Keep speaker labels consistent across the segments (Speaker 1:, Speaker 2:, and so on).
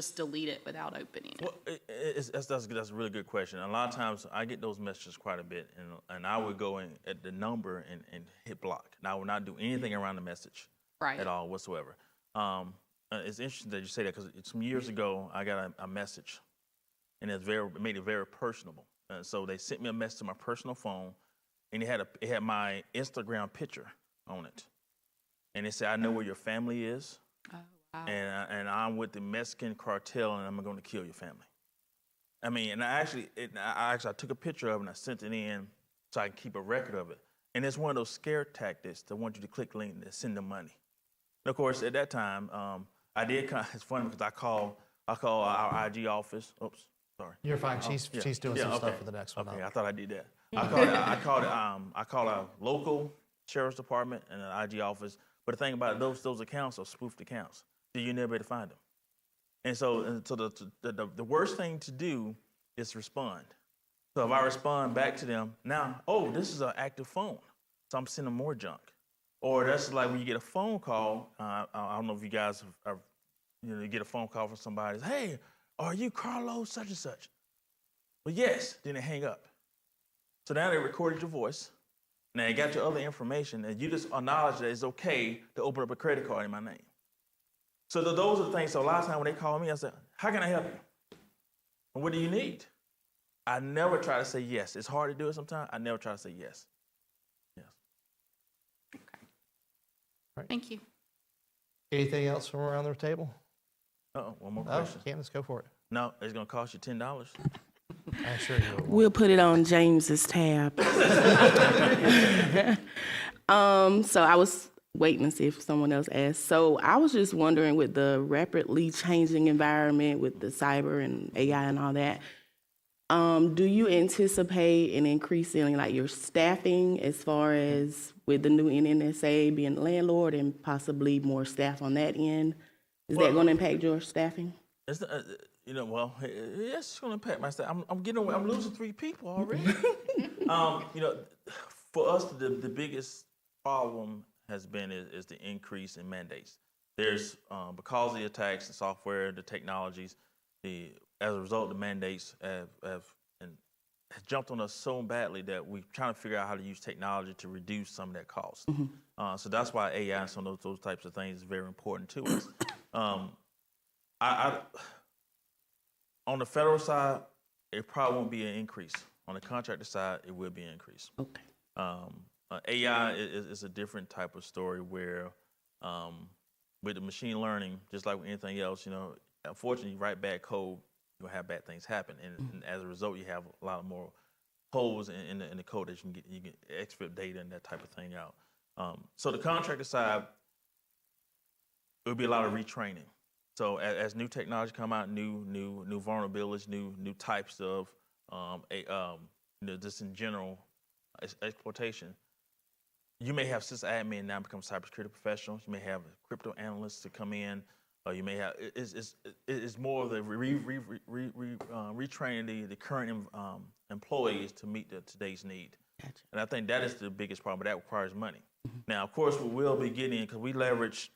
Speaker 1: just delete it without opening it?
Speaker 2: Well, that's a really good question. A lot of times I get those messages quite a bit, and I would go in at the number and hit block. And I would not do anything around the message
Speaker 1: Right.
Speaker 2: at all whatsoever. It's interesting that you say that because some years ago I got a message, and it made it very personable. So they sent me a message to my personal phone, and it had my Instagram picture on it, and it said, "I know where your family is."
Speaker 1: Oh, wow.
Speaker 2: And I'm with the Mexican cartel, and I'm going to kill your family. I mean, and I took a picture of it and I sent it in so I can keep a record of it. And it's one of those scare tactics that want you to click the link and send them money. And of course, at that time, I did. It's funny because I call our IG office. Oops, sorry.
Speaker 3: You're fine. She's doing some stuff for the next one.
Speaker 2: Okay, I thought I did that. I called a local sheriff's department and an IG office. But the thing about it, those accounts are spoofed accounts. So you're never able to find them. And so the worst thing to do is respond. So if I respond back to them, now, oh, this is an active phone. So I'm sending more junk. Or that's like when you get a phone call, I don't know if you guys you get a phone call from somebody, hey, are you Carlos such and such? Well, yes, then they hang up. So now they recorded your voice. Now they got your other information, and you just acknowledge that it's okay to open up a credit card in my name. So those are the things. So a lot of times when they call me, I say, how can I help you? And what do you need? I never try to say yes. It's hard to do it sometimes. I never try to say yes. Yes.
Speaker 1: Okay.
Speaker 3: Right.
Speaker 1: Thank you.
Speaker 3: Anything else from around the table?
Speaker 2: One more question.
Speaker 3: Candace, go for it.
Speaker 2: No, it's going to cost you $10.
Speaker 3: I'm sure you will.
Speaker 4: We'll put it on James's tab. So I was waiting to see if someone else asked. So I was just wondering, with the rapidly changing environment with the cyber and AI and all that, do you anticipate an increase in like your staffing as far as with the new NNSA being the landlord and possibly more staff on that end? Is that going to impact your staffing?
Speaker 2: It's yes, it's going to impact my staff. I'm losing 3 people already. For us, the biggest problem has been is the increase in mandates. There's because of the attacks, the software, the technologies, as a result, the mandates have jumped on us so badly that we're trying to figure out how to use technology to reduce some of that cost. Mm-hmm. So that's why AI and some of those types of things is very important to us. On the federal side, it probably won't be an increase. On the contractor side, it will be an increase.
Speaker 4: Okay.
Speaker 2: AI is a different type of story where with the machine learning, just like with anything else, unfortunately, you write bad code, you'll have bad things happen. And as a result, you have a lot more holes in the code that you can exfiltrate data and that type of thing out. So the contractor side, it'll be a lot of retraining. So as new technology come out, new vulnerabilities, new types of just in general exploitation, you may have sysadmin now become cybersecurity professionals. You may have crypto analysts to come in. You may have it's more of the retraining the current employees to meet today's need. Gotcha. And I think that is the biggest problem. But that requires money. Mm-hmm. Now, of course, we will be getting because we leverage.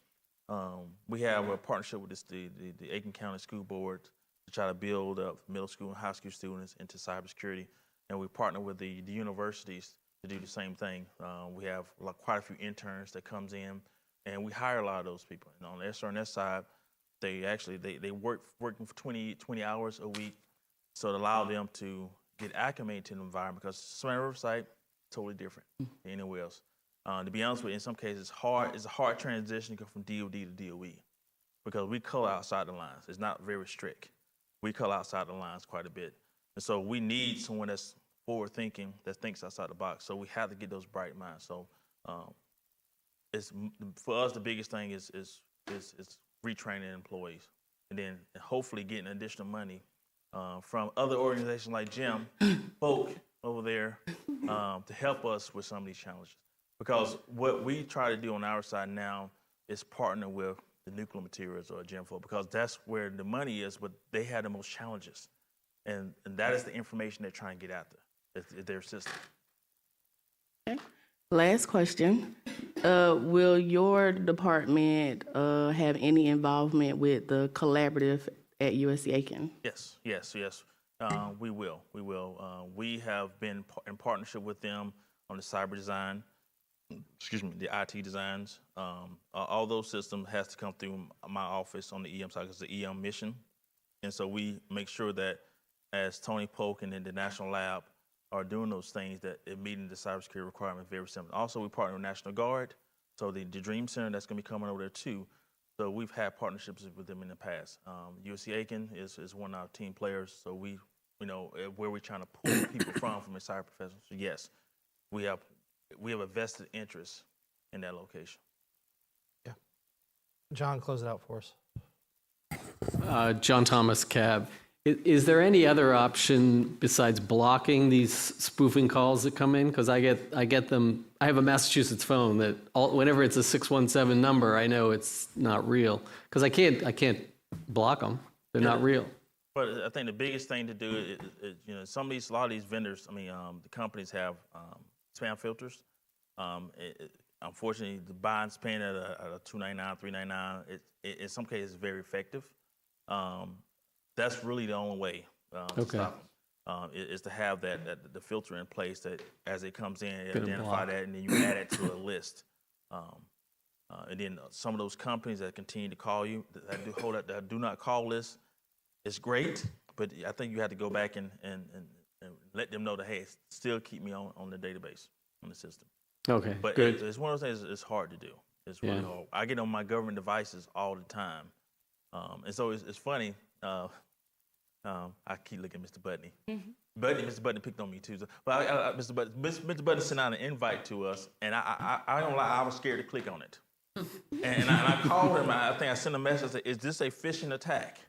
Speaker 2: We have a partnership with the Aiken County School Board to try to build up middle school and high school students into cybersecurity, and we partner with the universities to do the same thing. We have quite a few interns that comes in, and we hire a lot of those people. And on the SRNS side, they working for 20 hours a week, so it allows them to get acclimated to the environment because Savannah Riverside totally different than anywhere else. To be honest with you, in some cases, it's a hard transition to go from DOD to DOE because we color outside the lines. It's not very strict. We color outside the lines quite a bit. And so we need someone that's forward thinking, that thinks outside the box. So we have to get those bright minds. So it's for us, the biggest thing is retraining employees and then hopefully getting additional money from other organizations like Jim, folk over there to help us with some of these challenges. Because what we try to do on our side now is partner with the nuclear materials or GenFo because that's where the money is, but they have the most challenges. And that is the information they're trying to get out there, their system.
Speaker 4: Okay. Last question. Will your department have any involvement with the collaborative at USC Aiken?
Speaker 2: Yes. We will. We have been in partnership with them on the cyber design. The IT designs. All those systems has to come through my office on the EM side because the EM mission. And so we make sure that as Tony Polk and then the National Lab are doing those things, that it meeting the cybersecurity requirements very simple. Also, we partner with National Guard. So the Dream Center, that's going to be coming over there too. So we've had partnerships with them in the past. USC Aiken is one of our team players. So we, where we're trying to pull people from a cyber professional. So yes, we have a vested interest in that location.
Speaker 3: Yeah. John, close it out for us.
Speaker 5: John Thomas, CAB. Is there any other option besides blocking these spoofing calls that come in? Because I get them. I have a Massachusetts phone that whenever it's a 617 number, I know it's not real because I can't block them. They're not real.
Speaker 2: But I think the biggest thing to do is a lot of these vendors. The companies have spam filters. Unfortunately, the buying spam at a $2.99, $3.99, in some cases, is very effective. That's really the only way to stop them, is to have the filter in place that as it comes in, it identify that, and then you add it to a list. And then some of those companies that continue to call you, that do not call list, it's great, but I think you have to go back and let them know that, hey, still keep me on the database, on the system.
Speaker 5: Okay,
Speaker 2: but
Speaker 5: good.
Speaker 2: It's one of those things. It's hard to do. It's really hard. I get on my government devices all the time, and so it's funny. I keep looking at Mr. Budney. Mm-hmm. Mr. Budney picked on me too. But Mr. Budney sent out an invite to us, and I don't lie. I was scared to click on it, and I called him. I think I sent a message. I said, "Is this a phishing attack?"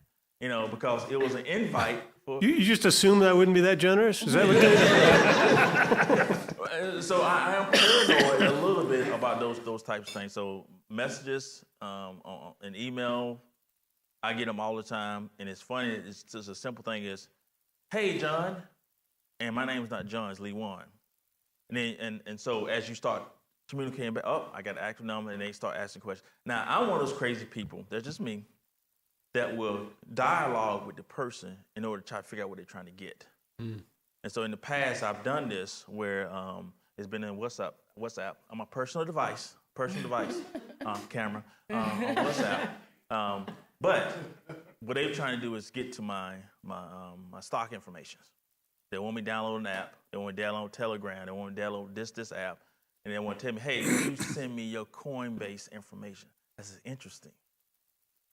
Speaker 2: Because it was an invite.
Speaker 6: You just assumed I wouldn't be that generous? Is that what
Speaker 2: So I am paranoid a little bit about those types of things. So messages, an email, I get them all the time. And it's funny, it's just a simple thing is, hey, John. And my name is not John, it's Lee Warren. And so as you start communicating back, I got an active number, and they start asking questions. Now, I'm one of those crazy people, that's just me, that will dialogue with the person in order to try to figure out what they're trying to get. Mm. And so in the past, I've done this where it's been in WhatsApp on my personal device, camera, on WhatsApp. But what they're trying to do is get to my stock information. They want me to download an app. They want me to download Telegram. They want me to download this app. And they want to tell me, hey, you send me your Coinbase information. That's interesting.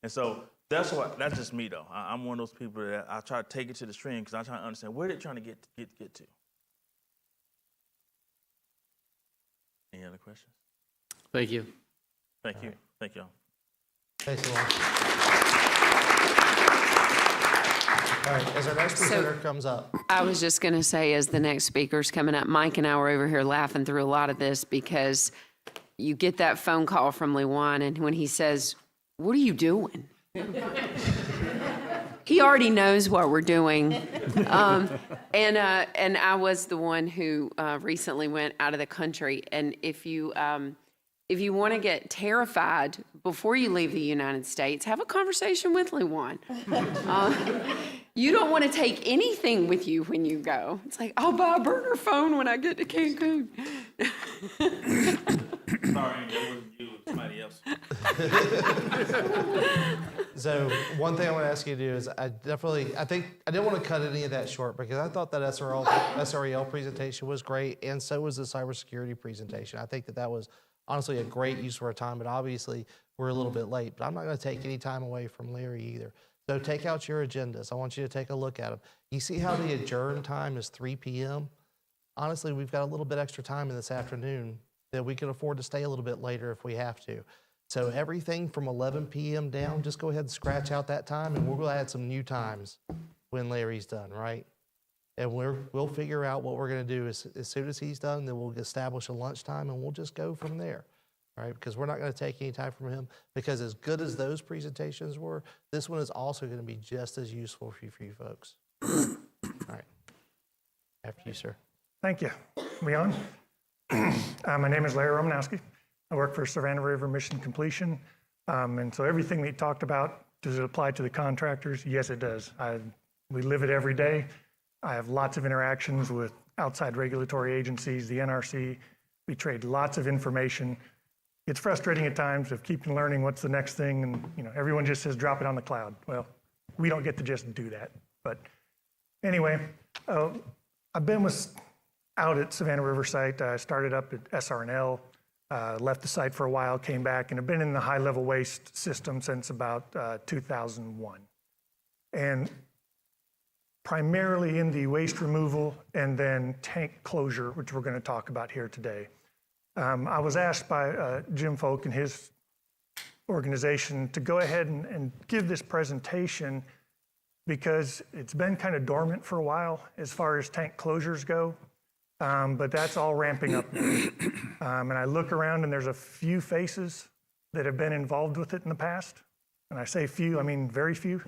Speaker 2: And so that's just me, though. I'm one of those people that I try to take it to the stream because I'm trying to understand where they're trying to get to. Any other questions?
Speaker 5: Thank you.
Speaker 2: Thank you. Thank y'all.
Speaker 3: Thanks a lot. All right, as our next presenter comes up.
Speaker 7: I was just going to say, as the next speaker's coming up, Mike and I were over here laughing through a lot of this because you get that phone call from Lewan, and when he says, "What are you doing?" He already knows what we're doing. And I was the one who recently went out of the country. And if you want to get terrified before you leave the United States, have a conversation with Lewan. You don't want to take anything with you when you go. It's like, I'll buy a burner phone when I get to Cancun.
Speaker 2: Sorry, that wasn't you, it was somebody else.
Speaker 3: So one thing I want to ask you to do is I didn't want to cut any of that short because I thought that SREL presentation was great, and so was the cybersecurity presentation. I think that was honestly a great use of our time, but obviously we're a little bit late. But I'm not going to take any time away from Larry either. So take out your agendas. I want you to take a look at them. You see how the adjourn time is 3 p.m.? Honestly, we've got a little bit extra time in this afternoon that we can afford to stay a little bit later if we have to. So everything from 11 p.m. down, just go ahead and scratch out that time, and we're going to add some new times when Larry's done, right? And we'll figure out what we're going to do as soon as he's done. Then we'll establish a lunchtime, and we'll just go from there, right? Because we're not going to take any time from him. Because as good as those presentations were, this one is also going to be just as useful for you folks. All right. After you, sir.
Speaker 8: Thank you. We on? My name is Larry Romanowski. I work for Savannah River Mission Completion. And so everything that you talked about Does it apply to the contractors? Yes, it does. We live it every day. I have lots of interactions with outside regulatory agencies, the NRC. We trade lots of information. It's frustrating at times of keeping learning what's the next thing, and everyone just says drop it on the cloud. Well, we don't get to just do that. But anyway, I've been out at Savannah River site. I started up at SRNL, left the site for a while, came back, and have been in the high-level waste system since about 2001. And primarily in the waste removal and then tank closure, which we're going to talk about here today. I was asked by Jim Folk and his organization to go ahead and give this presentation because it's been kind of dormant for a while as far as tank closures go, but that's all ramping up now. And I look around and there's a few faces that have been involved with it in the past. And I say few, I mean very few.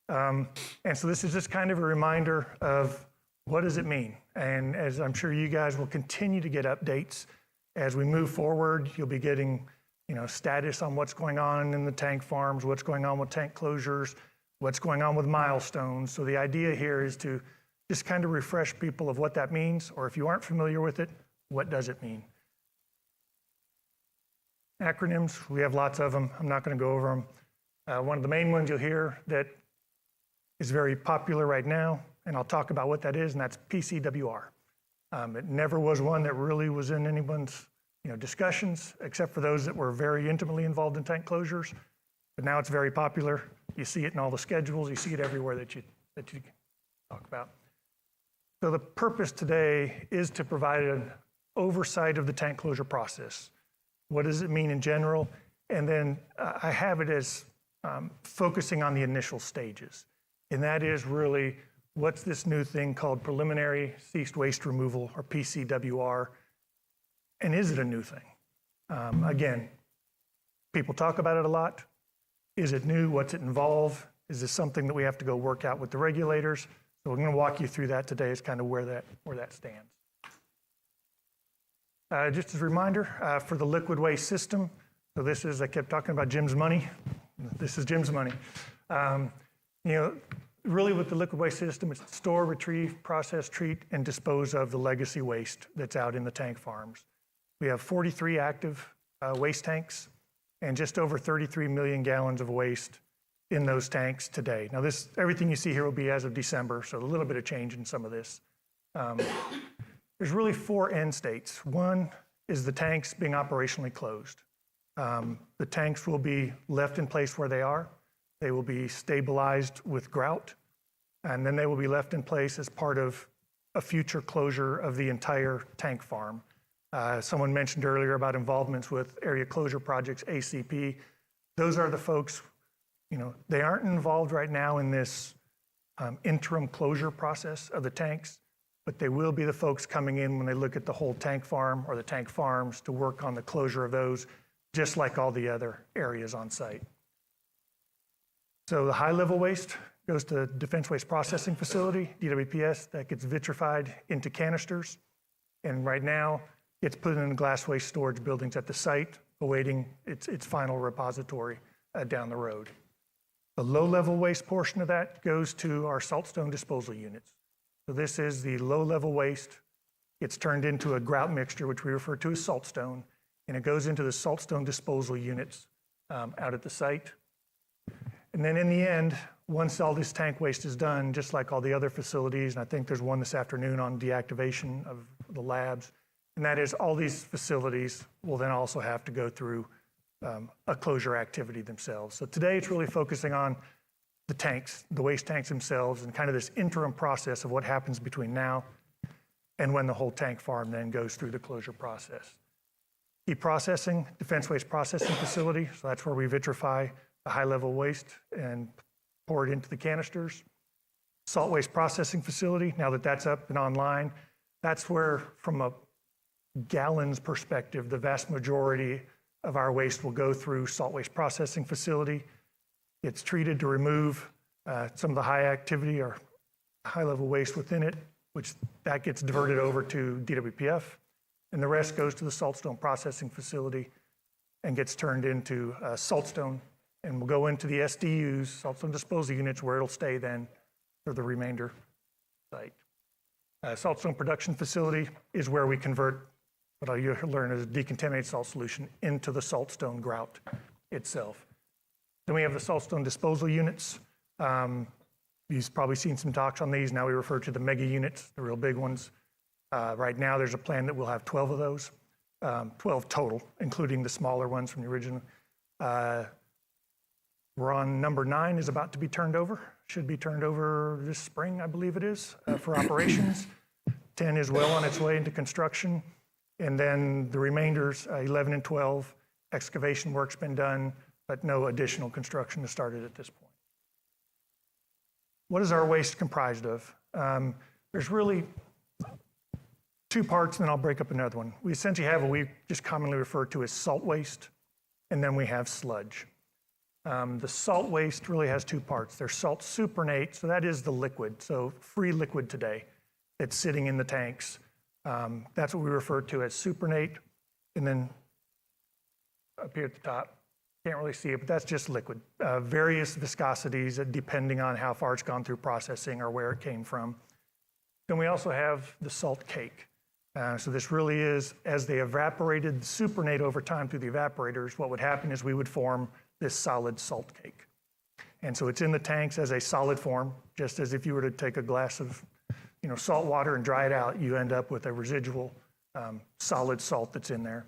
Speaker 8: And so this is just kind of a reminder of what does it mean? And as I'm sure you guys will continue to get updates as we move forward, you'll be getting status on what's going on in the tank farms, what's going on with tank closures, what's going on with milestones. So the idea here is to just kind of refresh people of what that means, or if you aren't familiar with it, what does it mean? Acronyms, we have lots of them. I'm not going to go over them. One of the main ones you'll hear that is very popular right now, and I'll talk about what that is, and that's PCWR. It never was one that really was in anyone's discussions, except for those that were very intimately involved in tank closures. But now it's very popular. You see it in all the schedules. You see it everywhere that you talk about. So the purpose today is to provide an oversight of the tank closure process. What does it mean in general? And then I have it as focusing on the initial stages. And that is really what's this new thing called preliminary ceased waste removal, or PCWR, and is it a new thing? Again, people talk about it a lot. Is it new? What's it involve? Is this something that we have to go work out with the regulators? So we're going to walk you through that today as kind of where that stands. Just as a reminder, for the liquid waste system, so this is, I kept talking about Jim's money. This is Jim's money. Really with the liquid waste system, it's store, retrieve, process, treat, and dispose of the legacy waste that's out in the tank farms. We have 43 active waste tanks and just over 33 million gallons of waste in those tanks today. Now everything you see here will be as of December, so a little bit of change in some of this. There's really 4 end states. One is the tanks being operationally closed. The tanks will be left in place where they are. They will be stabilized with grout, and then they will be left in place as part of a future closure of the entire tank farm. Someone mentioned earlier about involvements with area closure projects, ACP. Those are the folks, they aren't involved right now in this interim closure process of the tanks, but they will be the folks coming in when they look at the whole tank farm or the tank farms to work on the closure of those, just like all the other areas on site. So the high-level waste goes to Defense Waste Processing Facility, DWPS, that gets vitrified into canisters. And right now, it's put in glass waste storage buildings at the site, awaiting its final repository down the road. The low-level waste portion of that goes to our saltstone disposal units. So this is the low-level waste. It's turned into a grout mixture, which we refer to as saltstone, and it goes into the saltstone disposal units out at the site. And then in the end, once all this tank waste is done, just like all the other facilities, and I think there's one this afternoon on deactivation of the labs, and that is all these facilities will then also have to go through a closure activity themselves. So today it's really focusing on the tanks, the waste tanks themselves, and kind of this interim process of what happens between now and when the whole tank farm then goes through the closure process. Key processing, Defense Waste Processing Facility, so that's where we vitrify the high-level waste and pour it into the canisters. Salt Waste Processing Facility, now that that's up and online, that's where, from a gallons perspective, the vast majority of our waste will go through Salt Waste Processing Facility. It's treated to remove some of the high activity or high-level waste within it, which that gets diverted over to DWPF, and the rest goes to the Saltstone Processing Facility and gets turned into saltstone and will go into the SDUs, salt stone disposal units, where it'll stay then for the remainder site. Saltstone production facility is where we convert what you learn as a decontaminated salt solution into the saltstone grout itself. Then we have the saltstone disposal units. You've probably seen some talks on these. Now we refer to the mega units, the real big ones. Right now there's a plan that we'll have 12 of those, 12 total, including the smaller ones from the original. We're on number 9 is about to be turned over. Should be turned over this spring, I believe it is, for operations. 10 is well on its way into construction. And then the remainders, 11 and 12, excavation work's been done, but no additional construction has started at this point. What is our waste comprised of? There's really 2 parts, and then I'll break up another one. We essentially have what we just commonly refer to as salt waste, and then we have sludge. The salt waste really has 2 parts. There's salt supernate, so that is the liquid, so free liquid today. It's sitting in the tanks. That's what we refer to as supernate. And then up here at the top, can't really see it, but that's just liquid. Various viscosities depending on how far it's gone through processing or where it came from. Then we also have the salt cake. So this really is, as they evaporated the supernate over time through the evaporators, what would happen is we would form this solid salt cake. And so it's in the tanks as a solid form, just as if you were to take a glass of salt water and dry it out, you end up with a residual solid salt that's in there.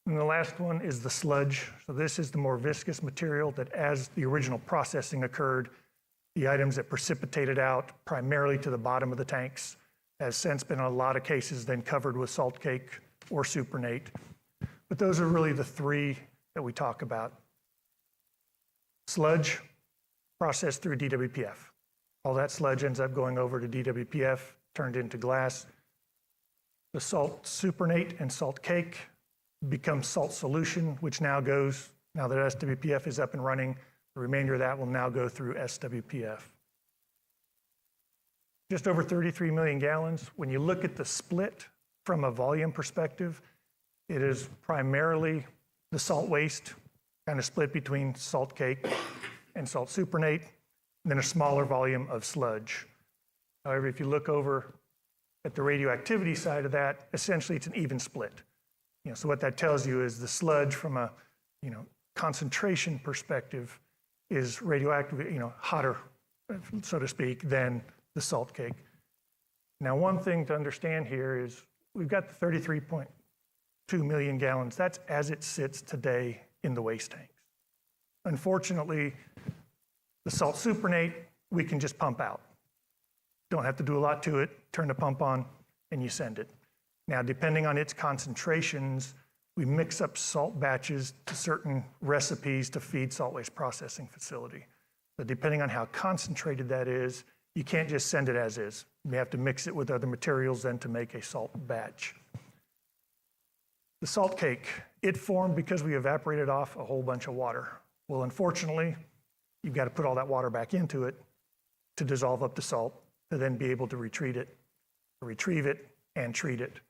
Speaker 8: And the last one is the sludge. So this is the more viscous material that, as the original processing occurred, the items that precipitated out primarily to the bottom of the tanks has since been in a lot of cases then covered with salt cake or supernate. But those are really the 3 that we talk about. Sludge processed through DWPF. All that sludge ends up going over to DWPF, turned into glass. The salt supernate and salt cake becomes salt solution, which now goes, now that SWPF is up and running, the remainder of that will now go through SWPF. Just over 33 million gallons. When you look at the split from a volume perspective, it is primarily the salt waste, kind of split between salt cake and salt supernate, and then a smaller volume of sludge. However, if you look over at the radioactivity side of that, essentially it's an even split. So what that tells you is the sludge from a concentration perspective is radioactive, hotter, so to speak, than the salt cake. Now, one thing to understand here is we've got the 33.2 million gallons. That's as it sits today in the waste tanks. Unfortunately, the salt supernate, we can just pump out. Don't have to do a lot to it, turn the pump on, and you send it. Now, depending on its concentrations, we mix up salt batches to certain recipes to feed salt waste processing facility. But depending on how concentrated that is, you can't just send it as is. You have to mix it with other materials then to make a salt batch. The salt cake, it formed because we evaporated off a whole bunch of water. Well, unfortunately, you've got to put all that water back into it to dissolve up the salt, to then be able to retrieve it, and treat it.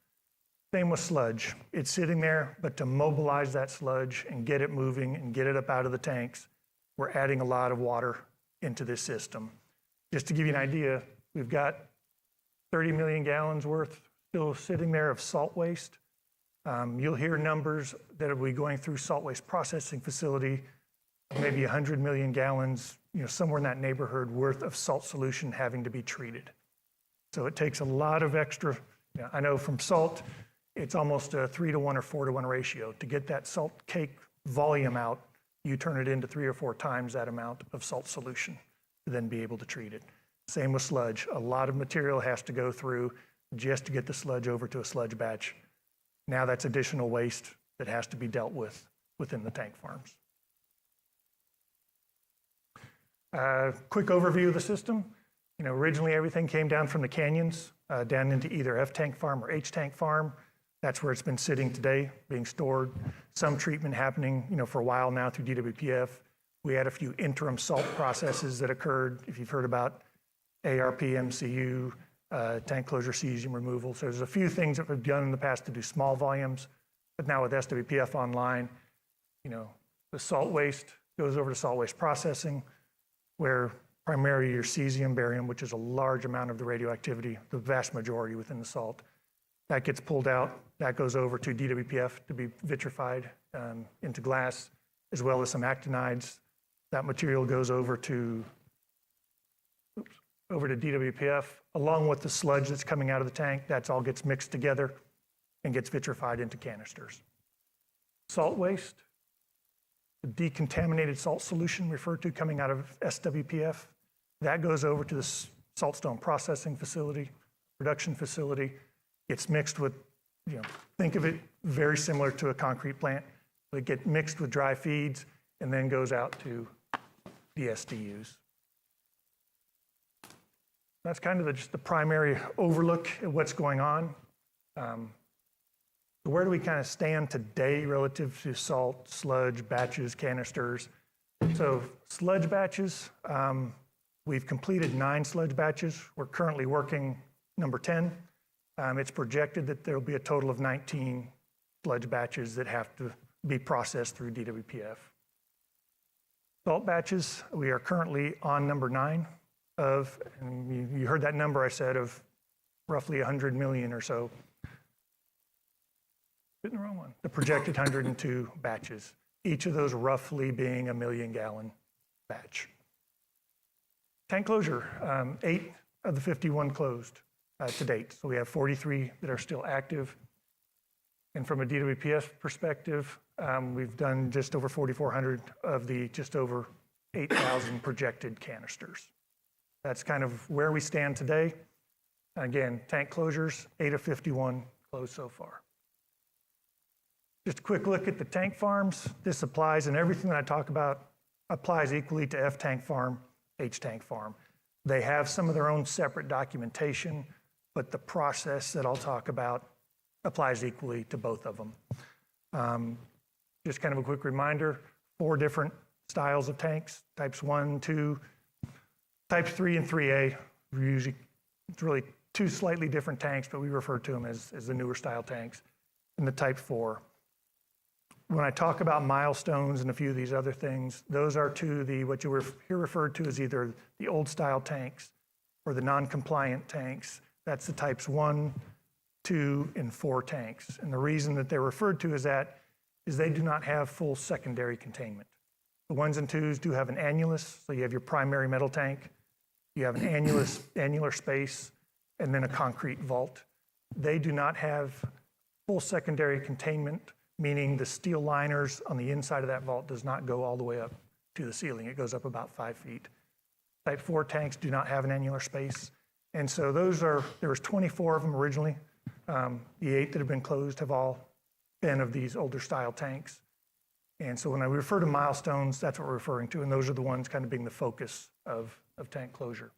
Speaker 8: Same with sludge. It's sitting there, but to mobilize that sludge and get it moving and get it up out of the tanks, we're adding a lot of water into this system. Just to give you an idea, we've got 30 million gallons worth still sitting there of salt waste. You'll hear numbers that will be going through salt waste processing facility, maybe 100 million gallons, somewhere in that neighborhood worth of salt solution having to be treated. So it takes a lot of extra, I know from salt, it's almost a 3-to-1 or 4-to-1 ratio. To get that salt cake volume out, you turn it into 3 or 4 times that amount of salt solution to then be able to treat it. Same with sludge. A lot of material has to go through just to get the sludge over to a sludge batch. Now that's additional waste that has to be dealt with within the tank farms. Quick overview of the system. Originally everything came down from the canyons, down into either F-tank farm or H-tank farm. That's where it's been sitting today, being stored. Some treatment happening, for a while now through DWPF. We had a few interim salt processes that occurred, if you've heard about ARP, MCU, tank closure, cesium removal. So there's a few things that we've done in the past to do small volumes, but now with SWPF online, the The salt waste goes over to salt waste processing, where primarily your cesium, barium, which is a large amount of the radioactivity, the vast majority within the salt, that gets pulled out. That goes over to DWPF to be vitrified into glass, as well as some actinides. That material goes over to DWPF, along with the sludge that's coming out of the tank. That's all gets mixed together and gets vitrified into canisters. Salt waste, the decontaminated salt solution referred to coming out of SWPF, that goes over to the saltstone processing facility, production facility. It's mixed with, think of it very similar to a concrete plant. It gets mixed with dry feeds and then goes out to the SDUs. That's kind of just the primary overlook at what's going on. Where do we kind of stand today relative to salt, sludge, batches, canisters? So sludge batches, we've completed 9 sludge batches. We're currently working number 10. It's projected that there'll be a total of 19 sludge batches that have to be processed through DWPF. Salt batches, we are currently on number 9 of, and you heard that number I said, of roughly 100 million or so. The wrong one. The projected 102 batches, each of those roughly being a 1 million gallon batch. Tank closure, 8 of the 51 closed to date. So we have 43 that are still active. And from a DWPS perspective, we've done just over 4,400 of the just over 8,000 projected canisters. That's kind of where we stand today. Again, tank closures, 8 of 51 closed so far. Just a quick look at the tank farms. This applies, and everything that I talk about applies equally to F tank farm, H tank farm. They have some of their own separate documentation, but the process that I'll talk about applies equally to both of them. Just kind of a quick reminder, 4 different styles of tanks, types 1, 2, types 3 and 3A. Usually, it's really 2 slightly different tanks, but we refer to them as the newer style tanks, and the type 4. When I talk about milestones and a few of these other things, those are to the, what you hear referred to as either the old style tanks or the non-compliant tanks. That's the types 1, 2, and 4 tanks. And the reason that they're referred to as that is they do not have full secondary containment. The 1s and 2s do have an annulus, so you have your primary metal tank, you have an annular space, and then a concrete vault. They do not have full secondary containment, meaning the steel liners on the inside of that vault does not go all the way up to the ceiling. It goes up about 5 feet. Type 4 tanks do not have an annular space. And so there was 24 of them originally. The 8 that have been closed have all been of these older style tanks. And so when I refer to milestones, that's what we're referring to. And those are the ones kind of being the focus of tank closure.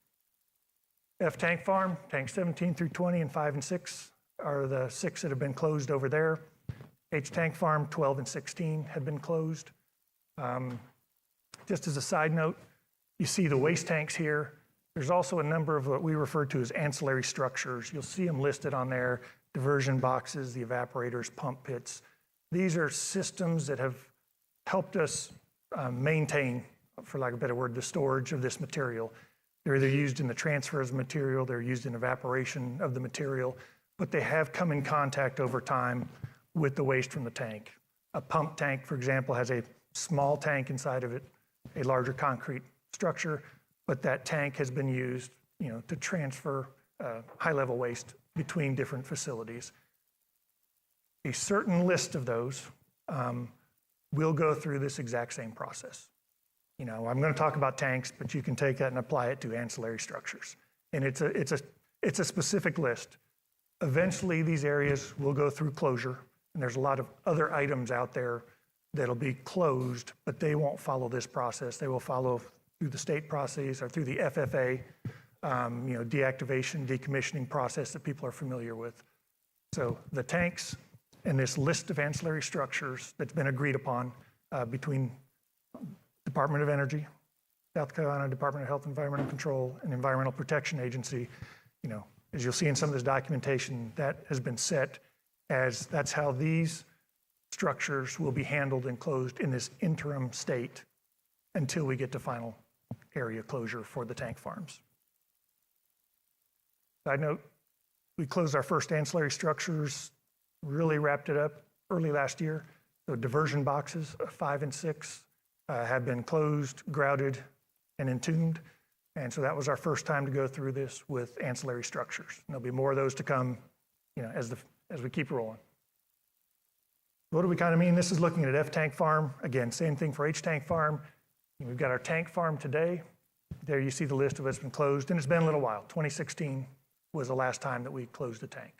Speaker 8: F tank farm, tanks 17 through 20 and 5 and 6 are the 6 that have been closed over there. H tank farm, 12 and 16 have been closed. Just as a side note, you see the waste tanks here. There's also a number of what we refer to as ancillary structures. You'll see them listed on there, diversion boxes, the evaporators, pump pits. These are systems that have helped us maintain, for lack of a better word, the storage of this material. They're either used in the transfer of material, they're used in evaporation of the material, but they have come in contact over time with the waste from the tank. A pump tank, for example, has a small tank inside of it, a larger concrete structure, but that tank has been used, to transfer high-level waste between different facilities. A certain list of those will go through this exact same process. I'm going to talk about tanks, but you can take that and apply it to ancillary structures. And it's a specific list. Eventually, these areas will go through closure. And there's a lot of other items out there that'll be closed, but they won't follow this process. They will follow through the state process or through the FFA, deactivation, decommissioning process that people are familiar with. So the tanks and this list of ancillary structures that's been agreed upon between Department of Energy, South Carolina Department of Health and Environmental Control, and Environmental Protection Agency, as you'll see in some of this documentation, that has been set as that's how these structures will be handled and closed in this interim state until we get to final area closure for the tank farms. Side note, we closed our first ancillary structures, really wrapped it up early last year. So diversion boxes 5 and 6 have been closed, grouted, and entombed. And so that was our first time to go through this with ancillary structures. And there'll be more of those to come, as we keep rolling. What do we kind of mean? This is looking at F tank farm. Again, same thing for H tank farm. We've got our tank farm today. There you see the list of what's been closed, and it's been a little while. 2016 was the last time that we closed a tank.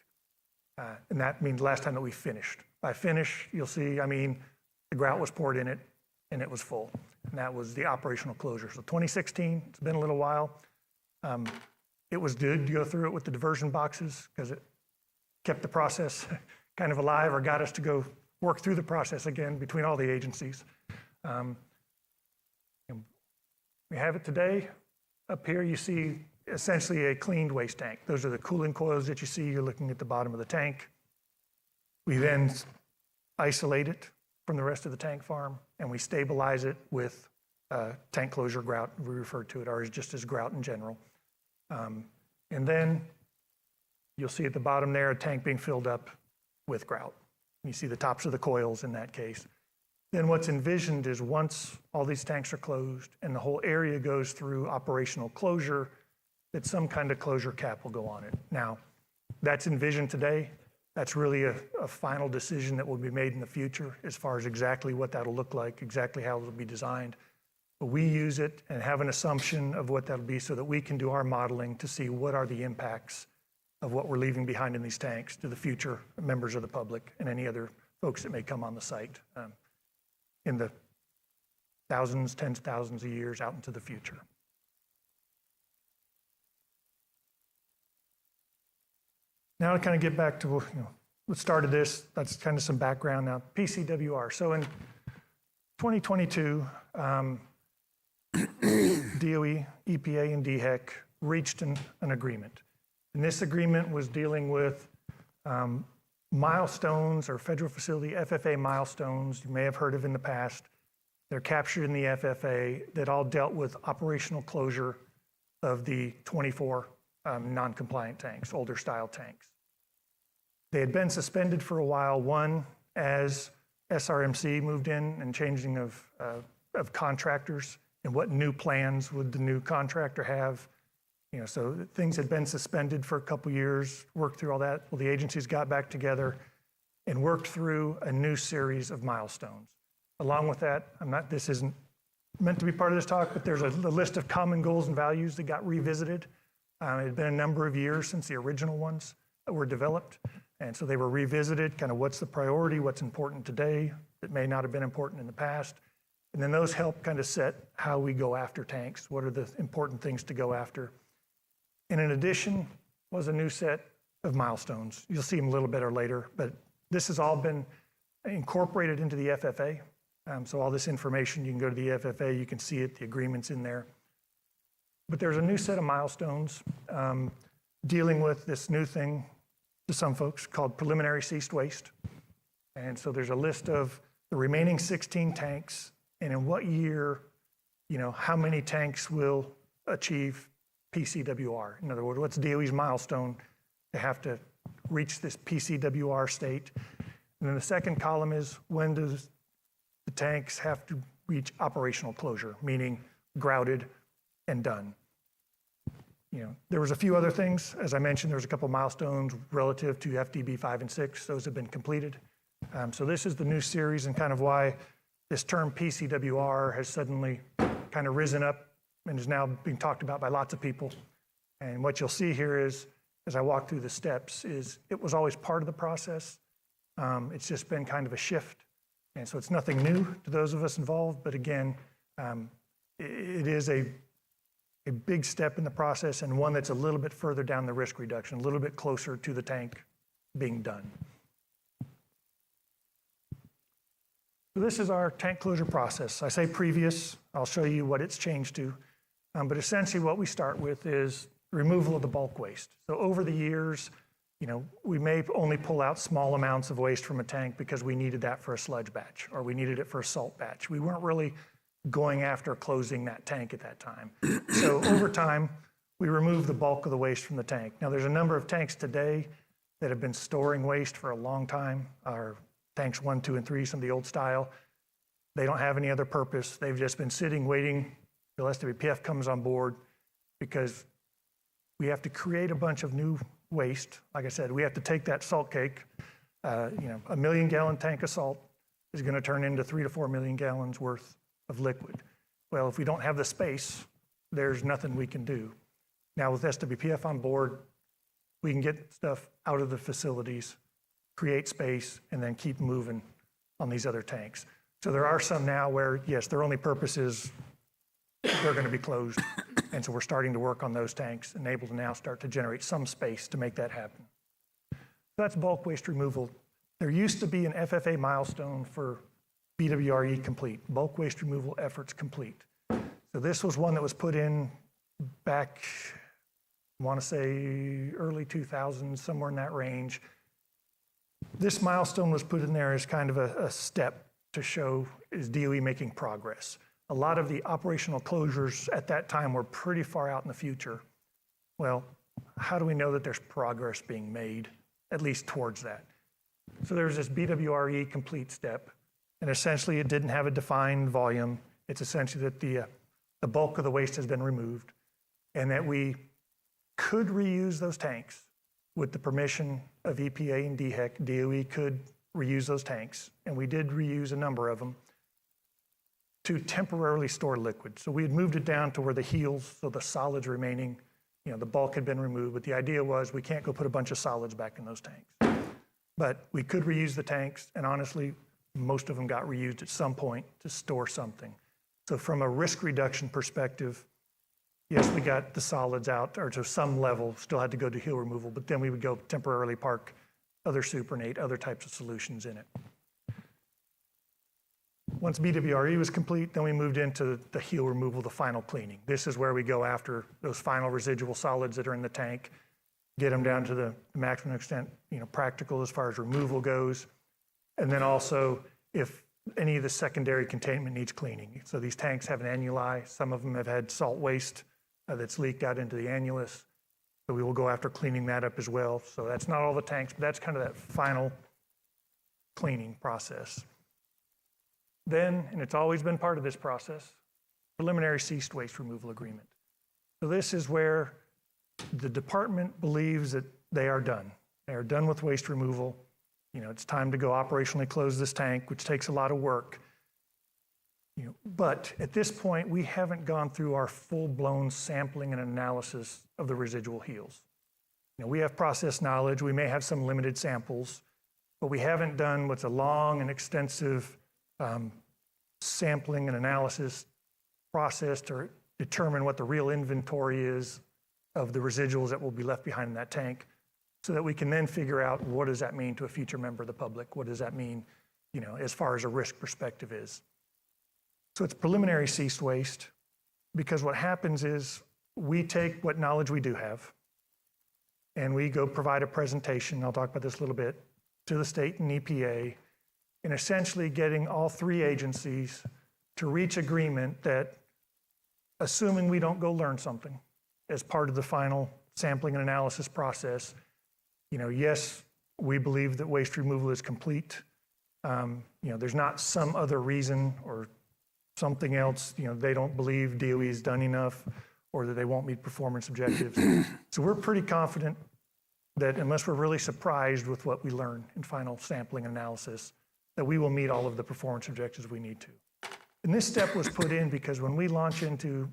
Speaker 8: And that means the last time that we finished. By finish, you'll see, the grout was poured in it, and it was full. And that was the operational closure. So 2016, it's been a little while. It was good to go through it with the diversion boxes because it kept the process kind of alive, or got us to go work through the process again between all the agencies. We have it today. Up here you see essentially a cleaned waste tank. Those are the cooling coils that you see. You're looking at the bottom of the tank. We then isolate it from the rest of the tank farm, and we stabilize it with tank closure grout. We refer to it just as grout in general. And then you'll see at the bottom there a tank being filled up with grout. You see the tops of the coils in that case. Then what's envisioned is once all these tanks are closed and the whole area goes through operational closure, that some kind of closure cap will go on it. Now, that's envisioned today. That's really a final decision that will be made in the future as far as exactly what that'll look like, exactly how it'll be designed. But we use it and have an assumption of what that'll be so that we can do our modeling to see what are the impacts of what we're leaving behind in these tanks to the future members of the public and any other folks that may come on the site in the thousands, tens of thousands of years out into the future. Now to kind of get back to what started this, that's kind of some background now. PCWR. So in 2022, DOE, EPA, and DHEC reached an agreement. And this agreement was dealing with milestones or federal facility FFA milestones you may have heard of in the past. They're captured in the FFA that all dealt with operational closure of the 24 non-compliant tanks, older style tanks. They had been suspended for a while, one as SRMC moved in and changing of contractors and what new plans would the new contractor have. So things had been suspended for a couple years, worked through all that. Well, the agencies got back together and worked through a new series of milestones. Along with that, this isn't meant to be part of this talk, but there's a list of common goals and values that got revisited. It had been a number of years since the original ones that were developed. And so they were revisited, kind of what's the priority, what's important today that may not have been important in the past. And then those help kind of set how we go after tanks. What are the important things to go after? And in addition was a new set of milestones. You'll see them a little bit later, but this has all been incorporated into the FFA. So all this information, you can go to the FFA, you can see it, the agreement's in there. But there's a new set of milestones dealing with this new thing to some folks called preliminary ceased waste. And so there's a list of the remaining 16 tanks and in what year, how many tanks will achieve PCWR. In other words, what's DOE's milestone to have to reach this PCWR state. And then the second column is when does the tanks have to reach operational closure, meaning grouted and done. There was a few other things. As I mentioned, there's a couple milestones relative to FDB 5 and 6. Those have been completed. So this is the new series and kind of why this term PCWR has suddenly kind of risen up and is now being talked about by lots of people. And what you'll see here is, as I walk through the steps, is it was always part of the process. It's just been kind of a shift. And so it's nothing new to those of us involved, but again, it is a big step in the process and one that's a little bit further down the risk reduction, a little bit closer to the tank being done. So this is our tank closure process. I say previous, I'll show you what it's changed to. But essentially what we start with is removal of the bulk waste. So over the years, we may only pull out small amounts of waste from a tank because we needed that for a sludge batch or we needed it for a salt batch. We weren't really going after closing that tank at that time. So over time, we removed the bulk of the waste from the tank. Now, there's a number of tanks today that have been storing waste for a long time, our tanks 1, 2, and 3, some of the old style. They don't have any other purpose. They've just been sitting, waiting till SWPF comes on board because we have to create a bunch of new waste. Like I said, we have to take that salt cake, a 1 million gallon tank of salt is gonna turn into 3 to 4 million gallons worth of liquid. Well, if we don't have the space, there's nothing we can do. Now with SWPF on board, we can get stuff out of the facilities, create space, and then keep moving on these other tanks. So there are some now where, yes, their only purpose is they're gonna be closed. And so we're starting to work on those tanks and able to now start to generate some space to make that happen. So that's bulk waste removal. There used to be an FFA milestone for BWRE complete, bulk waste removal efforts complete. So this was one that was put in back, I want to say early 2000s, somewhere in that range. This milestone was put in there as kind of a step to show is DOE making progress. A lot of the operational closures at that time were pretty far out in the future. Well, how do we know that there's progress being made, at least towards that? So there's this BWRE complete step, and essentially it didn't have a defined volume. It's essentially that the bulk of the waste has been removed, and that we could reuse those tanks with the permission of EPA and DHEC. DOE could reuse those tanks, and we did reuse a number of them to temporarily store liquid. So we had moved it down to where the heels, so the solids remaining, the bulk had been removed, but the idea was we can't go put a bunch of solids back in those tanks. But we could reuse the tanks, and honestly, most of them got reused at some point to store something. So from a risk reduction perspective, yes, we got the solids out, or to some level, still had to go to heel removal, but then we would go temporarily park other Supernate, other types of solutions in it. Once BWRE was complete, then we moved into the heel removal, the final cleaning. This is where we go after those final residual solids that are in the tank, get them down to the maximum extent, practical as far as removal goes. And then also if any of the secondary containment needs cleaning. So these tanks have an annuli. Some of them have had salt waste that's leaked out into the annulus. So we will go after cleaning that up as well. So that's not all the tanks, but that's kind of that final cleaning process. Then, and it's always been part of this process, preliminary ceased waste removal agreement. So this is where the department believes that they are done. They are done with waste removal. It's time to go operationally close this tank, which takes a lot of work. But at this point, we haven't gone through our full-blown sampling and analysis of the residual heels. We have process knowledge. We may have some limited samples, but we haven't done what's a long and extensive sampling and analysis process to determine what the real inventory is of the residuals that will be left behind in that tank, so that we can then figure out what does that mean to a future member of the public? What does that mean, as far as a risk perspective is? So it's preliminary ceased waste, because what happens is we take what knowledge we do have and we go provide a presentation, I'll talk about this a little bit, to the state and EPA, and essentially getting all three agencies to reach agreement that, assuming we don't go learn something as part of the final sampling and analysis process, yes, we believe that waste removal is complete. There's not some other reason or something else, they don't believe DOE has done enough or that they won't meet performance objectives. So we're pretty confident that unless we're really surprised with what we learn in final sampling and analysis, that we will meet all of the performance objectives we need to. And this step was put in because when we launch into,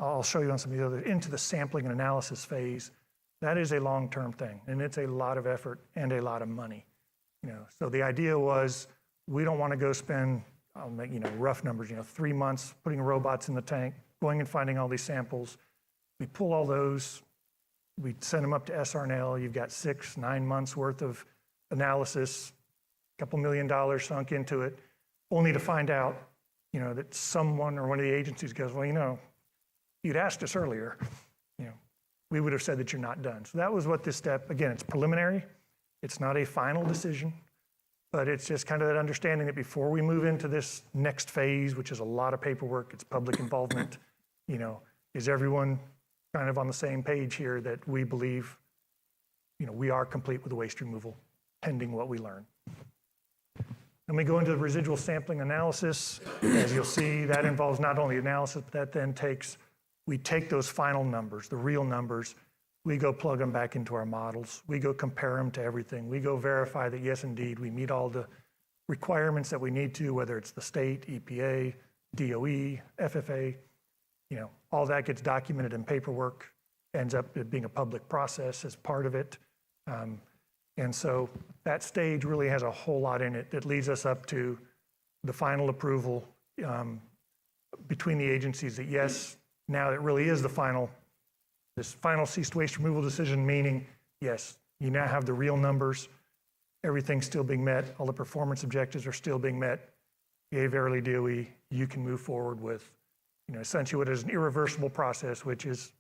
Speaker 8: I'll show you on some of the other, into the sampling and analysis phase, that is a long-term thing, and it's a lot of effort and a lot of money. So the idea was we don't want to go spend, I'll make rough numbers, 3 months putting robots in the tank, going and finding all these samples. We pull all those, we send them up to SRNL. You've got 6-9 months worth of analysis, a couple $1 million sunk into it, only to find out, that someone or one of the agencies goes, well, you'd asked us earlier, we would have said that you're not done. So that was what this step, again, it's preliminary. It's not a final decision, but it's just kind of that understanding that before we move into this next phase, which is a lot of paperwork, it's public involvement, you know, is everyone kind of on the same page here that we believe, you know, we are complete with the waste removal pending what we learn. Then we go into the residual sampling analysis. As you'll see, that involves not only analysis, but that then we take those final numbers, the real numbers, we go plug them back into our models. We go compare them to everything. We go verify that, yes, indeed, we meet all the requirements that we need to, whether it's the state, EPA, DOE, FFA, you know, all that gets documented in paperwork, ends up being a public process as part of it. And so that stage really has a whole lot in it that leads us up to the final approval between the agencies that, yes, now it really is this final ceased waste removal decision, meaning, yes, you now have the real numbers, everything's still being met, all the performance objectives are still being met. Yay, verily, DOE, you can move forward with, you know, essentially what is an irreversible process, which is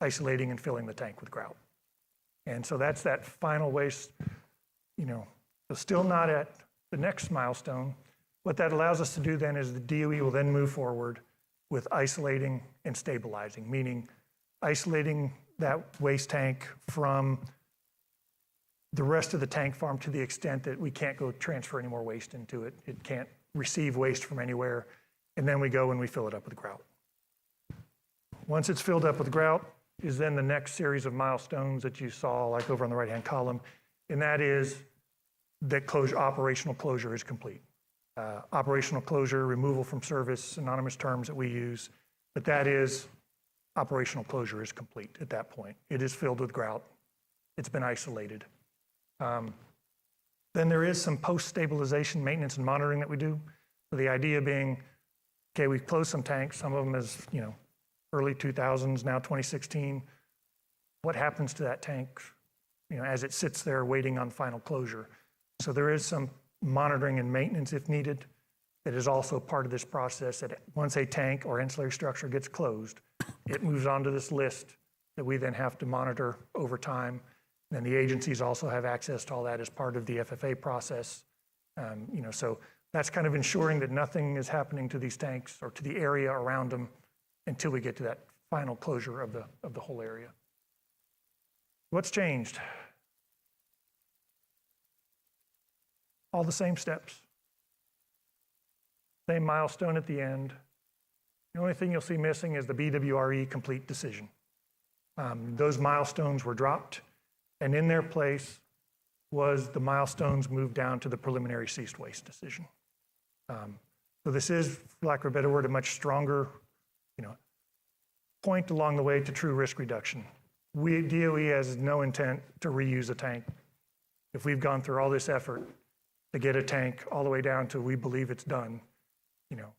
Speaker 8: isolating and filling the tank with grout. And so that's that final waste, you know, so still not at the next milestone. What that allows us to do then is the DOE will then move forward with isolating and stabilizing, meaning isolating that waste tank from the rest of the tank farm to the extent that we can't go transfer any more waste into it. It can't receive waste from anywhere. And then we go and we fill it up with grout. Once it's filled up with grout is then the next series of milestones that you saw, like over on the right-hand column, and that is that operational closure is complete. Operational closure, removal from service, synonymous terms that we use, but that is operational closure is complete at that point. It is filled with grout. It's been isolated. Then there is some post-stabilization maintenance and monitoring that we do. So the idea being, okay, we've closed some tanks, some of them is, you know, early 2000s, now 2016. What happens to that tank, you know, as it sits there waiting on final closure? So there is some monitoring and maintenance if needed. That is also part of this process, that once a tank or ancillary structure gets closed, it moves on to this list that we then have to monitor over time. And the agencies also have access to all that as part of the FFA process. You know, so that's kind of ensuring that nothing is happening to these tanks or to the area around them until we get to that final closure of the whole area. What's changed? All the same steps. Same milestone at the end. The only thing you'll see missing is the BWRE complete decision. Those milestones were dropped, and in their place was the milestones moved down to the preliminary ceased waste decision. So this is, for lack of a better word, a much stronger, you know, point along the way to true risk reduction. DOE has no intent to reuse a tank. If we've gone through all this effort to get a tank all the way down to we believe it's done, you know,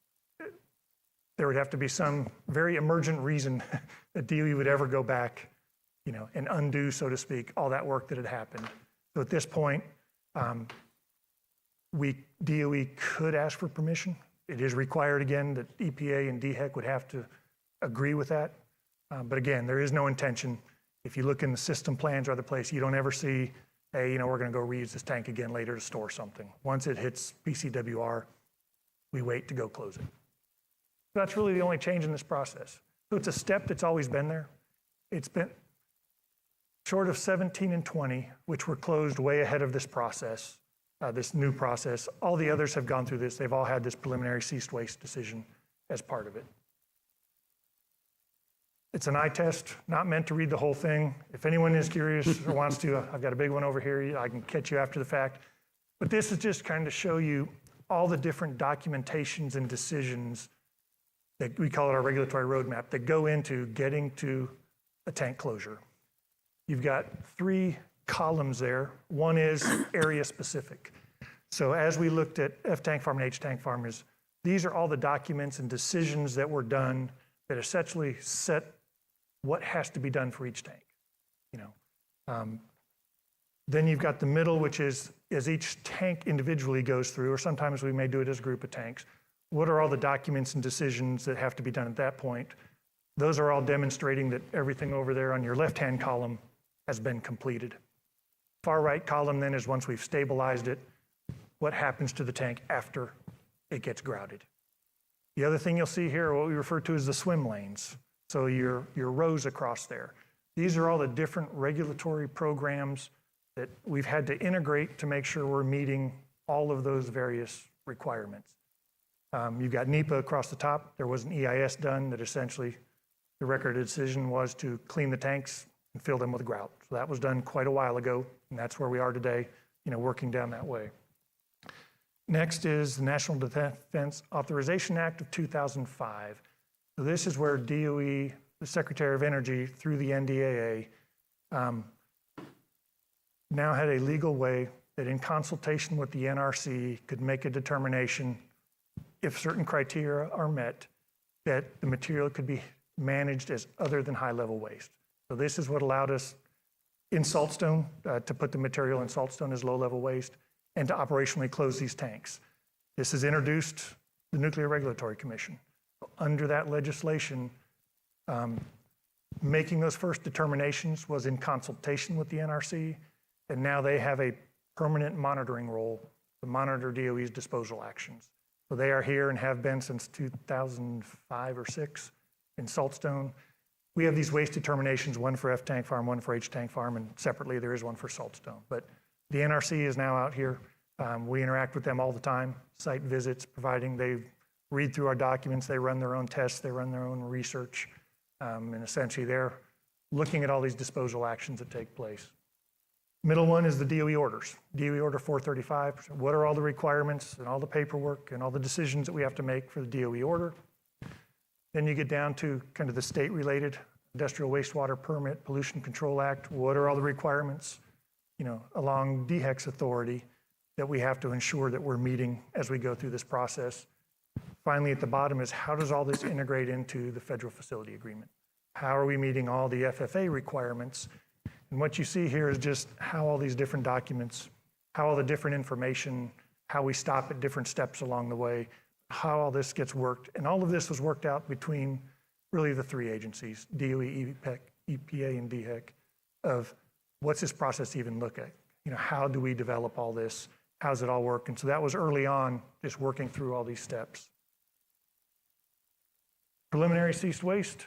Speaker 8: there would have to be some very emergent reason that DOE would ever go back, you know, and undo, so to speak, all that work that had happened. So at this point, DOE could ask for permission. It is required again that EPA and DHEC would have to agree with that. But again, there is no intention. If you look in the system plans or other place, you don't ever see, hey, you know, we're going to go reuse this tank again later to store something. Once it hits PCWR, we wait to go close it. So that's really the only change in this process. So it's a step that's always been there. It's been short of 17 and 20, which were closed way ahead of this process, this new process. All the others have gone through this. They've all had this preliminary ceased waste decision as part of it. It's an eye test, not meant to read the whole thing. If anyone is curious or wants to, I've got a big one over here. I can catch you after the fact. But this is just kind of show you all the different documentations and decisions that we call it our regulatory roadmap that go into getting to a tank closure. You've got 3 columns there. One is area specific. So as we looked at F tank farm and H tank farmers, these are all the documents and decisions that were done that essentially set what has to be done for each tank. You know, then you've got the middle, which is as each tank individually goes through, or sometimes we may do it as a group of tanks. What are all the documents and decisions that have to be done at that point? Those are all demonstrating that everything over there on your left-hand column has been completed. Far right column then is once we've stabilized it, what happens to the tank after it gets grouted. The other thing you'll see here are what we refer to as the swim lanes. So your rows across there. These are all the different regulatory programs that we've had to integrate to make sure we're meeting all of those various requirements. You've got NEPA across the top. There was an EIS done that essentially the record of decision was to clean the tanks and fill them with grout. So that was done quite a while ago, and that's where we are today, working down that way. Next is the National Defense Authorization Act of 2005. So this is where DOE, the Secretary of Energy, through the NDAA, now had a legal way that in consultation with the NRC could make a determination if certain criteria are met, that the material could be managed as other than high-level waste. So this is what allowed us in Saltstone to put the material in Saltstone as low-level waste and to operationally close these tanks. This has introduced the Nuclear Regulatory Commission. Under that legislation, making those first determinations was in consultation with the NRC, and now they have a permanent monitoring role to monitor DOE's disposal actions. So they are here and have been since 2005 or 6 in Saltstone. We have these waste determinations, one for F Tank Farm, one for H Tank Farm, and separately there is one for Saltstone. But the NRC is now out here. We interact with them all the time, site visits, providing they read through our documents, they run their own tests, they run their own research, and essentially they're looking at all these disposal actions that take place. Middle one is the DOE orders. DOE Order 435, what are all the requirements and all the paperwork and all the decisions that we have to make for the DOE order? Then you get down to kind of the state-related Industrial Wastewater Permit, Pollution Control Act. What are all the requirements, along DHEC's authority that we have to ensure that we're meeting as we go through this process? Finally, at the bottom is how does all this integrate into the Federal Facility Agreement? How are we meeting all the FFA requirements? And what you see here is just how all these different documents, how all the different information, how we stop at different steps along the way, how all this gets worked. And all of this was worked out between really the three agencies, DOE, EPA, and DHEC, of what's this process even look like? How do we develop all this? How does it all work? And so that was early on, just working through all these steps. Preliminary ceased waste.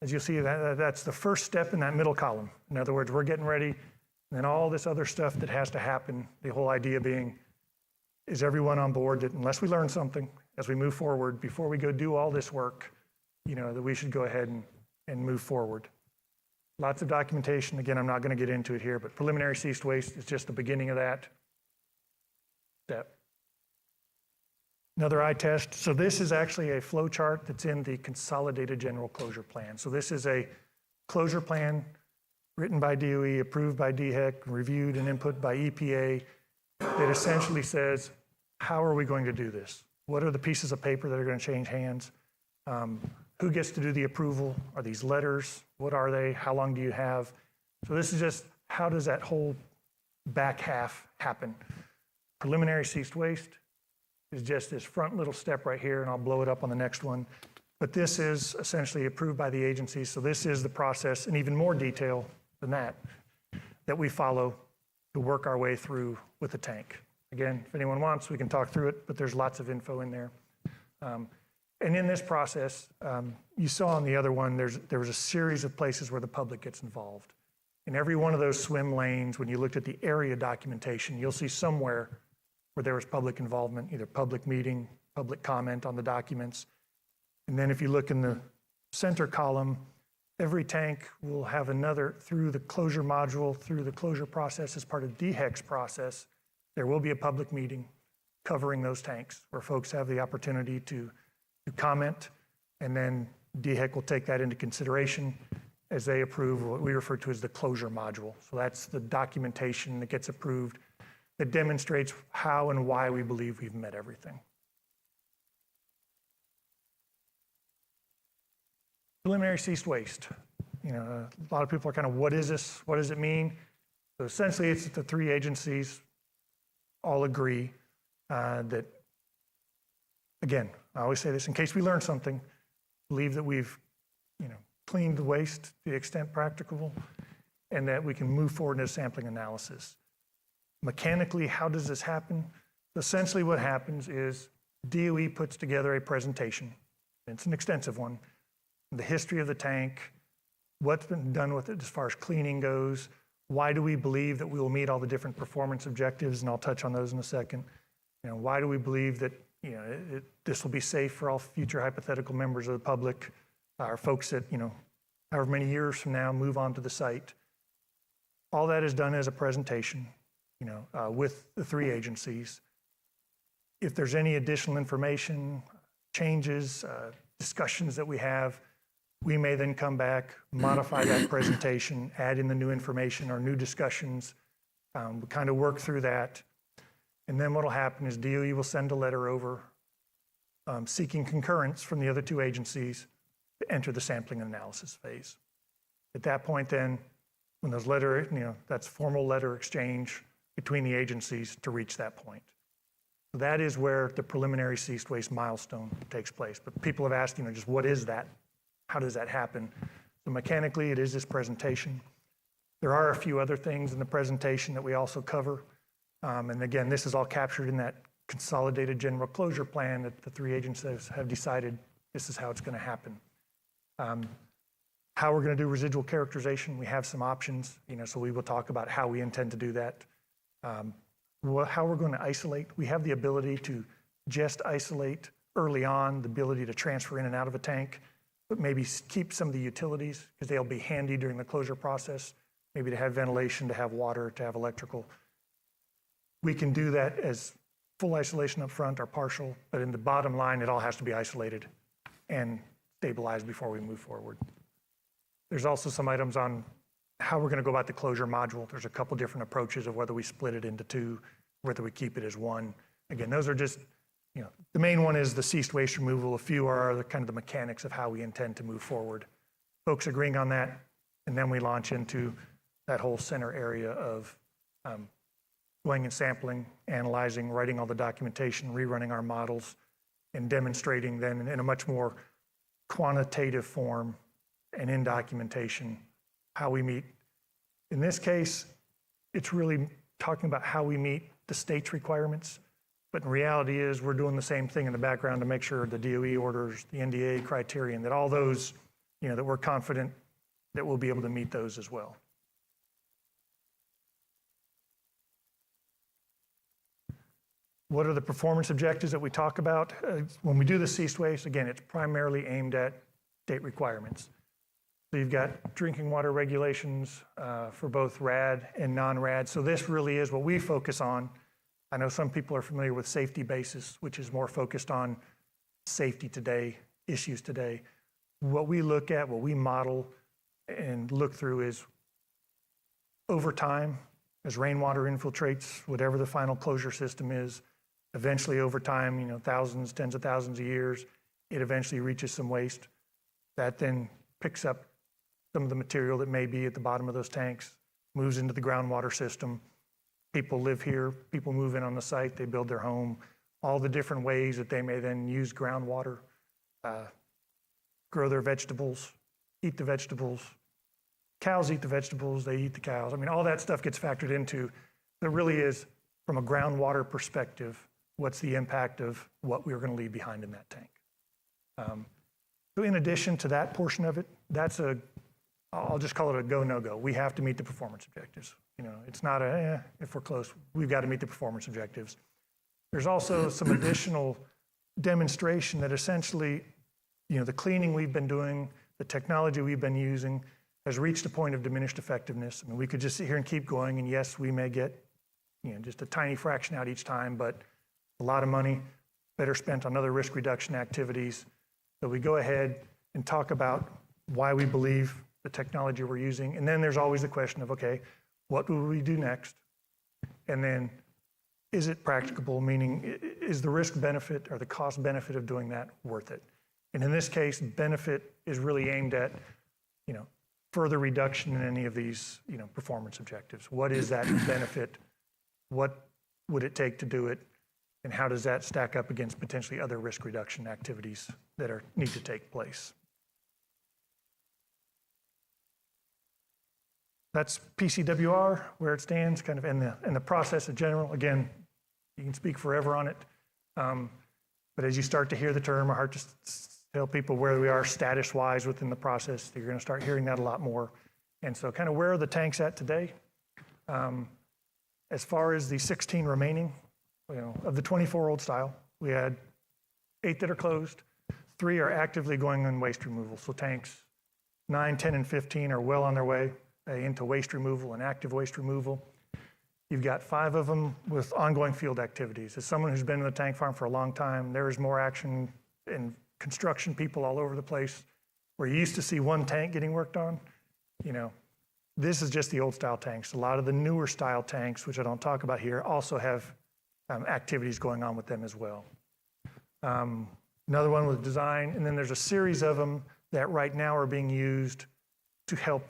Speaker 8: As you'll see, that's the first step in that middle column. In other words, we're getting ready, and then all this other stuff that has to happen, the whole idea being, is everyone on board that unless we learn something as we move forward, before we go do all this work, that we should go ahead and move forward. Lots of documentation. Again, I'm not going to get into it here, but preliminary ceased waste is just the beginning of that step. Another eye test. So this is actually a flow chart that's in the Consolidated General Closure Plan. So this is a closure plan written by DOE, approved by DHEC, reviewed and input by EPA that essentially says, how are we going to do this? What are the pieces of paper that are going to change hands? Who gets to do the approval? Are these letters? What are they? How long do you have? So this is just, how does that whole back half happen? Preliminary ceased waste is just this front little step right here, and I'll blow it up on the next one. But this is essentially approved by the agency. So this is the process in even more detail than that we follow to work our way through with the tank. Again, if anyone wants, we can talk through it, but there's lots of info in there. And in this process, you saw on the other one, there was a series of places where the public gets involved. In every one of those swim lanes, when you looked at the area documentation, you'll see somewhere where there was public involvement, either public meeting, public comment on the documents. And then if you look in the center column, every tank will have another, through the closure module, through the closure process as part of DHEC's process, there will be a public meeting covering those tanks where folks have the opportunity to comment, and then DHEC will take that into consideration as they approve what we refer to as the closure module. So that's the documentation that gets approved that demonstrates how and why we believe we've met everything. Preliminary ceased waste. A lot of people are kind of, what is this? What does it mean? So essentially, it's the three agencies all agree that, again, I always say this in case we learn something, believe that we've, cleaned the waste to the extent practicable, and that we can move forward into sampling analysis. Mechanically, how does this happen? Essentially what happens is DOE puts together a presentation. It's an extensive one. The history of the tank, what's been done with it as far as cleaning goes, why do we believe that we will meet all the different performance objectives, and I'll touch on those in a second. Why do we believe that this will be safe for all future hypothetical members of the public, or folks that, however many years from now move on to the site. All that is done as a presentation, with the 3 agencies. If there's any additional information, changes, discussions that we have, we may then come back, modify that presentation, add in the new information or new discussions, we kind of work through that. And then what'll happen is DOE will send a letter over seeking concurrence from the other 2 agencies to enter the sampling and analysis phase. At that point then, when those that's formal letter exchange between the agencies to reach that point. So that is where the preliminary ceased waste milestone takes place. But people have asked, just what is that? How does that happen? So mechanically, it is this presentation. There are a few other things in the presentation that we also cover. And again, this is all captured in that consolidated general closure plan that the 3 agencies have decided this is how it's going to happen. How we're going to do residual characterization, we have some options, so we will talk about how we intend to do that. How we're going to isolate, we have the ability to just isolate early on, the ability to transfer in and out of a tank, but maybe keep some of the utilities because they'll be handy during the closure process, maybe to have ventilation, to have water, to have electrical. We can do that as full isolation up front or partial, but in the bottom line, it all has to be isolated and stabilized before we move forward. There's also some items on how we're going to go about the closure module. There's a couple different approaches of whether we split it into 2, whether we keep it as 1. Again, those are just, the main one is the ceased waste removal. A few are the kind of the mechanics of how we intend to move forward. Folks agreeing on that, and then we launch into that whole center area of going and sampling, analyzing, writing all the documentation, rerunning our models, and demonstrating then in a much more quantitative form and in documentation how we meet. In this case, it's really talking about how we meet the state's requirements, but in reality is we're doing the same thing in the background to make sure the DOE orders, the NDA criterion, that all those, that we're confident that we'll be able to meet those as well. What are the performance objectives that we talk about? When we do the ceased waste, again, it's primarily aimed at state requirements. So you've got drinking water regulations for both RAD and non-RAD. So this really is what we focus on. I know some people are familiar with safety basis, which is more focused on safety today, issues today. What we look at, what we model and look through is over time, as rainwater infiltrates whatever the final closure system is, eventually over time, thousands, tens of thousands of years, it eventually reaches some waste. That then picks up some of the material that may be at the bottom of those tanks, moves into the groundwater system. People live here, people move in on the site, they build their home, all the different ways that they may then use groundwater, grow their vegetables, eat the vegetables. Cows eat the vegetables, they eat the cows. I mean, all that stuff gets factored into. There really is, from a groundwater perspective, what's the impact of what we're going to leave behind in that tank. So in addition to that portion of it, I'll just call it a go, no-go. We have to meet the performance objectives. It's not if we're close, we've got to meet the performance objectives. There's also some additional demonstration that essentially, the cleaning we've been doing, the technology we've been using has reached a point of diminished effectiveness. I mean, we could just sit here and keep going, and yes, we may get, just a tiny fraction out each time, but a lot of money better spent on other risk reduction activities. So we go ahead and talk about why we believe the technology we're using. And then there's always the question of, okay, what will we do next? And then is it practicable? Meaning, is the risk benefit or the cost benefit of doing that worth it? And in this case, benefit is really aimed at, further reduction in any of these, performance objectives. What is that benefit? What would it take to do it? And how does that stack up against potentially other risk reduction activities that need to take place? that's PCWR, where it stands, kind of in the process in general. Again, you can speak forever on it. But as you start to hear the term, I hard to tell people where we are status-wise within the process. You're going to start hearing that a lot more. And so kind of where are the tanks at today? As far as the 16 remaining, of the 24 old style, we had 8 that are closed. 3 are actively going on waste removal. So tanks 9, 10, and 15 are well on their way into waste removal and active waste removal. You've got 5 of them with ongoing field activities. As someone who's been in the tank farm for a long time, there is more action and construction people all over the place. Where you used to see one tank getting worked on, this is just the old style tanks. A lot of the newer style tanks, which I don't talk about here, also have activities going on with them as well. Another one with design, and then there's a series of them that right now are being used to help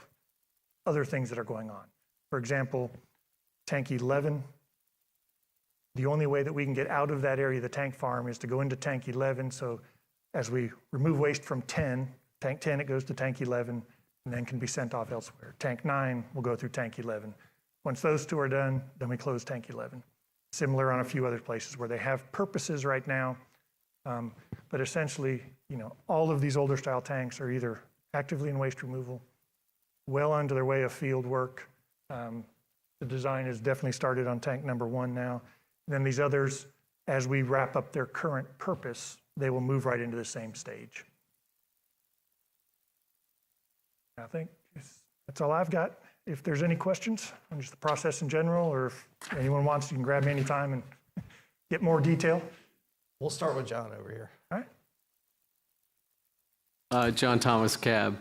Speaker 8: other things that are going on. For example, tank 11, the only way that we can get out of that area of the tank farm is to go into tank 11. So as we remove waste from tank 10, it goes to tank 11 and then can be sent off elsewhere. Tank 9 will go through tank 11. Once those 2 are done, then we close tank 11. Similar on a few other places where they have purposes right now. But essentially, all of these older style tanks are either actively in waste removal, well under their way of field work. The design is definitely started on tank number 1 now. And then these others, as we wrap up their current purpose, they will move right into the same stage. I think that's all I've got. If there's any questions on just the process in general, or if anyone wants, you can grab me anytime and get more detail.
Speaker 3: We'll start with John over here.
Speaker 8: All right.
Speaker 5: John Thomas, Cab.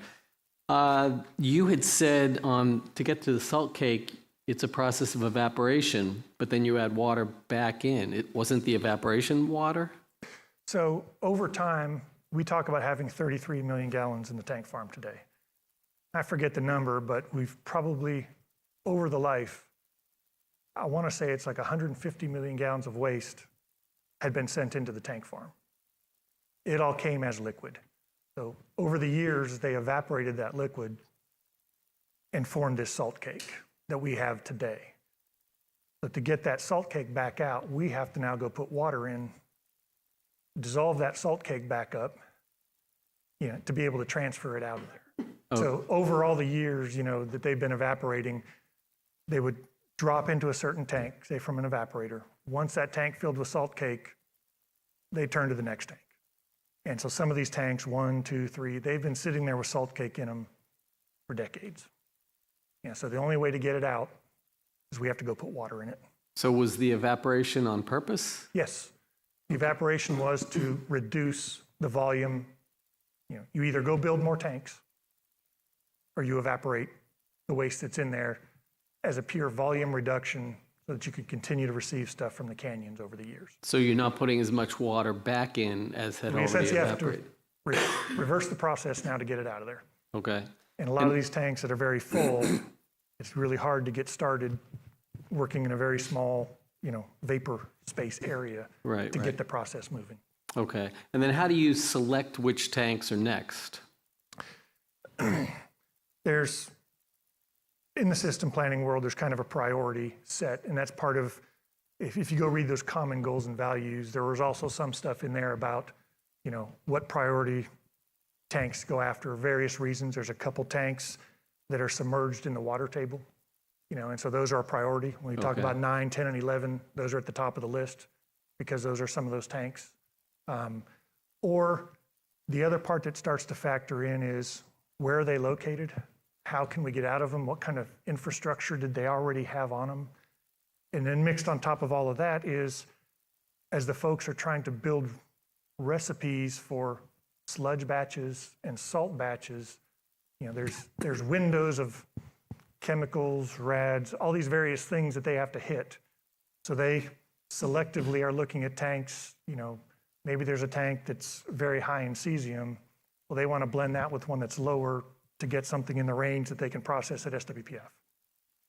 Speaker 5: You had said to get to the salt cake, it's a process of evaporation, but then you add water back in. It wasn't the evaporation water?
Speaker 8: So over time, we talk about having 33 million gallons in the tank farm today. I forget the number, but we've probably, over the life, I want to say it's like 150 million gallons of waste had been sent into the tank farm. It all came as liquid. So over the years, they evaporated that liquid and formed this salt cake that we have today. But to get that salt cake back out, we have to now go put water in, dissolve that salt cake back up, to be able to transfer it out of there. Oh. So over all the years, that they've been evaporating, they would drop into a certain tank, say from an evaporator. Once that tank filled with salt cake, they turn to the next tank. And so some of these tanks, 1, 2, 3, they've been sitting there with salt cake in them for decades. So the only way to get it out is we have to go put water in it.
Speaker 5: So was the evaporation on purpose?
Speaker 8: Yes. The evaporation was to reduce the volume. You either go build more tanks or you evaporate the waste that's in there as a pure volume reduction so that you could continue to receive stuff from the canyons over the years.
Speaker 5: So you're not putting as much water back in as had already
Speaker 8: essentially
Speaker 5: evaporated?
Speaker 8: Have to reverse the process now to get it out of there.
Speaker 5: Okay.
Speaker 8: And a lot of these tanks that are very full, it's really hard to get started working in a very small, vapor space area to get the process moving.
Speaker 5: Okay. And then how do you select which tanks are next?
Speaker 8: There's, in the system planning world, there's kind of a priority set, and that's part of, if you go read those common goals and values, there was also some stuff in there about, what priority tanks go after various reasons. There's a couple tanks that are submerged in the water table, and so those are a priority. When we talk about 9, 10, and 11, those are at the top of the list because those are some of those tanks. Or the other part that starts to factor in is where are they located? How can we get out of them? What kind of infrastructure did they already have on them? And then mixed on top of all of that is, as the folks are trying to build recipes for sludge batches and salt batches, there's windows of chemicals, rads, all these various things that they have to hit. So they selectively are looking at tanks, maybe there's a tank that's very high in cesium. Well, they want to blend that with one that's lower to get something in the range that they can process at SWPF.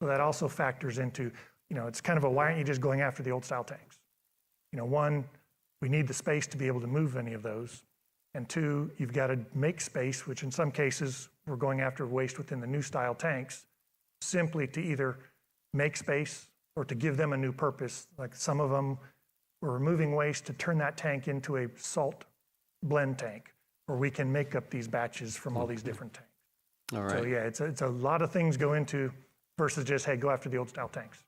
Speaker 8: So that also factors into, it's kind of a, why aren't you just going after the old style tanks? One, we need the space to be able to move any of those. And 2, you've got to make space, which in some cases, we're going after waste within the new style tanks. simply to either make space or to give them a new purpose. Like some of them, we're removing waste to turn that tank into a salt blend tank, where we can make up these batches from all these different tanks.
Speaker 5: All
Speaker 8: So
Speaker 5: right.
Speaker 8: yeah, it's a lot of things go into versus just, hey, go after the old style tanks.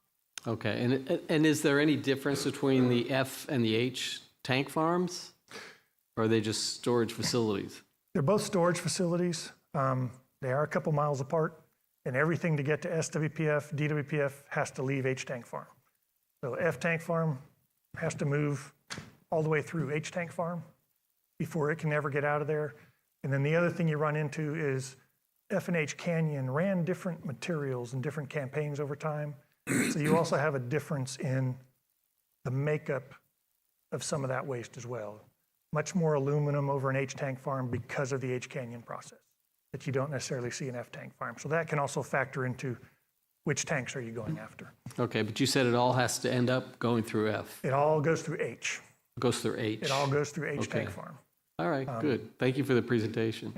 Speaker 5: Okay. And is there any difference between the F and the H tank farms? Or are they just storage facilities?
Speaker 8: They're both storage facilities. They are a couple miles apart, and everything to get to SWPF, DWPF has to leave H Tank Farm. So F Tank Farm has to move all the way through H Tank Farm before it can ever get out of there. And then the other thing you run into is F and H Canyon ran different materials and different campaigns over time. So you also have a difference in the makeup of some of that waste as well. Much more aluminum over an H Tank Farm because of the H Canyon process that you don't necessarily see in F Tank Farm. So that can also factor into which tanks are you going after.
Speaker 5: Okay, but you said it all has to end up going through F.
Speaker 8: It all goes through H.
Speaker 5: Goes through H.
Speaker 8: It all goes through H Tank
Speaker 5: Okay.
Speaker 8: Farm.
Speaker 5: All right, good. Thank you for the presentation.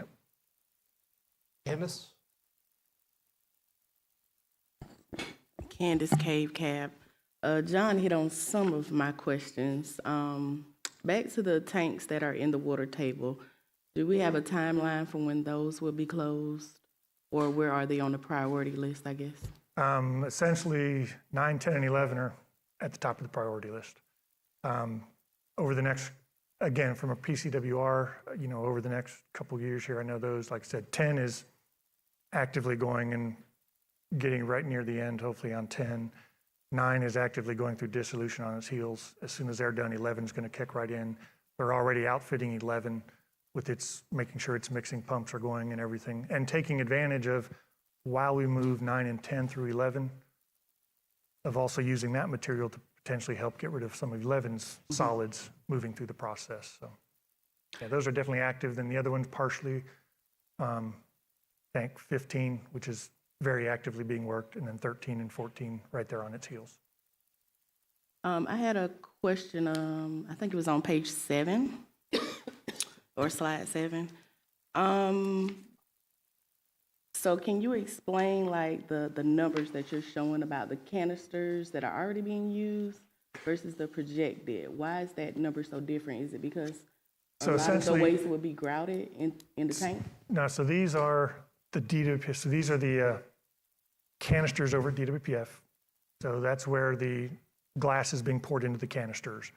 Speaker 3: Candace?
Speaker 4: Candace Cave Cab. John hit on some of my questions. Back to the tanks that are in the water table, do we have a timeline for when those will be closed? Or where are they on the priority list, I guess?
Speaker 8: Essentially, 9, 10, and 11 are at the top of the priority list. Over the next, again, from a PCWR, over the next couple of years here, I know those, like I said, 10 is actively going and getting right near the end, hopefully on 10. 9 is actively going through dissolution on its heels. As soon as they're done, 11 is going to kick right in. They're already outfitting 11 with its, making sure its mixing pumps are going and everything, and taking advantage of, while we move 9 and 10 through 11, of also using that material to potentially help get rid of some of 11's solids moving through the process. So yeah, those are definitely active. Then the other one's partially tank 15, which is very actively being worked, and then 13 and 14 right there on its heels.
Speaker 4: I had a question, I think it was on page 7 or slide 7. So can you explain like the numbers that you're showing about the canisters that are already being used versus the projected? Why is that number so different? Is it because a lot of the
Speaker 8: essentially-
Speaker 4: waste would be grouted in the tank?
Speaker 8: No, so these are the DWPF. So these are the canisters over at DWPF. So that's where the glass is being poured into the canisters.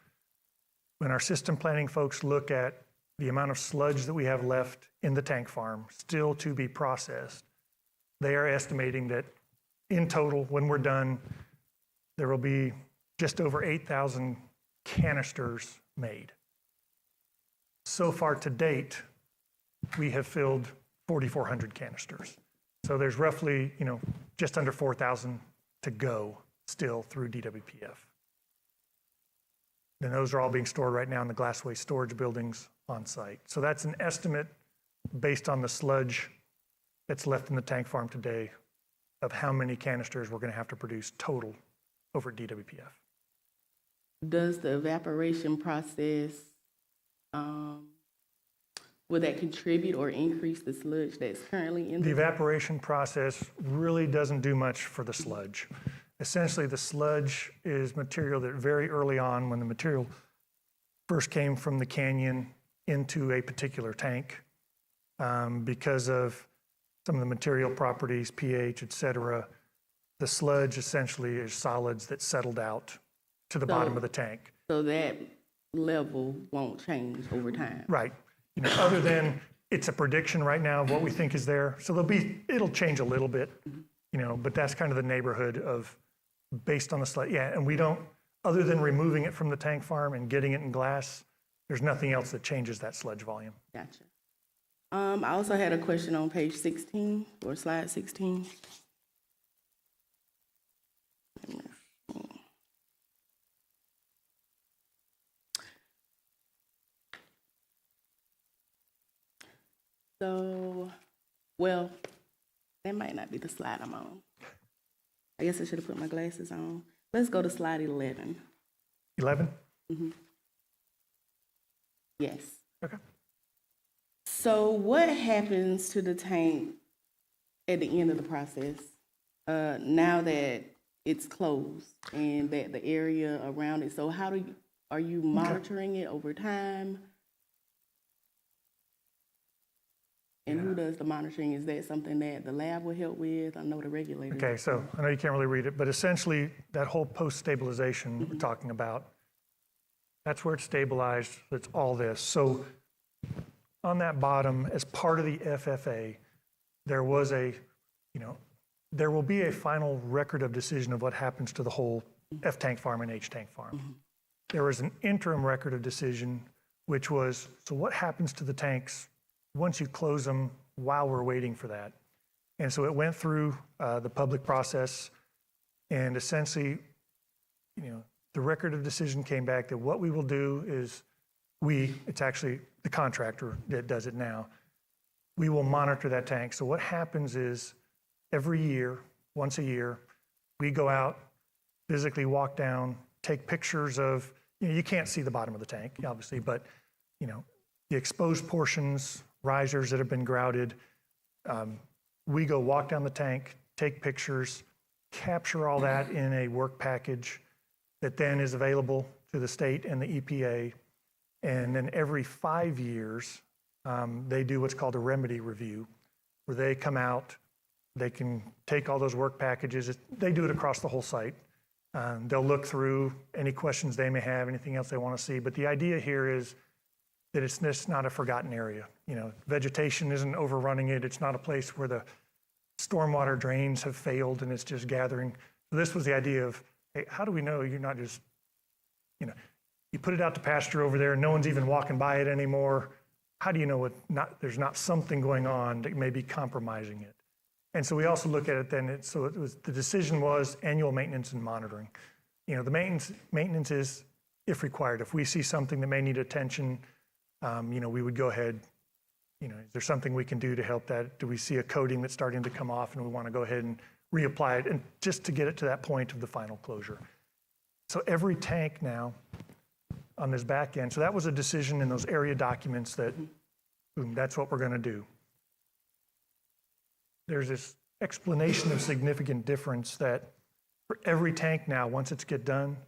Speaker 8: When our system planning folks look at the amount of sludge that we have left in the tank farm still to be processed, they are estimating that in total, when we're done, there will be just over 8,000 canisters made. So far to date, we have filled 4,400 canisters. So there's roughly, just under 4,000 to go still through DWPF. And those are all being stored right now in the glass waste storage buildings on site. So that's an estimate based on the sludge that's left in the tank farm today of how many canisters we're going to have to produce total over at DWPF.
Speaker 4: Does the evaporation process, will that contribute or increase the sludge that's currently in
Speaker 8: The
Speaker 4: the?
Speaker 8: evaporation process really doesn't do much for the sludge. Essentially, the sludge is material that very early on, when the material first came from the canyon into a particular tank, because of some of the material properties, pH, et cetera, the sludge essentially is solids that settled out to the bottom of the tank.
Speaker 4: So that level won't change over time?
Speaker 8: Right. Other than it's a prediction right now of what we think is there. So it'll change a little bit, but that's kind of the neighborhood of based on the sludge. Yeah, and we don't, other than removing it from the tank farm and getting it in glass, there's nothing else that changes that sludge volume.
Speaker 4: Gotcha. I also had a question on page 16 or slide 16. So, well, that might not be the slide I'm on. I guess I should have put my glasses on. Let's go to slide 11.
Speaker 8: 11?
Speaker 4: Yes.
Speaker 8: Okay.
Speaker 4: So what happens to the tank at the end of the process? now that it's closed and that the area around it, so are you monitoring it over time? And who does the monitoring? Is that something that the lab will help with? I know the regulators.
Speaker 8: Okay, so I know you can't really read it, but essentially that whole post-stabilization we're talking about, that's where it's stabilized. It's all this. So on that bottom, as part of the FFA, there was there will be a final record of decision of what happens to the whole F tank farm and H tank farm. There was an interim record of decision, which was, so what happens to the tanks once you close them while we're waiting for that? And so it went through the public process, and essentially, the record of decision came back that what we will do is it's actually the contractor that does it now. We will monitor that tank. So what happens is every year, once a year, we go out, physically walk down, take pictures of, you can't see the bottom of the tank, obviously, but, the exposed portions, risers that have been grouted. We go walk down the tank, take pictures, capture all that in a work package that then is available to the state and the EPA. And then every 5 years, they do what's called a remedy review, where they come out, they can take all those work packages. They do it across the whole site. They'll look through any questions they may have, anything else they want to see. But the idea here is that it's just not a forgotten area. Vegetation isn't overrunning it. It's not a place where the stormwater drains have failed and it's just gathering. So this was the idea of, hey, how do we know you're not just, you put it out to pasture over there and no one's even walking by it anymore. How do you know there's not something going on that may be compromising it? And so we also look at it then, the decision was annual maintenance and monitoring. The maintenance is if required. If we see something that may need attention, we would go ahead, is there something we can do to help that? Do we see a coating that's starting to come off and we want to go ahead and reapply it, and just to get it to that point of the final closure. So every tank now on this back end, so that was a decision in those area documents that, boom, that's what we're going to do. There's this explanation of significant difference that for every tank now, once it's get done,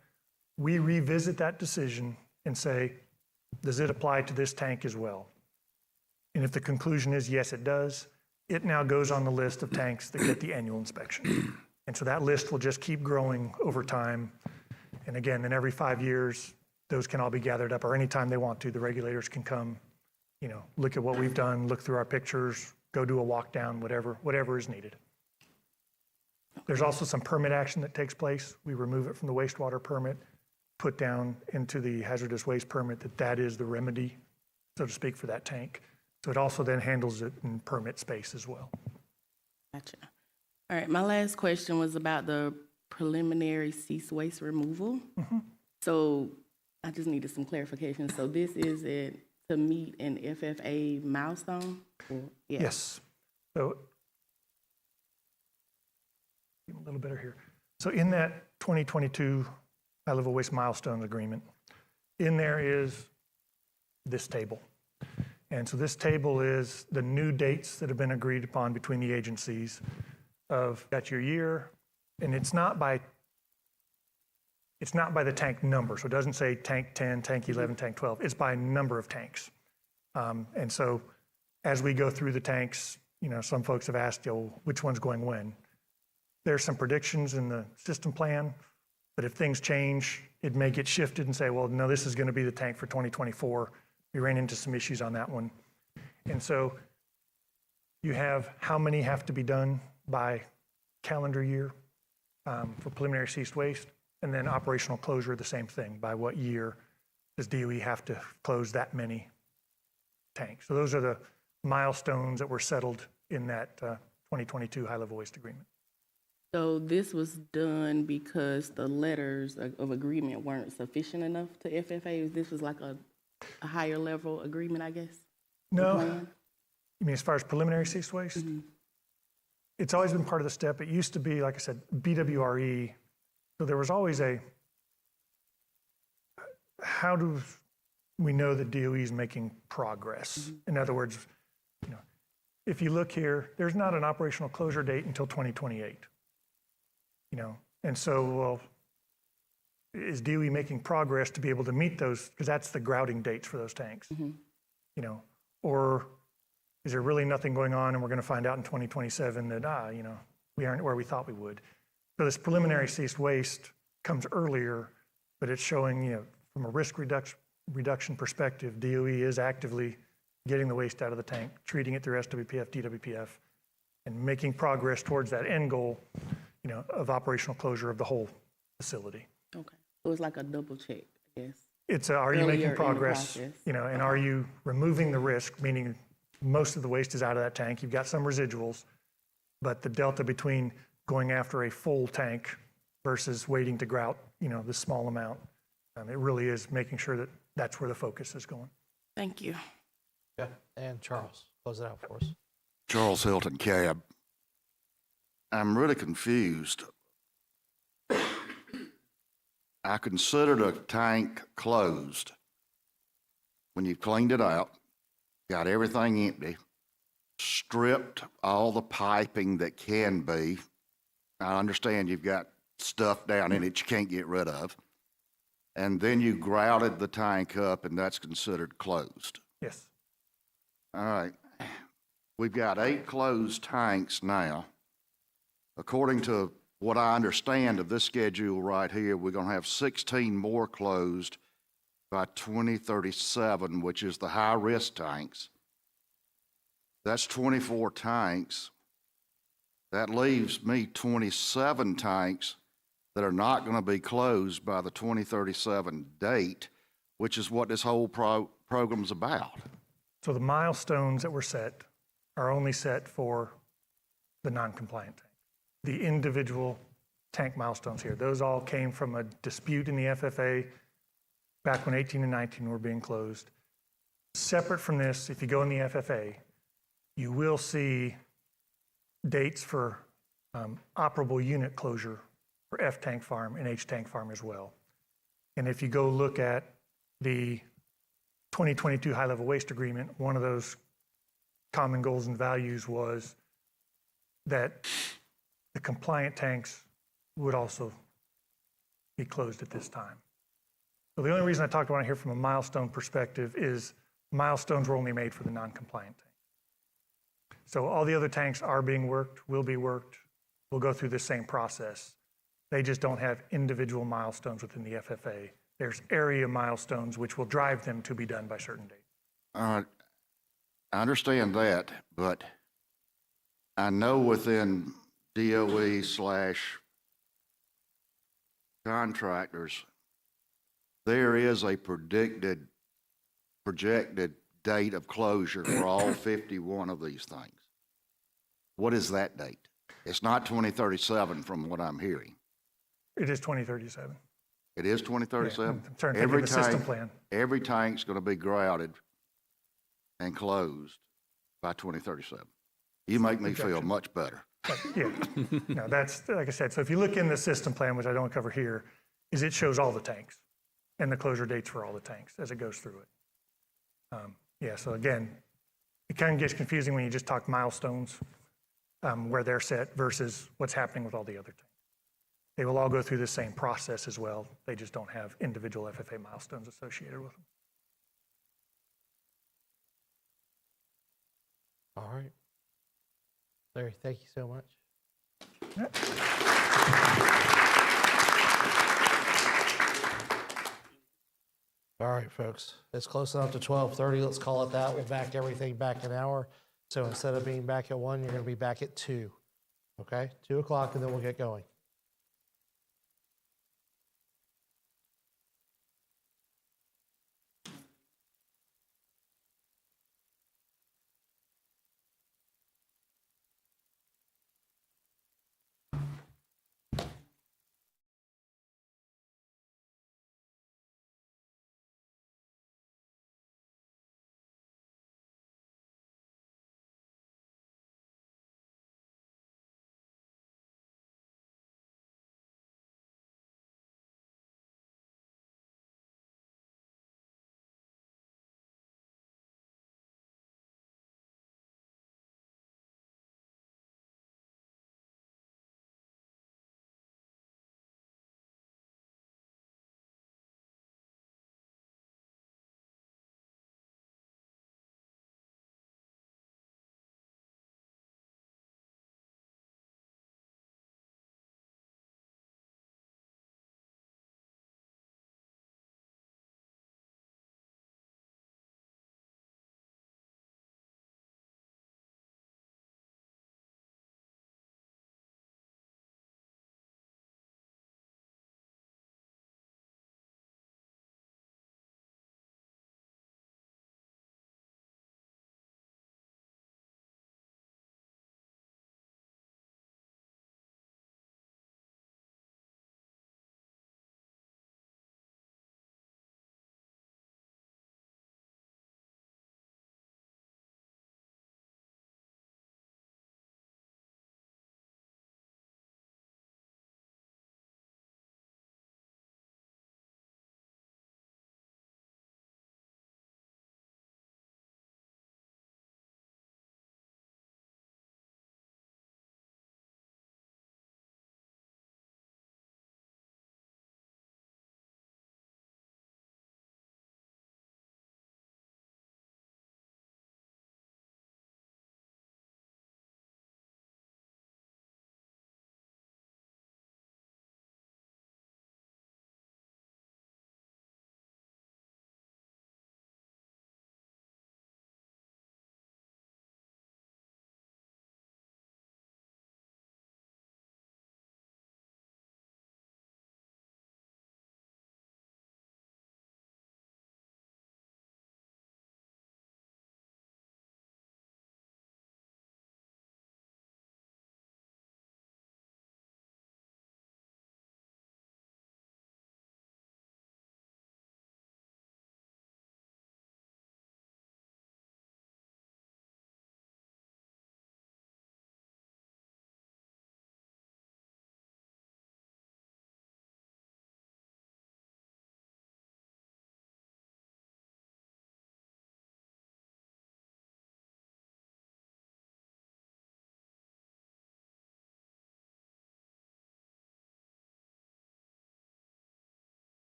Speaker 8: we revisit that decision and say, does it apply to this tank as well? And if the conclusion is yes, it does, it now goes on the list of tanks that get the annual inspection. And so that list will just keep growing over time. And again, then every 5 years, those can all be gathered up, or anytime they want to, the regulators can come, look at what we've done, look through our pictures, go do a walk down, whatever is needed. There's also some permit action that takes place. We remove it from the wastewater permit, put down into the hazardous waste permit that is the remedy, so to speak, for that tank. So it also then handles it in permit space as well.
Speaker 4: Gotcha. All right, my last question was about the preliminary cease waste removal. So I just needed some clarification. So this is it to meet an FFA milestone? Yeah.
Speaker 8: Yes. So a little better here. So in that 2022 high-level waste milestone agreement, in there is this table. And so this table is the new dates that have been agreed upon between the agencies of that's your year, and it's not by the tank number. So it doesn't say tank 10, tank 11, tank 12. It's by number of tanks. And so as we go through the tanks, some folks have asked, which one's going when? There's some predictions in the system plan, but if things change, it may get shifted and say, well, no, this is going to be the tank for 2024. We ran into some issues on that one. And so you have how many have to be done by calendar year for preliminary ceased waste, and then operational closure, the same thing. By what year does DOE have to close that many tanks? So those are the milestones that were settled in that 2022 high-level waste agreement.
Speaker 4: So this was done because the letters of agreement weren't sufficient enough to FFA? This was like a higher level agreement, I guess?
Speaker 8: No. You mean as far as preliminary ceased waste? It's always been part of the step. It used to be, like I said, BWRE. So there was always how do we know that DOE is making progress? In other words, if you look here, there's not an operational closure date until 2028. And so, well, is DOE making progress to be able to meet those? Because that's the grouting dates for those tanks, or is there really nothing going on and we're going to find out in 2027 that, we aren't where we thought we would? So this preliminary ceased waste comes earlier, but it's showing, from a risk reduction perspective, DOE is actively getting the waste out of the tank, treating it through SWPF, DWPF, and making progress towards that end goal, of operational closure of the whole facility.
Speaker 4: Okay. It was like a double check, I guess.
Speaker 8: It's are you
Speaker 4: Earlier in
Speaker 8: making
Speaker 4: the
Speaker 8: progress,
Speaker 4: process.
Speaker 8: and are you removing the risk, meaning most of the waste is out of that tank, you've got some residuals, but the delta between going after a full tank versus waiting to grout, the small amount, it really is making sure that that's where the focus is going.
Speaker 4: Thank you.
Speaker 3: Yeah. And Charles, close it out for us.
Speaker 9: Charles Hilton, Cab. I'm really confused. I considered a tank closed when you've cleaned it out, got everything empty, stripped all the piping that can be. I understand you've got stuff down in it you can't get rid of. And then you grouted the tank up, and that's considered closed.
Speaker 8: Yes.
Speaker 9: All right. We've got 8 closed tanks now. According to what I understand of this schedule right here, we're going to have 16 more closed by 2037, which is the high-risk tanks. That's 24 tanks. That leaves me 27 tanks that are not going to be closed by the 2037 date, which is what this whole program's about.
Speaker 8: So the milestones that were set are only set for the non-compliant tank. The individual tank milestones here, those all came from a dispute in the FFA back when 18 and 19 were being closed. Separate from this, if you go in the FFA, you will see dates for operable unit closure for F tank farm and H tank farm as well. And if you go look at the 2022 high-level waste agreement, one of those common goals and values was that the compliant tanks would also be closed at this time. So the only reason I talked about it here from a milestone perspective is milestones were only made for the non-compliant tank. So all the other tanks are being worked, will be worked, will go through the same process. They just don't have individual milestones within the FFA. There's area milestones which will drive them to be done by certain dates.
Speaker 9: I understand that, but I know within DOE/contractors, there is a projected date of closure for all 51 of these things. What is that date? It's not 2037 from what I'm hearing.
Speaker 8: It is 2037.
Speaker 9: It is 2037?
Speaker 8: Yeah, I'm trying to think of the system plan.
Speaker 9: Every tank's going to be grouted and closed by 2037. You make me feel much better.
Speaker 8: But, yeah, no, that's, like I said, so if you look in the system plan, which I don't cover here, is it shows all the tanks and the closure dates for all the tanks as it goes through it. Yeah, so again, it kind of gets confusing when you just talk milestones, where they're set versus what's happening with all the other tanks. They will all go through the same process as well. They just don't have individual FFA milestones associated with them.
Speaker 3: All right. Larry, thank you so much. All right, folks, it's close enough to 12:30. Let's call it that. We'll back everything back an hour. So instead of being back at 1, you're going to be back at 2. Okay, 2 o'clock, and then we'll get going.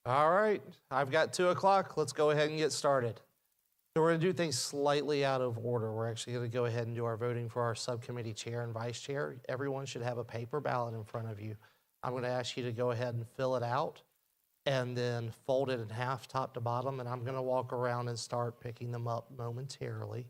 Speaker 3: All right, I've got 2 o'clock. Let's go ahead and get started. So we're going to do things slightly out of order. We're actually going to go ahead and do our voting for our subcommittee chair and vice chair. Everyone should have a paper ballot in front of you. I'm going to ask you to go ahead and fill it out and then fold it in half, top to bottom, and I'm going to walk around and start picking them up momentarily.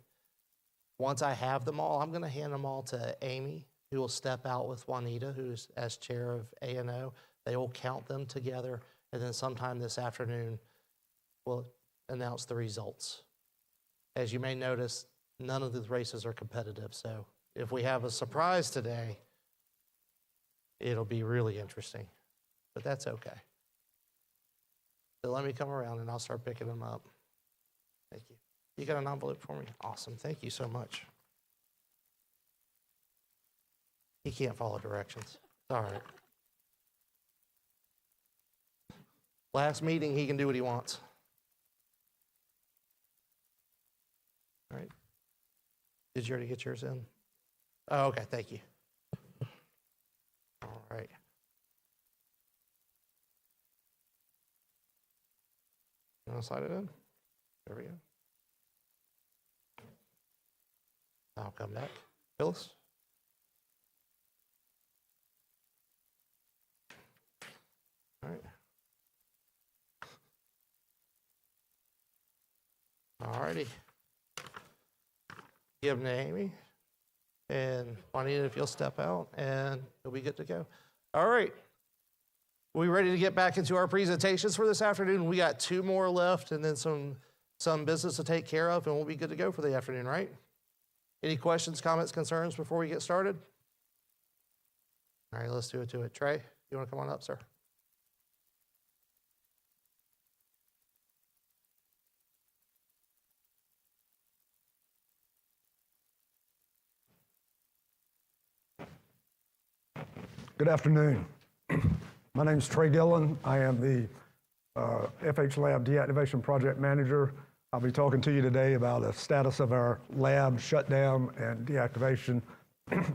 Speaker 3: Once I have them all, I'm going to hand them all to Amy, who will step out with Juanita, who's as chair of A&O. They will count them together, and then sometime this afternoon, we'll announce the results. As you may notice, none of the races are competitive, so if we have a surprise today, it'll be really interesting, but that's okay. So let me come around and I'll start picking them up. Thank you. You got an envelope for me? Awesome, thank you so much. He can't follow directions. It's all right. Last meeting, he can do what he wants. All right. Did you already get yours in? Oh, okay, thank you. All right. You want to slide it in? There we go. I'll come back. Phyllis? All right. All righty. Give them to Amy. And Juanita, if you'll step out, and you'll be good to go. All right. We ready to get back into our presentations for this afternoon? We got 2 more left and then some business to take care of, and we'll be good to go for the afternoon, right? Any questions, comments, concerns before we get started? All right, let's do it to it. Trey, you want to come on up, sir?
Speaker 10: Good afternoon. My name is Trey Dillon. I am the FH Lab Deactivation Project Manager. I'll be talking to you today about the status of our lab shutdown and deactivation.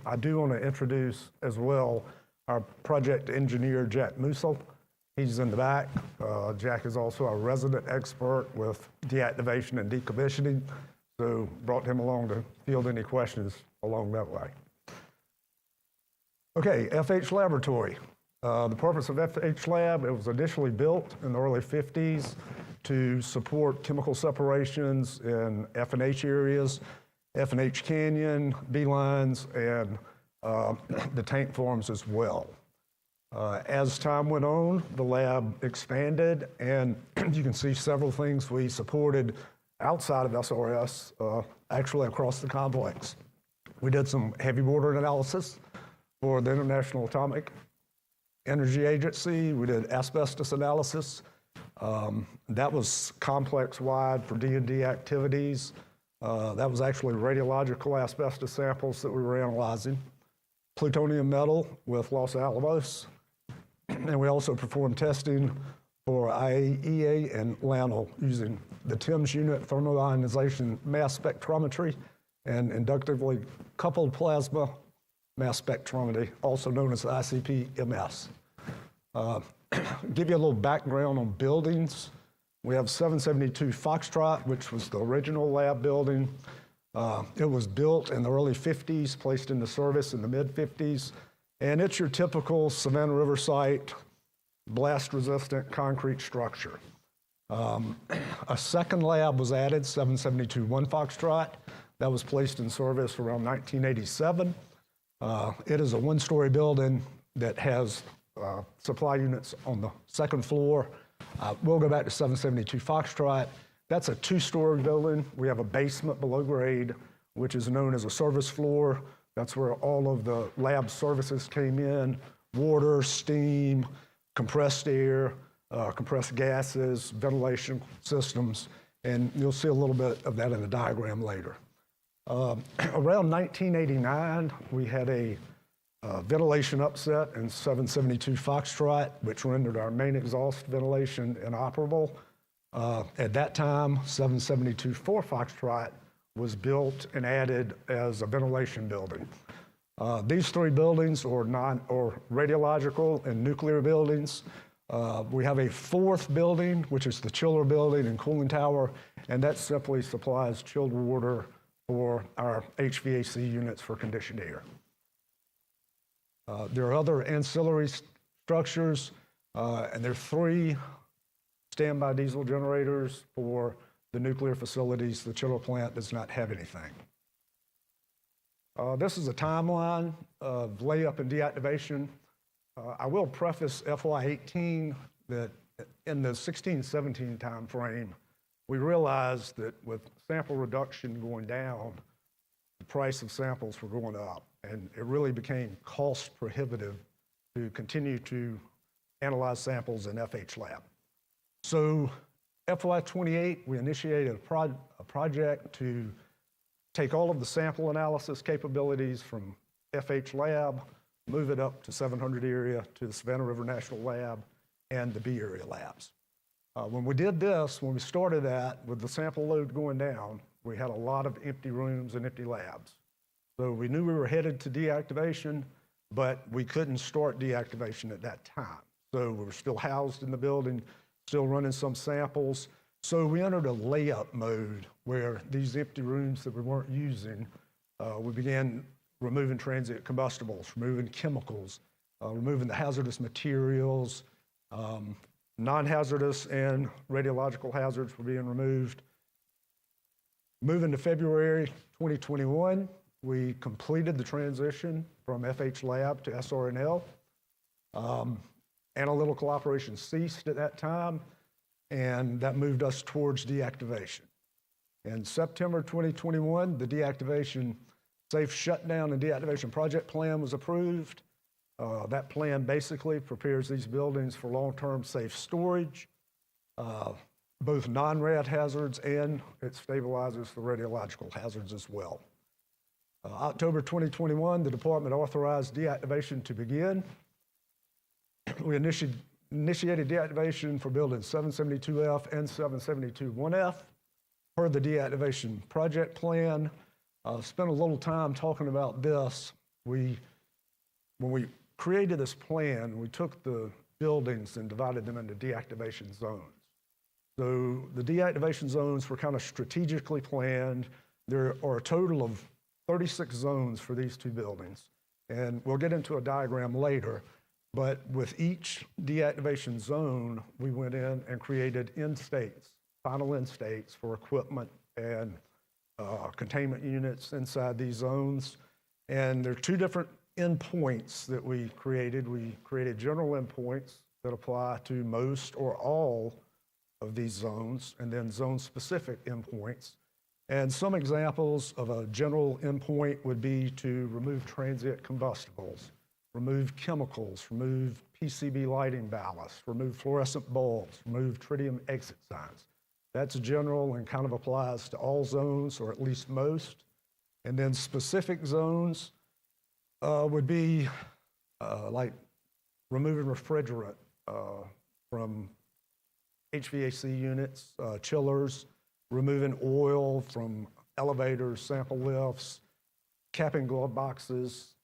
Speaker 10: I do want to introduce as well our project engineer, Jack Musil. He's in the back. Jack is also a resident expert with deactivation and decommissioning, so brought him along to field any questions along that way. Okay, FH Laboratory. The purpose of FH Lab, it was initially built in the early 50s to support chemical separations in F&H areas, F&H Canyon, B-lines, and the tank farms as well. As time went on, the lab expanded, and you can see several things we supported outside of SRS, actually across the complex. We did some heavy water analysis for the International Atomic Energy Agency. We did asbestos analysis. That was complex-wide for D&D activities. That was actually radiological asbestos samples that we were analyzing. Plutonium metal with Los Alamos. And we also performed testing for IAEA and LANL using the TIMS unit, thermal ionization mass spectrometry, and inductively coupled plasma mass spectrometry, also known as ICP-MS. Give you a little background on buildings. We have 772 Foxtrot, which was the original lab building. It was built in the early 50s, placed into service in the mid-50s, and it's your typical Savannah River site, blast-resistant concrete structure. A second lab was added, 772-1 Foxtrot. That was placed in service around 1987. It is a 1-story building that has supply units on the second floor. We'll go back to 772 Foxtrot. That's a 2-story building. We have a basement below grade, which is known as a service floor. That's where all of the lab services came in: water, steam, compressed air, compressed gases, ventilation systems, and you'll see a little bit of that in the diagram later. Around 1989, we had a ventilation upset in 772 Foxtrot, which rendered our main exhaust ventilation inoperable. At that time, 772-4 Foxtrot was built and added as a ventilation building. These 3 buildings are radiological and nuclear buildings. We have a fourth building, which is the chiller building and cooling tower, and that simply supplies chilled water for our HVAC units for conditioned air. There are other ancillary structures, and there are 3 standby diesel generators for the nuclear facilities. The chiller plant does not have anything. This is a timeline of layup and deactivation. I will preface FY18 that in the 16-17 timeframe, we realized that with sample reduction going down, the price of samples were going up, and it really became cost prohibitive to continue to analyze samples in FH Lab. So FY28, we initiated a project to take all of the sample analysis capabilities from FH Lab, move it up to 700 area to the Savannah River National Lab and the B area labs. When we did this, when we started that, with the sample load going down, we had a lot of empty rooms and empty labs. So we knew we were headed to deactivation, but we couldn't start deactivation at that time. So we were still housed in the building, still running some samples. So we entered a layup mode where these empty rooms that we weren't using, we began removing transient combustibles, removing chemicals, removing the hazardous materials, non-hazardous and radiological hazards were being removed. Moving to February 2021, we completed the transition from FH Lab to SRNL. Analytical operations ceased at that time, and that moved us towards deactivation. In September 2021, the deactivation safe shutdown and deactivation project plan was approved. That plan basically prepares these buildings for long-term safe storage, both non-rad hazards, and it stabilizes the radiological hazards as well. October 2021, the department authorized deactivation to begin. We initiated deactivation for buildings 772F and 772-1F per the deactivation project plan. Spent a little time talking about this. When we created this plan, we took the buildings and divided them into deactivation zones. So the deactivation zones were kind of strategically planned. There are a total of 36 zones for these 2 buildings. And we'll get into a diagram later, but with each deactivation zone, we went in and created end states, final end states for equipment and containment units inside these zones. And there are 2 different endpoints that we created. We created general endpoints that apply to most or all of these zones, and then zone-specific endpoints. And some examples of a general endpoint would be to remove transient combustibles, remove chemicals, remove PCB lighting ballast, remove fluorescent bulbs, remove tritium exit signs. That's general and kind of applies to all zones, or at least most. And then specific zones would be like removing refrigerant from HVAC units, chillers, removing oil from elevators, sample lifts, capping glove boxes,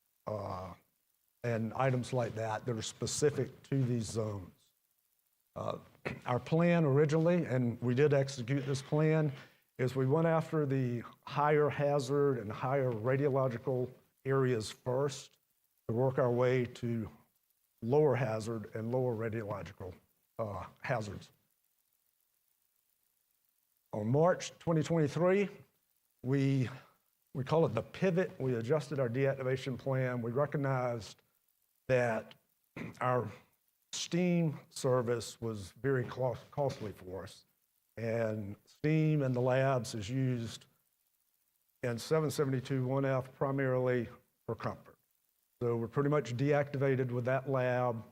Speaker 10: and items like that that are specific to these zones. Our plan originally, and we did execute this plan, is we went after the higher hazard and higher radiological areas first to work our way to lower hazard and lower radiological hazards. On March 2023, we call it the pivot. We adjusted our deactivation plan. We recognized that our steam service was very costly for us. And steam in the labs is used in 772-1F primarily for comfort. So we're pretty much deactivated with that lab.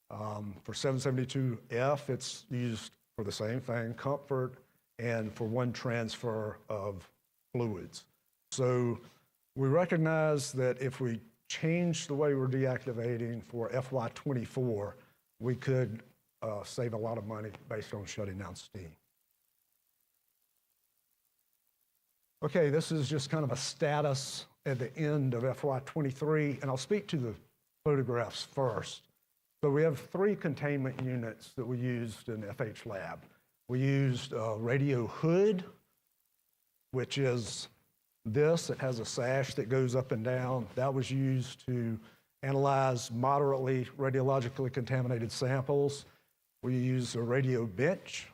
Speaker 10: For 772F, it's used for the same thing, comfort, and for one transfer of fluids. So we recognize that if we change the way we're deactivating for FY24, we could save a lot of money based on shutting down steam. Okay, this is just kind of a status at the end of FY23, and I'll speak to the photographs first. So we have 3 containment units that we used in FH Lab. We used a radio hood, which is this. It has a sash that goes up and down. That was used to analyze moderately radiologically contaminated samples. We used a radio bench,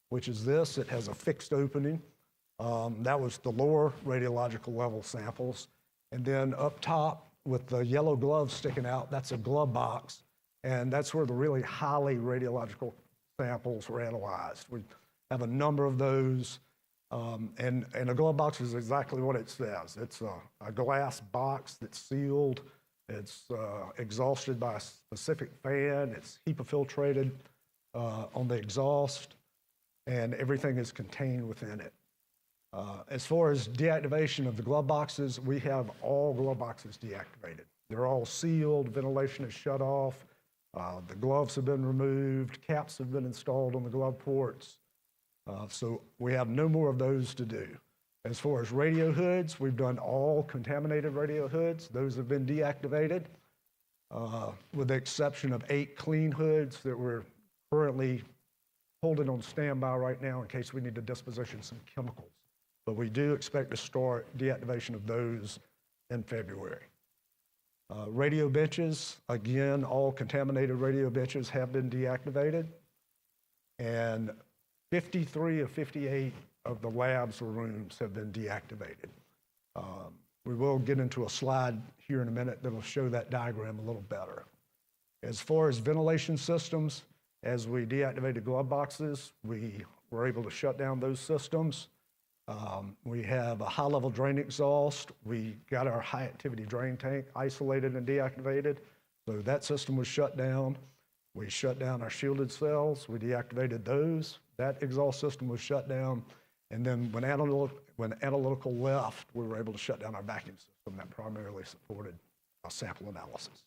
Speaker 10: which is this. It has a fixed opening. That was the lower radiological level samples. And then up top with the yellow gloves sticking out, that's a glove box. And that's where the really highly radiological samples were analyzed. We have a number of those. And a glove box is exactly what it says. It's a glass box that's sealed. It's exhausted by a specific fan. It's HEPA filtrated on the exhaust, and everything is contained within it. As far as deactivation of the glove boxes, we have all glove boxes deactivated. They're all sealed, ventilation is shut off, the gloves have been removed, caps have been installed on the glove ports. So we have no more of those to do. As far as radio hoods, we've done all contaminated radio hoods. Those have been deactivated, with the exception of 8 clean hoods that we're currently holding on standby right now in case we need to disposition some chemicals. But we do expect to start deactivation of those in February. Radio benches, again, all contaminated radio benches have been deactivated. And 53 of 58 of the labs or rooms have been deactivated. We will get into a slide here in a minute that'll show that diagram a little better. As far as ventilation systems, as we deactivated glove boxes, we were able to shut down those systems. We have a high-level drain exhaust. We got our high-activity drain tank isolated and deactivated, so that system was shut down. We shut down our shielded cells. We deactivated those. That exhaust system was shut down. And then when analytical left, we were able to shut down our vacuum system that primarily supported sample analysis.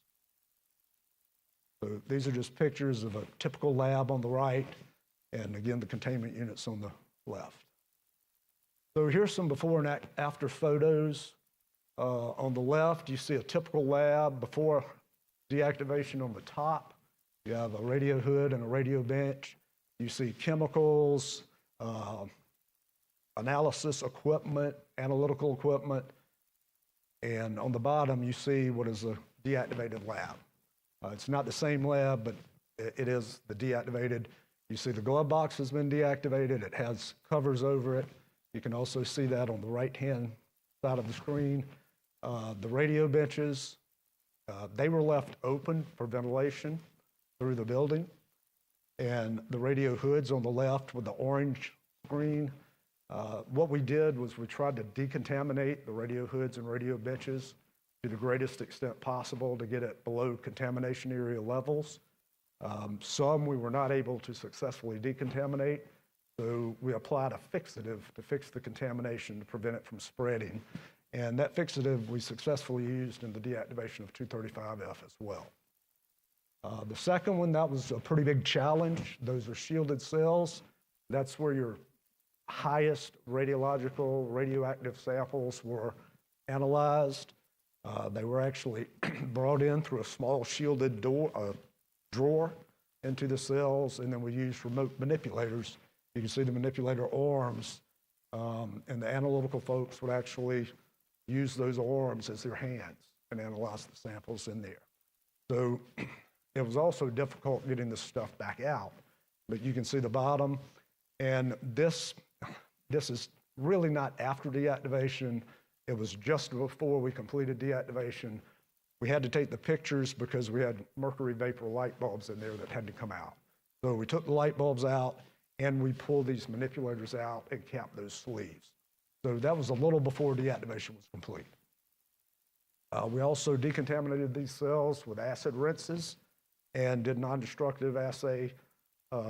Speaker 10: So these are just pictures of a typical lab on the right, and again, the containment units on the left. So here's some before and after photos. On the left, you see a typical lab before deactivation on the top. You have a radio hood and a radio bench. You see chemicals, analysis equipment, analytical equipment, and on the bottom, you see what is a deactivated lab. It's not the same lab, but it is the deactivated. You see the glove box has been deactivated. It has covers over it. You can also see that on the right-hand side of the screen. The radio benches, they were left open for ventilation through the building. And the radio hoods on the left with the orange screen, what we did was we tried to decontaminate the radio hoods and radio benches to the greatest extent possible to get it below contamination area levels. Some we were not able to successfully decontaminate, so we applied a fixative to fix the contamination to prevent it from spreading. And that fixative we successfully used in the deactivation of 235F as well. The second one, that was a pretty big challenge. Those are shielded cells. That's where your highest radiological radioactive samples were analyzed. They were actually brought in through a small shielded drawer into the cells, and then we used remote manipulators. You can see the manipulator arms, and the analytical folks would actually use those arms as their hands and analyze the samples in there. So it was also difficult getting this stuff back out, but you can see the bottom, and this is really not after deactivation. It was just before we completed deactivation. We had to take the pictures because we had mercury vapor light bulbs in there that had to come out. So we took the light bulbs out and we pulled these manipulators out and capped those sleeves. So that was a little before deactivation was complete. We also decontaminated these cells with acid rinses and did non-destructive assay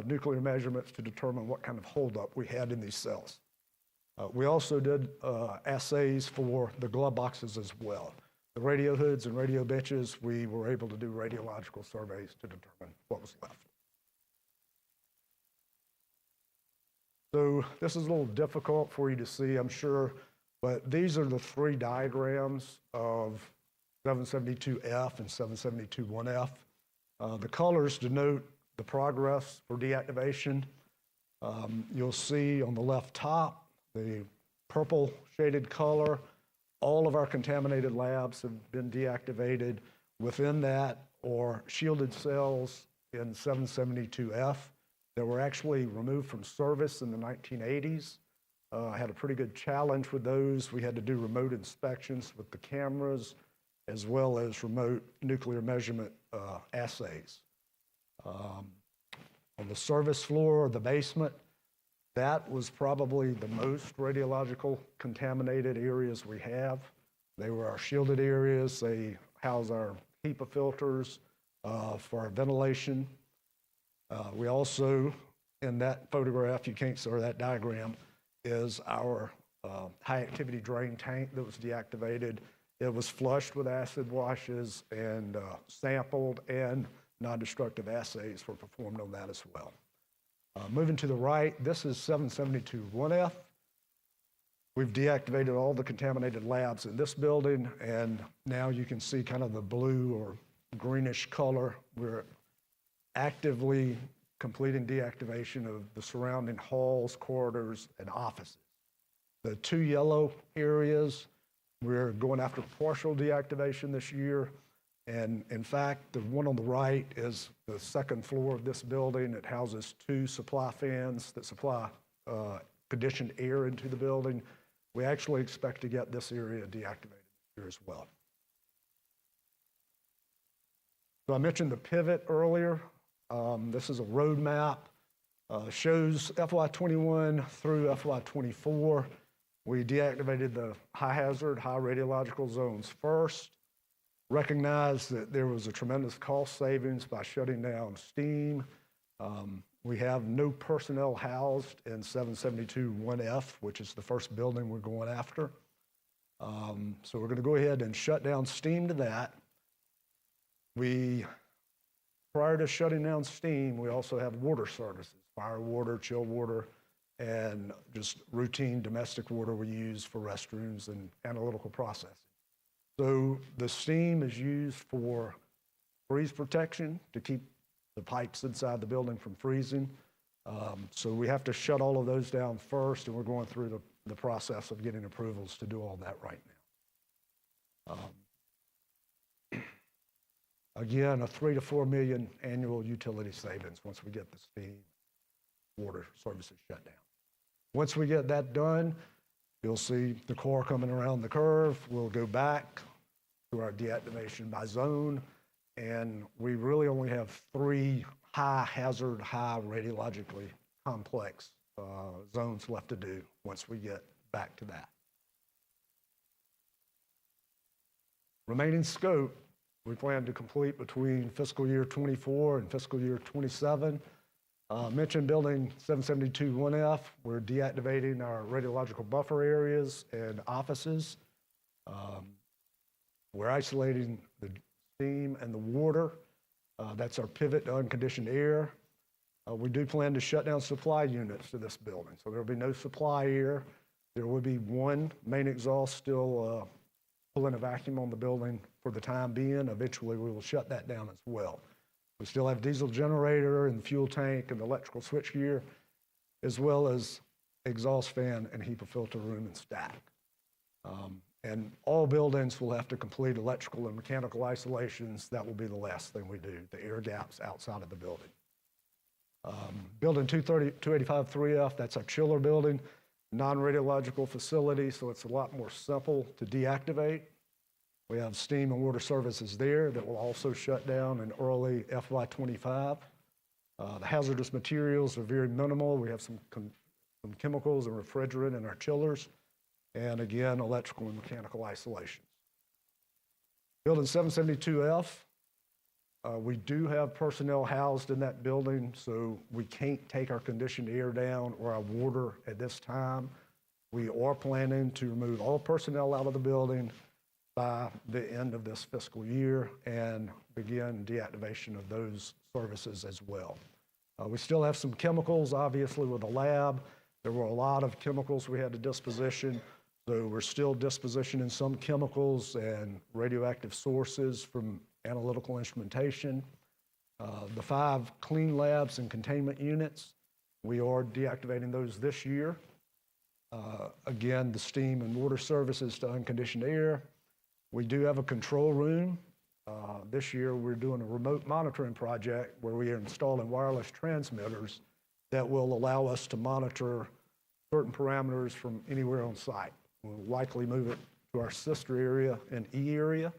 Speaker 10: nuclear measurements to determine what kind of holdup we had in these cells. We also did assays for the glove boxes as well. The radio hoods and radio benches, we were able to do radiological surveys to determine what was left. So this is a little difficult for you to see, I'm sure, but these are the 3 diagrams of 772F and 772-1F. The colors denote the progress for deactivation. You'll see on the left top, the purple shaded color. All of our contaminated labs have been deactivated. Within that are shielded cells in 772F that were actually removed from service in the 1980s. I had a pretty good challenge with those. We had to do remote inspections with the cameras as well as remote nuclear measurement assays. On the service floor or the basement, that was probably the most radiological contaminated areas we have. They were our shielded areas. They house our HEPA filters for our ventilation. We also, in that photograph, or that diagram, is our high activity drain tank that was deactivated. It was flushed with acid washes and sampled, and non-destructive assays were performed on that as well. Moving to the right, this is 772-1F. We've deactivated all the contaminated labs in this building, and now you can see kind of the blue or greenish color. We're actively completing deactivation of the surrounding halls, corridors, and offices. The 2 yellow areas, we're going after partial deactivation this year. And in fact, the one on the right is the second floor of this building. It houses 2 supply fans that supply conditioned air into the building. We actually expect to get this area deactivated this year as well. So I mentioned the pivot earlier. This is a roadmap, shows FY21 through FY24. We deactivated the high hazard, high radiological zones first. Recognized that there was a tremendous cost savings by shutting down steam. We have no personnel housed in 772-1F, which is the first building we're going after. So we're going to go ahead and shut down steam to that. Prior to shutting down steam, we also have water services, fire water, chill water, and just routine domestic water we use for restrooms and analytical processing. So the steam is used for freeze protection to keep the pipes inside the building from freezing. So we have to shut all of those down first, and we're going through the process of getting approvals to do all that right now. Again, a $3 to $4 million annual utility savings once we get the steam water services shut down. Once we get that done, you'll see the core coming around the curve. We'll go back to our deactivation by zone, and we really only have 3 high hazard, high radiologically complex zones left to do once we get back to that. Remaining scope, we plan to complete between fiscal year 24 and fiscal year 27. Mentioned building 772-1F, we're deactivating our radiological buffer areas and offices. We're isolating the steam and the water. That's our pivot to unconditioned air. We do plan to shut down supply units to this building, so there will be no supply air. There will be 1 main exhaust still pulling a vacuum on the building for the time being. Eventually, we will shut that down as well. We still have diesel generator and fuel tank and electrical switchgear, as well as exhaust fan and HEPA filter room and stack. And all buildings will have to complete electrical and mechanical isolations. That will be the last thing we do, the air gaps outside of the building. Building 285-3F, that's our chiller building, non-radiological facility, so it's a lot more simple to deactivate. We have steam and water services there that will also shut down in early FY25. The hazardous materials are very minimal. We have some chemicals and refrigerant in our chillers, and again, electrical and mechanical isolations. Building 772F, we do have personnel housed in that building, so we can't take our conditioned air down or our water at this time. We are planning to remove all personnel out of the building by the end of this fiscal year and begin deactivation of those services as well. We still have some chemicals, obviously, with the lab. There were a lot of chemicals we had to disposition, so we're still dispositioning some chemicals and radioactive sources from analytical instrumentation. The 5 clean labs and containment units, we are deactivating those this year. Again, the steam and water services to unconditioned air. We do have a control room. This year, we're doing a remote monitoring project where we are installing wireless transmitters that will allow us to monitor certain parameters from anywhere on site. We'll likely move it to our sister area in E area,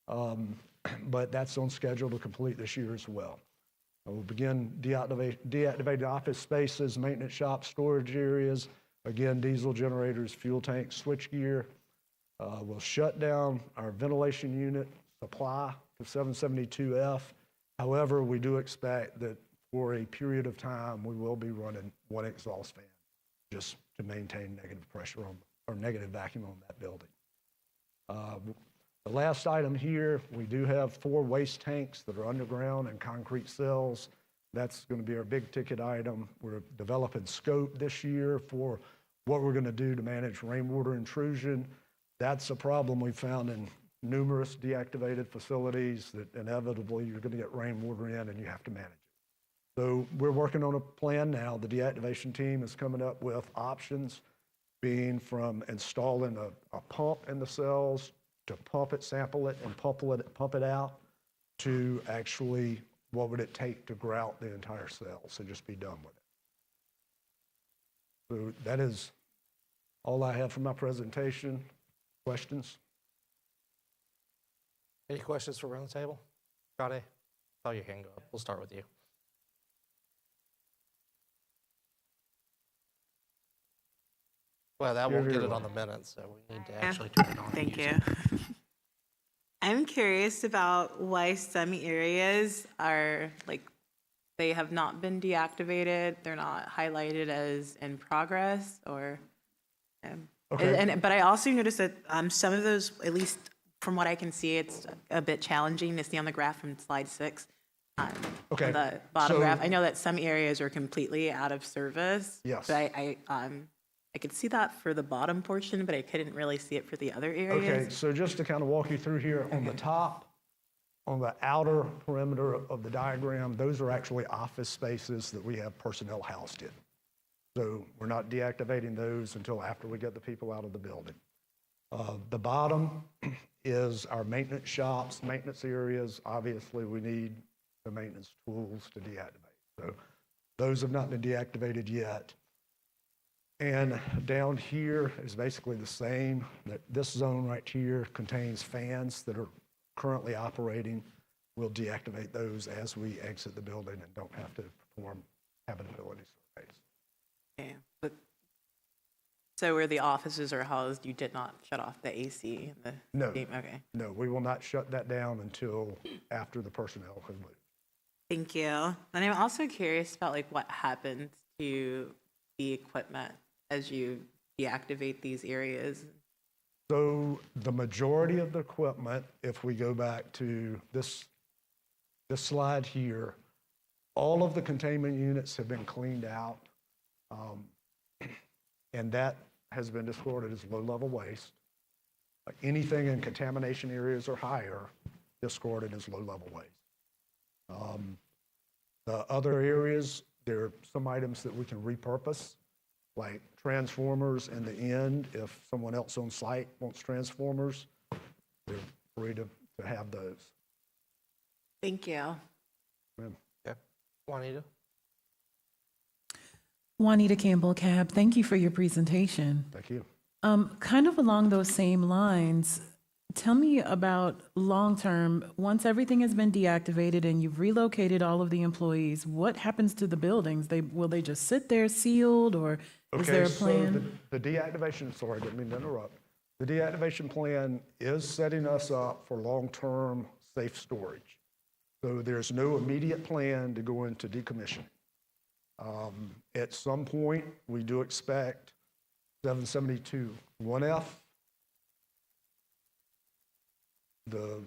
Speaker 10: but that's on schedule to complete this year as well. We'll begin deactivating office spaces, maintenance shops, storage areas, again, diesel generators, fuel tanks, switchgear. We'll shut down our ventilation unit supply to 772F. However, we do expect that for a period of time, we will be running 1 exhaust fan just to maintain negative pressure on, or negative vacuum on that building. The last item here, we do have 4 waste tanks that are underground and concrete cells. That's going to be our big ticket item. We're developing scope this year for what we're going to do to manage rainwater intrusion. That's a problem we found in numerous deactivated facilities that inevitably you're going to get rainwater in and you have to manage it. So we're working on a plan now. The deactivation team is coming up with options, being from installing a pump in the cells to pump it, sample it, and pump it out, to actually what would it take to grout the entire cells and just be done with it. So that is all I have for my presentation. Questions?
Speaker 3: Any questions for around the table? Friday, saw your hand go up. We'll start with you. Well, that won't get it on the minutes, so we need to actually turn it on.
Speaker 11: Thank you. I'm curious about why some areas are like, they have not been deactivated, they're not highlighted as in progress, or,
Speaker 10: Okay.
Speaker 11: but I also noticed that some of those, at least from what I can see, it's a bit challenging to see on the graph from slide 6.
Speaker 10: Okay,
Speaker 11: on the bottom
Speaker 10: so-
Speaker 11: graph. I know that some areas are completely out of service.
Speaker 10: Yes.
Speaker 11: But I could see that for the bottom portion, but I couldn't really see it for the other areas.
Speaker 10: Okay, so just to kind of walk you through here, on the top, on the outer perimeter of the diagram, those are actually office spaces that we have personnel housed in. So we're not deactivating those until after we get the people out of the building. The bottom is our maintenance shops, maintenance areas. Obviously, we need the maintenance tools to deactivate. So those have not been deactivated yet. And down here is basically the same. This zone right here contains fans that are currently operating. We'll deactivate those as we exit the building and don't have to perform habitability surveys.
Speaker 11: Okay, but, so where the offices are housed, you did not shut off the AC? And the
Speaker 10: No.
Speaker 11: steam? Okay,
Speaker 10: No, we will not shut that down until after the personnel have moved.
Speaker 11: thank you. And I'm also curious about like what happens to the equipment as you deactivate these areas.
Speaker 10: So the majority of the equipment, if we go back to this slide here, all of the containment units have been cleaned out, and that has been discarded as low-level waste. Anything in contamination areas or higher, discarded as low-level waste. The other areas, there are some items that we can repurpose, like transformers in the end. If someone else on site wants transformers, they're free to have those.
Speaker 11: Thank you.
Speaker 3: Okay. Juanita?
Speaker 12: Juanita Campbell, CAB, thank you for your presentation.
Speaker 10: Thank you.
Speaker 12: Kind of along those same lines, tell me about long-term, once everything has been deactivated and you've relocated all of the employees, what happens to the buildings? Will they just sit there sealed, or is there a plan?
Speaker 10: So the deactivation, sorry, didn't mean to interrupt. The deactivation plan is setting us up for long-term safe storage. So there's no immediate plan to go into decommissioning. At some point, we do expect 772 1F, the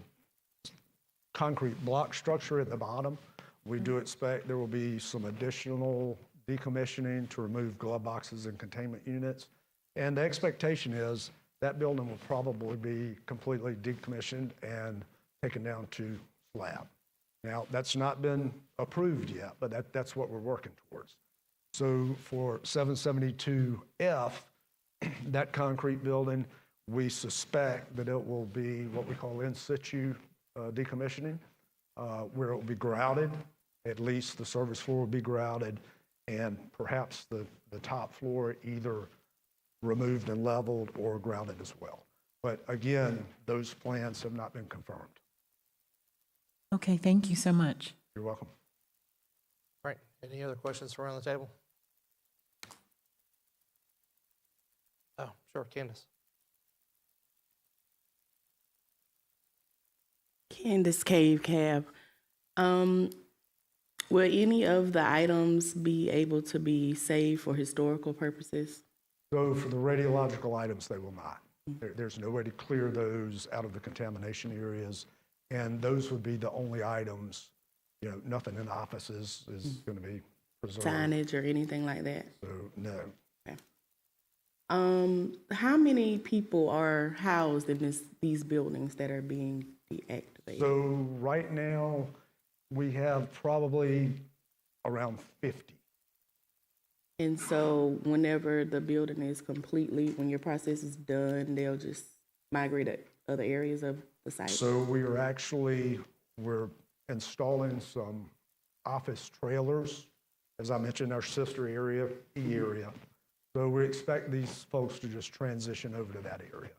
Speaker 10: concrete block structure at the bottom. We do expect there will be some additional decommissioning to remove glove boxes and containment units. And the expectation is that building will probably be completely decommissioned and taken down to slab. Now, that's not been approved yet, but that's what we're working towards. So for 772F, that concrete building, we suspect that it will be what we call in situ decommissioning, where it will be grouted. At least the service floor will be grouted, and perhaps the top floor either removed and leveled or grouted as well. But again, those plans have not been confirmed.
Speaker 12: Okay, thank you so much.
Speaker 10: You're welcome.
Speaker 3: Right. Any other questions around the table? Oh, sure, Candace.
Speaker 4: Candace Cave Cab. Will any of the items be able to be saved for historical purposes?
Speaker 10: So for the radiological items, they will not. There's no way to clear those out of the contamination areas, and those would be the only items, nothing in offices is going to be preserved.
Speaker 4: Signage or anything like that?
Speaker 10: So, no.
Speaker 4: How many people are housed in these buildings that are being deactivated?
Speaker 10: So right now, we have probably around 50.
Speaker 4: And so whenever the building is when your process is done, they'll just migrate to other areas of the site?
Speaker 10: So we're installing some office trailers, as I mentioned, our sister area, E area. So we expect these folks to just transition over to that area.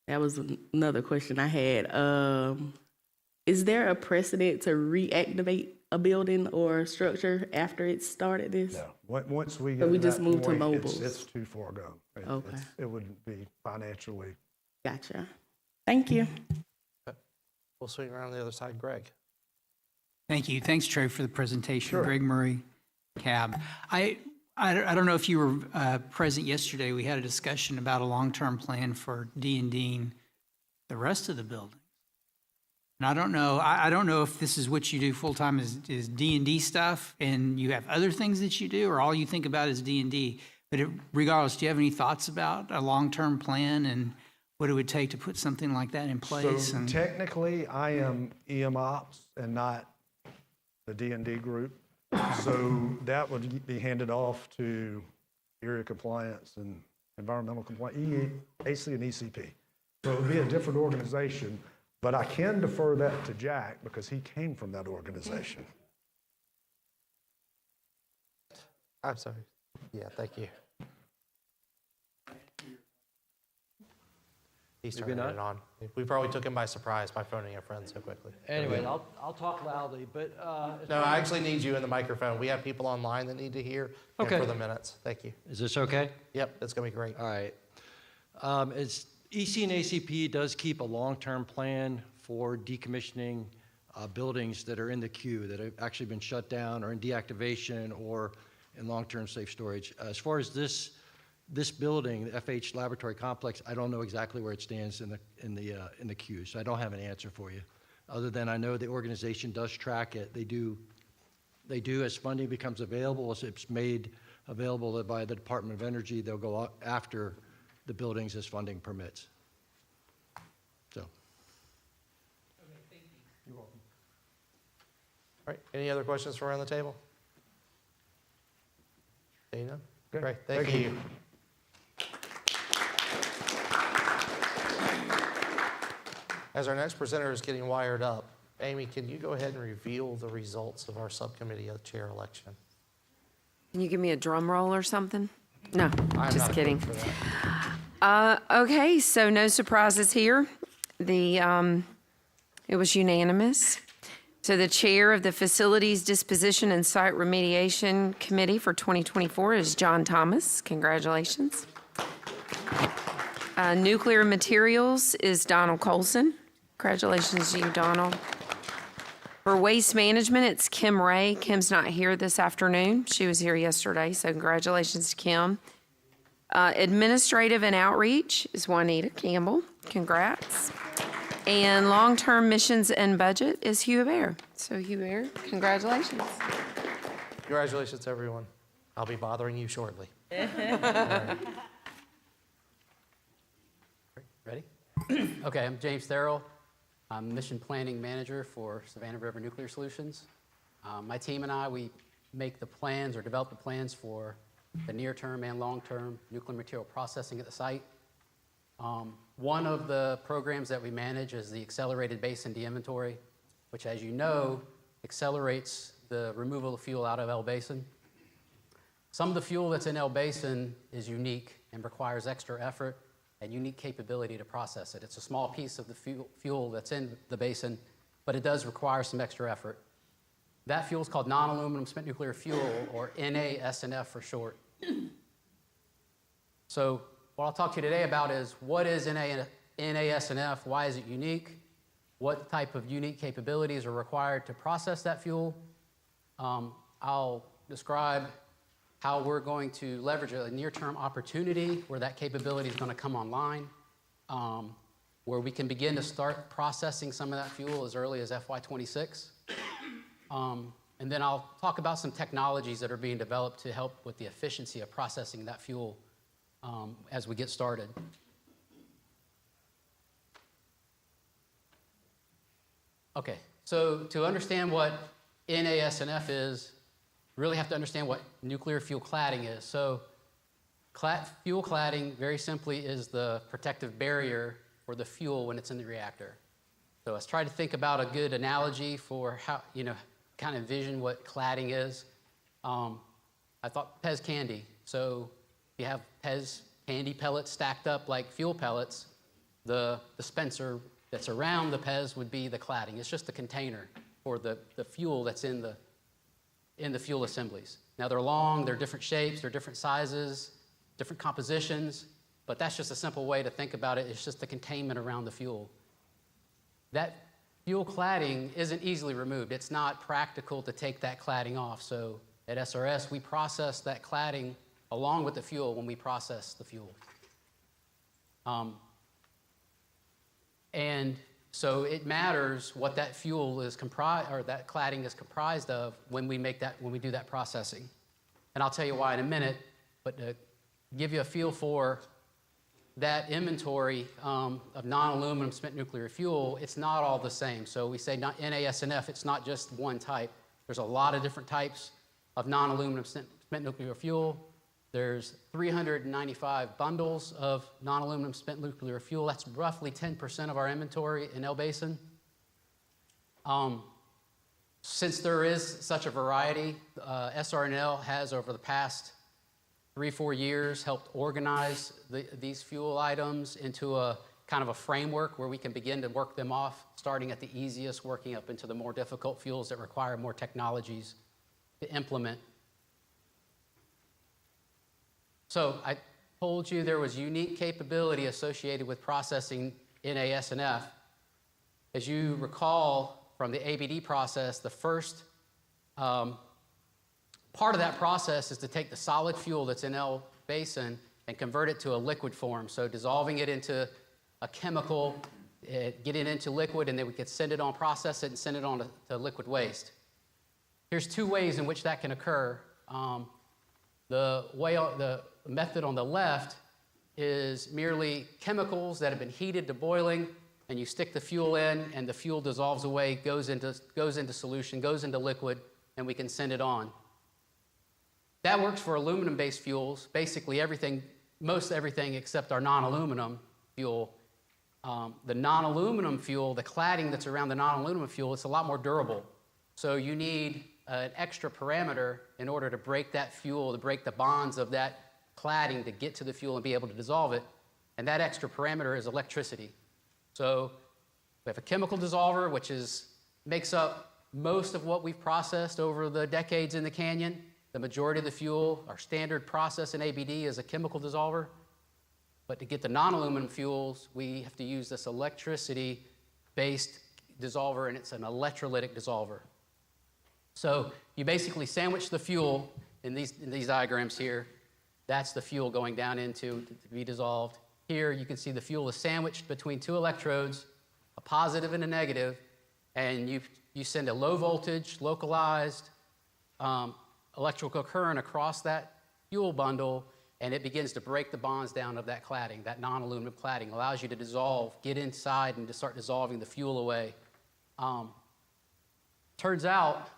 Speaker 4: That was another question I had. Is there a precedent to reactivate a building or a structure after it started this?
Speaker 10: No, once we
Speaker 4: So
Speaker 10: get
Speaker 4: we
Speaker 10: to
Speaker 4: just
Speaker 10: that
Speaker 4: moved to
Speaker 10: point,
Speaker 4: mobiles.
Speaker 10: it's too far gone.
Speaker 4: Okay.
Speaker 10: It wouldn't be financially.
Speaker 4: Gotcha. Thank you.
Speaker 3: We'll swing around the other side. Greg.
Speaker 13: Thank you. Thanks, Trey, for the presentation.
Speaker 10: Sure.
Speaker 13: Greg Murray, CAB. I don't know if you were present yesterday. We had a discussion about a long-term plan for D&Ding the rest of the building. And I don't know if this is what you do full-time is D&D stuff, and you have other things that you do, or all you think about is D&D. But regardless, do you have any thoughts about a long-term plan and what it would take to put something like that in place?
Speaker 10: So technically, I am EM Ops and not the D&D group. So that would be handed off to area compliance and environmental compliance, AC and ECP. So it would be a different organization, but I can defer that to Jack because he came from that organization.
Speaker 3: I'm sorry. Yeah, thank you. He's turning it on. We probably took him by surprise by phoning a friend so quickly.
Speaker 14: Anyway, I'll talk loudly, but.
Speaker 3: No, I actually need you in the microphone. We have people online that need to hear. And
Speaker 14: Okay.
Speaker 3: for the minutes. Thank you.
Speaker 14: Is this okay?
Speaker 3: Yep, that's going to be great.
Speaker 14: All right. It's EC and ACP does keep a long-term plan for decommissioning buildings that are in the queue, that have actually been shut down or in deactivation or in long-term safe storage. As far as this building, the FH Laboratory Complex, I don't know exactly where it stands in the queue, so I don't have an answer for you. Other than I know the organization does track it. They do as funding becomes available, as it's made available by the Department of Energy, they'll go after the buildings as funding permits. So.
Speaker 3: Okay, thank you. You're welcome. All right, any other questions from around the table? Dana? Great, thank you. As our next presenter is getting wired up, Amy, can you go ahead and reveal the results of our subcommittee chair election?
Speaker 7: Can you give me a drum roll or something? No,
Speaker 3: I'm
Speaker 7: just
Speaker 3: not
Speaker 7: kidding.
Speaker 3: equipped for that.
Speaker 7: Okay, so no surprises here. It was unanimous. So the chair of the Facilities Disposition and Site Remediation Committee for 2024 is John Thomas. Congratulations. Nuclear Materials is Donald Colson. Congratulations to you, Donald. For Waste Management, it's Kim Ray. Kim's not here this afternoon. She was here yesterday, so congratulations to Kim. Administrative and Outreach is Juanita Campbell. Congrats. And Long-Term Missions and Budget is Hugh Bear. So Hugh Bear, congratulations.
Speaker 3: Congratulations, everyone. I'll be bothering you shortly. All right. Ready?
Speaker 15: Okay, I'm James Therrell. I'm Mission Planning Manager for Savannah River Nuclear Solutions. My team and I, we make the plans or develop the plans for the near-term and long-term nuclear material processing at the site. One of the programs that we manage is the Accelerated Basin De-Inventory, which, as you know, accelerates the removal of fuel out of El Basin. Some of the fuel that's in El Basin is unique and requires extra effort and unique capability to process it. It's a small piece of the fuel that's in the basin, but it does require some extra effort. That fuel is called non-aluminum spent nuclear fuel, or NASNF for short. So what I'll talk to you today about is what is NASNF, why is it unique, what type of unique capabilities are required to process that fuel. I'll describe how we're going to leverage a near-term opportunity where that capability is going to come online, where we can begin to start processing some of that fuel as early as FY26. And then I'll talk about some technologies that are being developed to help with the efficiency of processing that fuel as we get started. Okay, so to understand what NASNF is, you really have to understand what nuclear fuel cladding is. So fuel cladding, very simply, is the protective barrier for the fuel when it's in the reactor. So let's try to think about a good analogy for how, kind of envision what cladding is. I thought Pez candy. So you have Pez candy pellets stacked up like fuel pellets. The dispenser that's around the Pez would be the cladding. It's just the container for the fuel that's in the fuel assemblies. Now they're long, they're different shapes, they're different sizes, different compositions, but that's just a simple way to think about it. It's just the containment around the fuel. That fuel cladding isn't easily removed. It's not practical to take that cladding off. So at SRS, we process that cladding along with the fuel when we process the fuel. And so it matters what that fuel is comprised, or that cladding is comprised of when we do that processing. And I'll tell you why in a minute, but to give you a feel for that inventory of non-aluminum spent nuclear fuel, it's not all the same. So we say NASNF, it's not just one type. There's a lot of different types of non-aluminum spent nuclear fuel. There's 395 bundles of non-aluminum spent nuclear fuel. That's roughly 10% of our inventory in El Basin. Since there is such a variety, SRNL has, over the past 3-4 years, helped organize these fuel items into a kind of a framework where we can begin to work them off, starting at the easiest, working up into the more difficult fuels that require more technologies to implement. So I told you there was unique capability associated with processing NASNF. As you recall from the ABD process, the first part of that process is to take the solid fuel that's in El Basin and convert it to a liquid form. So dissolving it into a chemical, get it into liquid, and then we could send it on, process it, and send it on to liquid waste. Here's 2 ways in which that can occur. The method on the left is merely chemicals that have been heated to boiling, and you stick the fuel in, and the fuel dissolves away, goes into solution, goes into liquid, and we can send it on. That works for aluminum-based fuels, basically everything, most everything except our non-aluminum fuel. The non-aluminum fuel, the cladding that's around the non-aluminum fuel, it's a lot more durable. So you need an extra parameter in order to break that fuel, to break the bonds of that cladding to get to the fuel and be able to dissolve it. And that extra parameter is electricity. So we have a chemical dissolver, which makes up most of what we've processed over the decades in the canyon. The majority of the fuel, our standard process in ABD, is a chemical dissolver. But to get the non-aluminum fuels, we have to use this electricity-based dissolver, and it's an electrolytic dissolver. So you basically sandwich the fuel in these diagrams here. That's the fuel going down into to be dissolved. Here you can see the fuel is sandwiched between 2 electrodes, a positive and a negative, and you send a low voltage, localized electrical current across that fuel bundle, and it begins to break the bonds down of that cladding, that non-aluminum cladding, allows you to dissolve, get inside and to start dissolving the fuel away. Turns out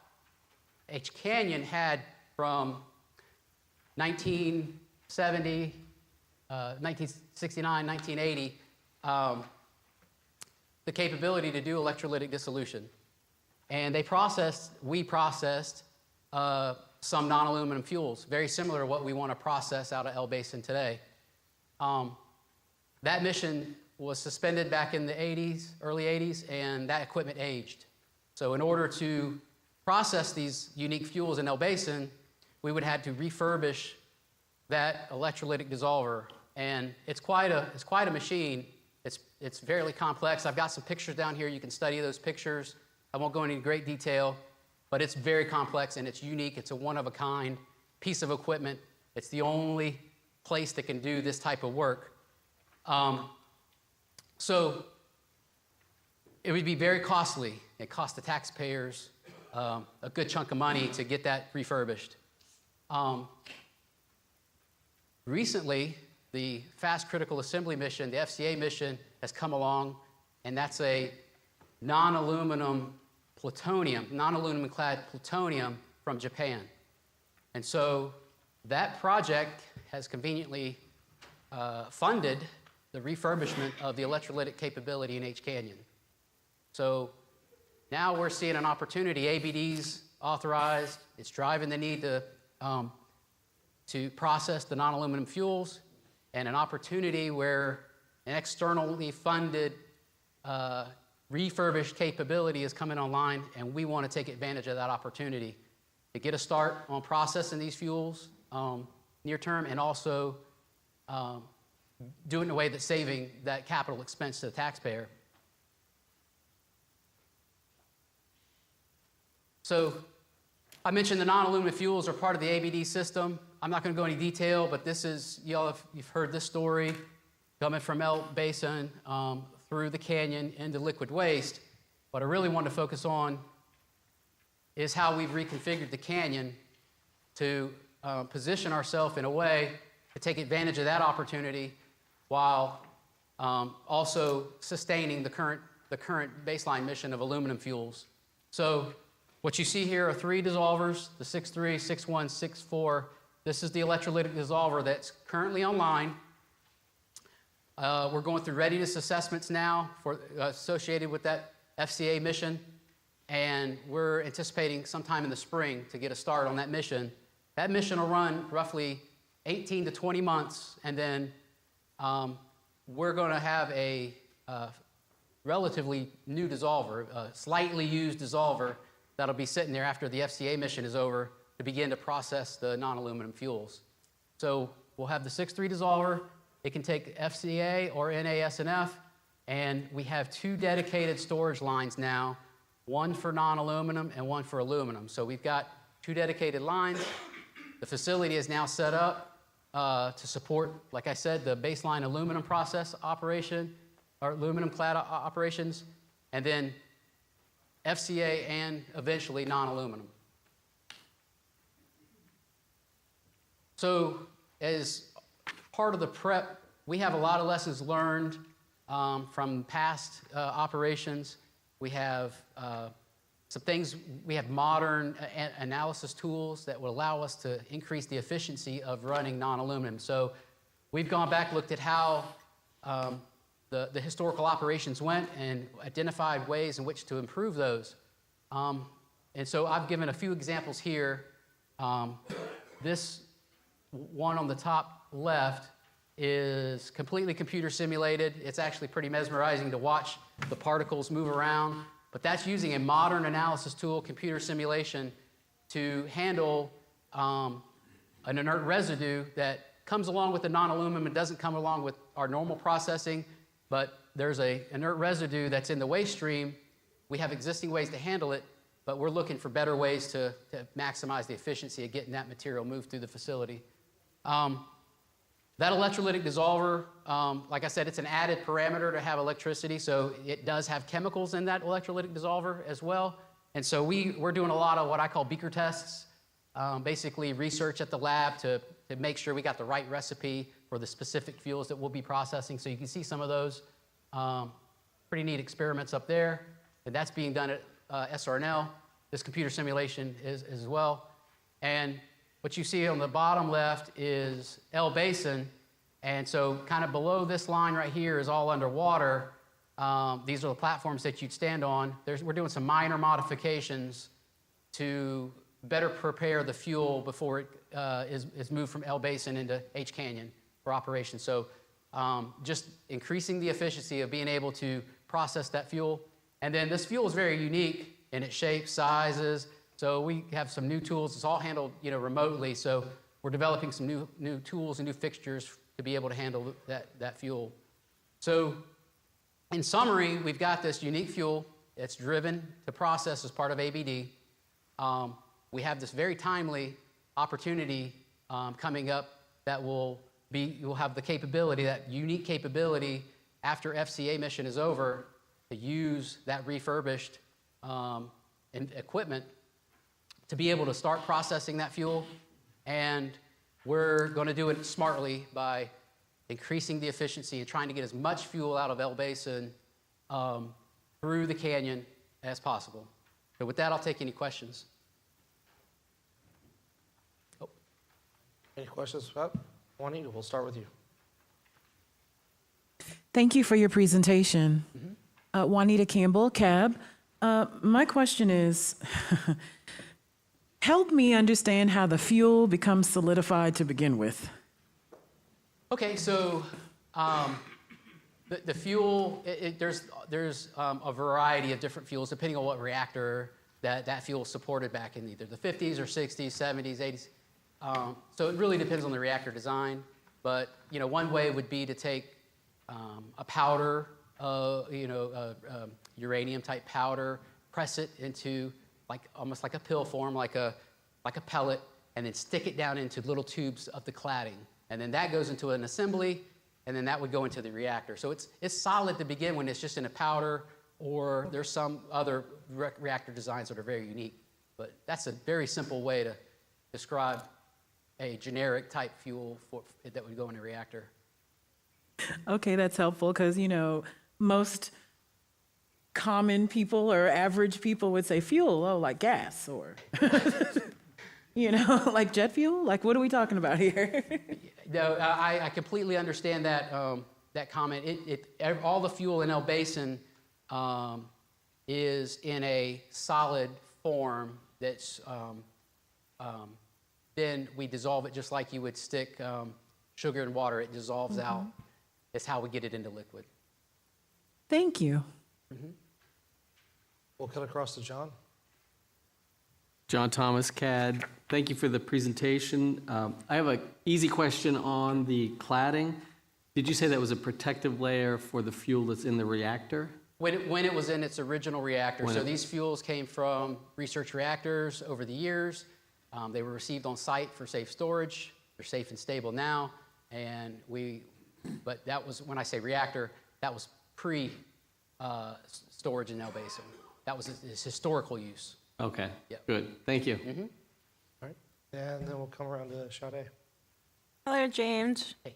Speaker 15: H Canyon had from 1970, 1969, 1980, the capability to do electrolytic dissolution. And we processed some non-aluminum fuels, very similar to what we want to process out of El Basin today. That mission was suspended back in the 80s, early 80s, and that equipment aged. So in order to process these unique fuels in El Basin, we would have to refurbish that electrolytic dissolver. And it's quite a machine. It's fairly complex. I've got some pictures down here. You can study those pictures. I won't go into great detail, but it's very complex and it's unique. It's a one-of-a-kind piece of equipment. It's the only place that can do this type of work. So it would be very costly. It cost the taxpayers a good chunk of money to get that refurbished. Recently, the Fast Critical Assembly mission, the FCA mission, has come along, and that's a non-aluminum clad plutonium from Japan. And so that project has conveniently funded the refurbishment of the electrolytic capability in H Canyon. So now we're seeing an opportunity. ABD's authorized. It's driving the need to process the non-aluminum fuels, and an opportunity where an externally funded refurbished capability is coming online, and we want to take advantage of that opportunity to get a start on processing these fuels near term, and also do it in a way that's saving that capital expense to the taxpayer. So I mentioned the non-aluminum fuels are part of the ABD system. I'm not going to go into detail, but this is, you've heard this story coming from El Basin through the canyon into liquid waste. What I really want to focus on is how we've reconfigured the canyon to position ourselves in a way to take advantage of that opportunity while also sustaining the current baseline mission of aluminum fuels. So what you see here are 3 dissolvers, the 6.3, 6.1, 6.4. This is the electrolytic dissolver that's currently online. We're going through readiness assessments now associated with that FCA mission, and we're anticipating sometime in the spring to get a start on that mission. That mission will run roughly 18 to 20 months, and then we're going to have a relatively new dissolver, a slightly used dissolver that'll be sitting there after the FCA mission is over to begin to process the non-aluminum fuels. So we'll have the 6.3 dissolver. It can take FCA or NASNF, and we have 2 dedicated storage lines now, one for non-aluminum and one for aluminum. So we've got 2 dedicated lines. The facility is now set up to support, like I said, the baseline aluminum process operation, or aluminum clad operations, and then FCA and eventually non-aluminum. So as part of the prep, we have a lot of lessons learned from past operations. We have some things, we have modern analysis tools that will allow us to increase the efficiency of running non-aluminum. So we've gone back, looked at how the historical operations went and identified ways in which to improve those. And so I've given a few examples here. This one on the top left is completely computer simulated. It's actually pretty mesmerizing to watch the particles move around, but that's using a modern analysis tool, computer simulation, to handle an inert residue that comes along with the non-aluminum. It doesn't come along with our normal processing, but there's an inert residue that's in the waste stream. We have existing ways to handle it, but we're looking for better ways to maximize the efficiency of getting that material moved through the facility. That electrolytic dissolver, like I said, it's an added parameter to have electricity, so it does have chemicals in that electrolytic dissolver as well. And so we're doing a lot of what I call beaker tests basically research at the lab to make sure we got the right recipe for the specific fuels that we'll be processing. So you can see some of those pretty neat experiments up there. And that's being done at SRNL. This computer simulation is as well. And what you see on the bottom left is El Basin. And so kind of below this line right here is all underwater. These are the platforms that you'd stand on. We're doing some minor modifications to better prepare the fuel before it is moved from El Basin into H Canyon for operation. So just increasing the efficiency of being able to process that fuel. And then this fuel is very unique in its shape, sizes. So we have some new tools. It's all handled, remotely. So we're developing some new tools and new fixtures to be able to handle that fuel. So in summary, we've got this unique fuel. It's driven to process as part of ABD. We have this very timely opportunity coming up that will have the capability, that unique capability after FCA mission is over, to use that refurbished equipment to be able to start processing that fuel. And we're going to do it smartly by increasing the efficiency and trying to get as much fuel out of El Basin through the canyon as possible. So with that, I'll take any questions.
Speaker 3: Any questions? Juanita, we'll start with you.
Speaker 12: Thank you for your presentation. Juanita Campbell, CAB. My question is, help me understand how the fuel becomes solidified to begin with.
Speaker 15: Okay, so the fuel, there's a variety of different fuels depending on what reactor that fuel is supported back in either the 50s or 60s, 70s, 80s. So it really depends on the reactor design. But one way would be to take a powder, uranium type powder, press it into almost like a pill form, like a pellet, and then stick it down into little tubes of the cladding. And then that goes into an assembly, and then that would go into the reactor. So it's solid to begin when it's just in a powder, or there's some other reactor designs that are very unique. But that's a very simple way to describe a generic type fuel that would go in a reactor.
Speaker 12: Okay, that's helpful because, most common people or average people would say fuel, like gas or, like jet fuel. Like, what are we talking about here?
Speaker 15: No, I completely understand that that comment. All the fuel in El Basin is in a solid form that's then we dissolve it just like you would stick sugar in water. It dissolves out. That's how we get it into liquid.
Speaker 12: Thank you.
Speaker 3: We'll cut across to John.
Speaker 5: John Thomas, CAD. Thank you for the presentation. I have an easy question on the cladding. Did you say that was a protective layer for the fuel that's in the reactor?
Speaker 15: When it was in its original reactor. So these fuels came from research reactors over the years. They were received on site for safe storage. They're safe and stable now. And but that was, when I say reactor, that was pre-storage in El Basin. That was its historical use.
Speaker 5: Okay,
Speaker 15: Yep.
Speaker 5: good. Thank you.
Speaker 3: All right. And then we'll come around to Sade.
Speaker 11: Hello, James.
Speaker 15: Hey.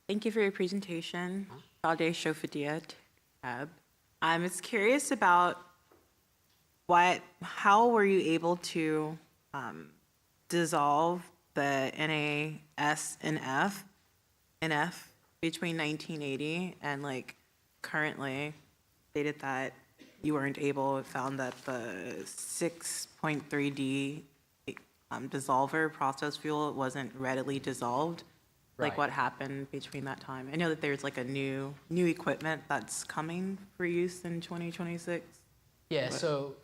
Speaker 11: Thank you for your presentation. Sade Shofadia, CAB. I'm just curious about how were you able to dissolve the NF between 1980 and currently stated that you weren't able, found that the 6.3D dissolver process fuel wasn't readily dissolved.
Speaker 15: Right.
Speaker 11: What happened between that time? I know that there's a new equipment that's coming for use in 2026.
Speaker 15: Yeah, so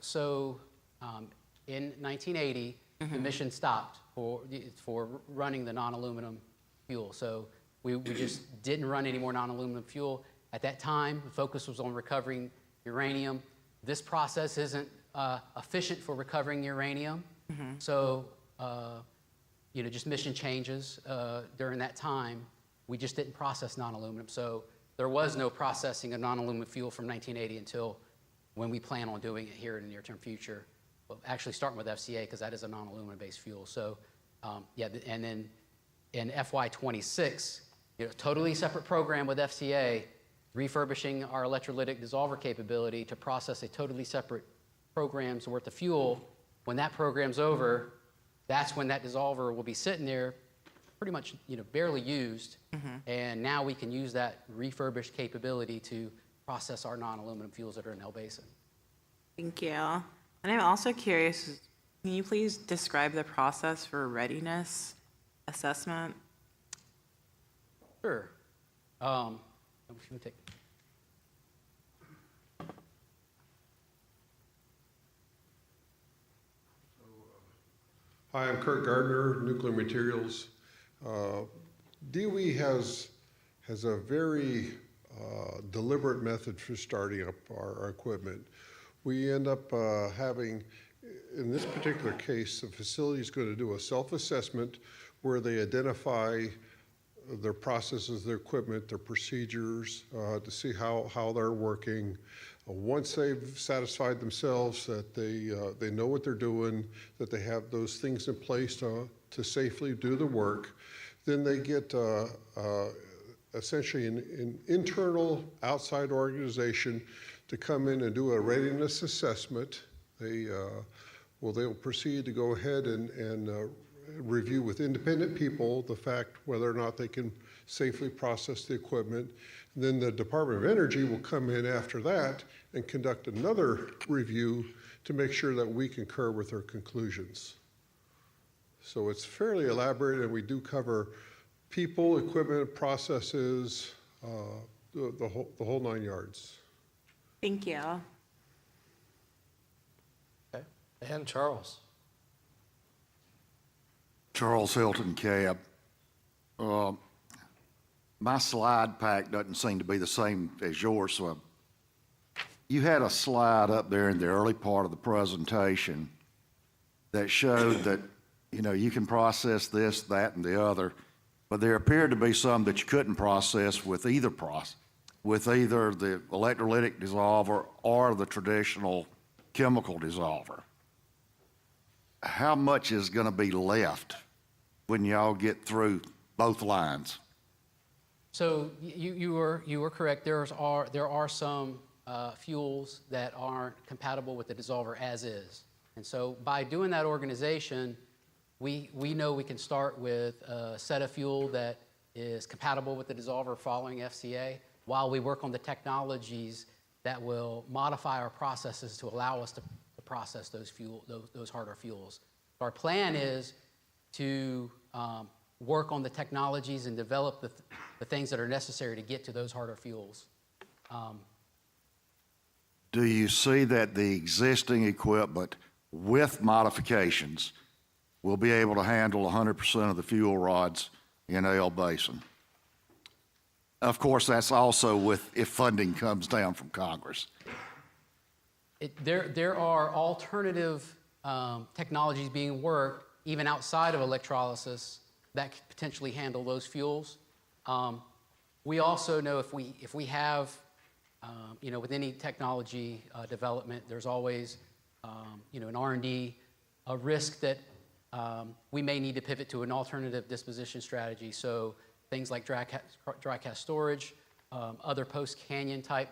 Speaker 15: in 1980, the mission stopped for running the non-aluminum fuel. So we just didn't run any more non-aluminum fuel. At that time, the focus was on recovering uranium. This process isn't efficient for recovering uranium. So, just mission changes during that time. We just didn't process non-aluminum. So there was no processing of non-aluminum fuel from 1980 until when we plan on doing it here in the near-term future. well, actually starting with FCA because that is a non-aluminum based fuel. So yeah, and then in FY26, totally separate program with FCA, refurbishing our electrolytic dissolver capability to process a totally separate program's worth of fuel. When that program's over, that's when that dissolver will be sitting there pretty much barely used. And now we can use that refurbished capability to process our non-aluminum fuels that are in El Basin.
Speaker 11: Thank you. And I'm also curious, can you please describe the process for readiness assessment?
Speaker 15: Sure. Should we take?
Speaker 16: Hi, I'm Kurt Gardner, Nuclear Materials. DOE has a very deliberate method for starting up our equipment. We end up having, in this particular case, the facility is going to do a self-assessment where they identify their processes, their equipment, their procedures, to see how they're working. Once they've satisfied themselves that they know what they're doing, that they have those things in place to safely do the work, then they get essentially an internal outside organization to come in and do a readiness assessment. They'll proceed to go ahead and review with independent people the fact whether or not they can safely process the equipment. And then the Department of Energy will come in after that and conduct another review to make sure that we concur with their conclusions. So it's fairly elaborate, and we do cover people, equipment, processes, the whole 9 yards.
Speaker 11: Thank you.
Speaker 3: Okay. And Charles.
Speaker 9: Charles Hilton, Cab. My slide pack doesn't seem to be the same as yours, so you had a slide up there in the early part of the presentation that showed that, you can process this, that, and the other, but there appeared to be some that you couldn't process with either the electrolytic dissolver or the traditional chemical dissolver. How much is going to be left when y'all get through both lines?
Speaker 15: So you were correct. There are some fuels that aren't compatible with the dissolver as is. And so by doing that organization, we know we can start with a set of fuel that is compatible with the dissolver following FCA while we work on the technologies that will modify our processes to allow us to process those harder fuels. So our plan is to work on the technologies and develop the things that are necessary to get to those harder fuels.
Speaker 9: Do you see that the existing equipment with modifications will be able to handle 100% of the fuel rods in El Basin? Of course, that's also if funding comes down from Congress.
Speaker 15: There are alternative technologies being worked even outside of electrolysis that could potentially handle those fuels. We also know if we have, with any technology development, there's always, an R&D, a risk that we may need to pivot to an alternative disposition strategy. So things like dry cast storage, other post-Canyon type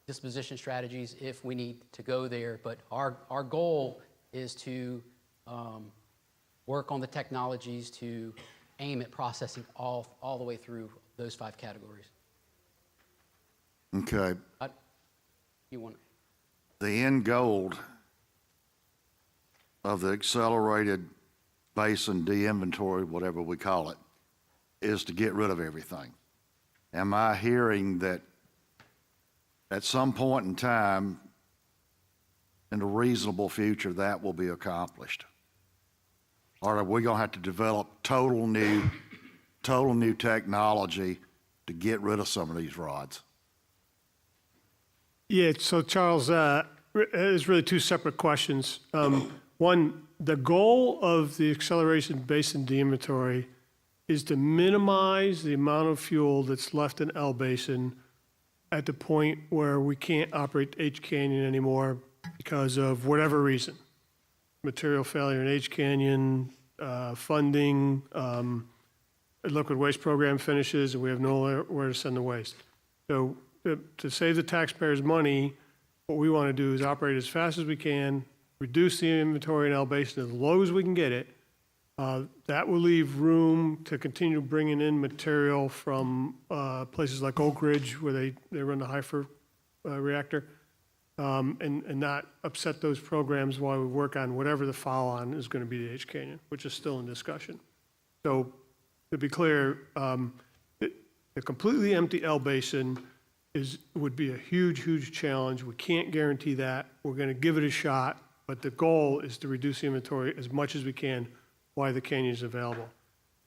Speaker 15: disposition strategies if we need to go there. But our goal is to work on the technologies to aim at processing all the way through those 5 categories.
Speaker 9: Okay.
Speaker 15: You want
Speaker 9: the end goal of the accelerated basin de-inventory, whatever we call it, is to get rid of everything. Am I hearing that at some point in time in the reasonable future that will be accomplished? Or are we going to have to develop total new technology to get rid of some of these rods?
Speaker 6: Yeah, so Charles, there's really 2 separate questions. One, the goal of the acceleration basin de-inventory is to minimize the amount of fuel that's left in El Basin at the point where we can't operate H Canyon anymore because of whatever reason. material failure in H Canyon, funding, liquid waste program finishes, and we have nowhere to send the waste. So to save the taxpayers money, what we want to do is operate as fast as we can, reduce the inventory in El Basin as low as we can get it. That will leave room to continue bringing in material from places like Oak Ridge, where they run the HIFER reactor, and not upset those programs while we work on whatever the follow-on is going to be to H Canyon, which is still in discussion. So to be clear, the completely empty El Basin would be a huge, huge challenge. We can't guarantee that. We're going to give it a shot, but the goal is to reduce the inventory as much as we can while the canyon is available.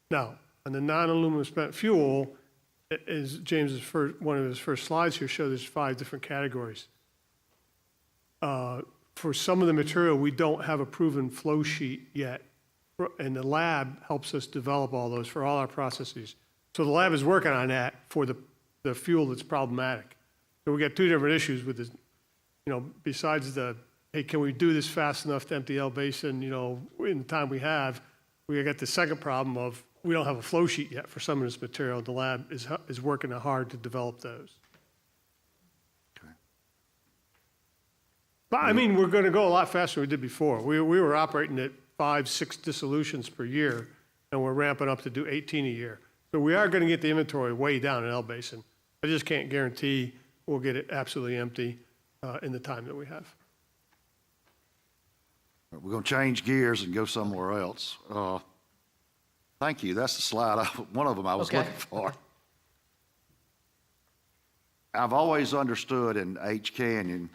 Speaker 6: Now, on the non-aluminum spent fuel, as James's one of his first slides here showed, there's 5 different categories. For some of the material, we don't have a proven flow sheet yet, and the lab helps us develop all those for all our processes. So the lab is working on that for the fuel that's problematic. So we got 2 different issues with this, besides hey, can we do this fast enough to empty El Basin, in the time we have, we got the second problem of we don't have a flow sheet yet for some of this material. The lab is working hard to develop those.
Speaker 9: Okay.
Speaker 6: But I mean, we're going to go a lot faster than we did before. We were operating at 5-6 dissolutions per year, and we're ramping up to do 18 a year. So we are going to get the inventory way down in El Basin. I just can't guarantee we'll get it absolutely empty in the time that we have.
Speaker 9: We're going to change gears and go somewhere else. Thank you. That's the slide, one of them I was looking for. I've always understood in H Canyon,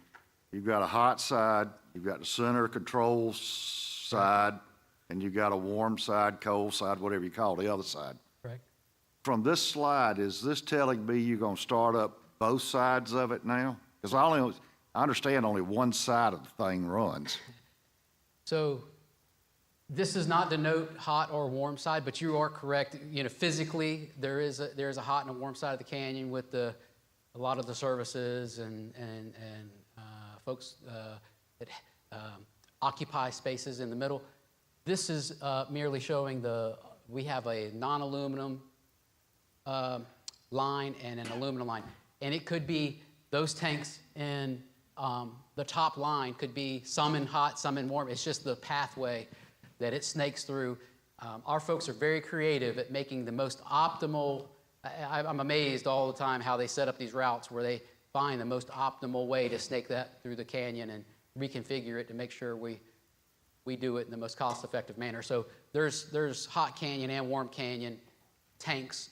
Speaker 9: you've got a hot side, you've got the center control side, and you've got a warm side, cold side, whatever you call the other side.
Speaker 15: Correct.
Speaker 9: From this slide, is this telling me you're going to start up both sides of it now? Because I understand only one side of the thing runs.
Speaker 15: So this does not denote hot or warm side, but you are correct. Physically, there is a hot and a warm side of the canyon with a lot of the services and folks that occupy spaces in the middle. This is merely showing we have a non-aluminum line and an aluminum line, and it could be those tanks in the top line could be some in hot, some in warm. It's just the pathway that it snakes through. Our folks are very creative at making the most optimal. I'm amazed all the time how they set up these routes where they find the most optimal way to snake that through the canyon and reconfigure it to make sure we do it in the most cost-effective manner. So there's hot canyon and warm canyon tanks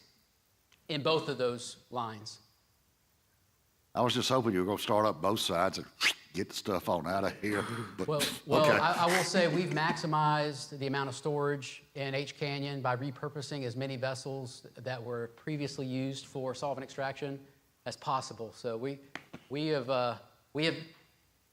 Speaker 15: in both of those lines.
Speaker 9: I was just hoping you were going to start up both sides and get the stuff on out of here. But,
Speaker 15: Well,
Speaker 9: okay.
Speaker 15: I will say we've maximized the amount of storage in H Canyon by repurposing as many vessels that were previously used for solvent extraction as possible. So we have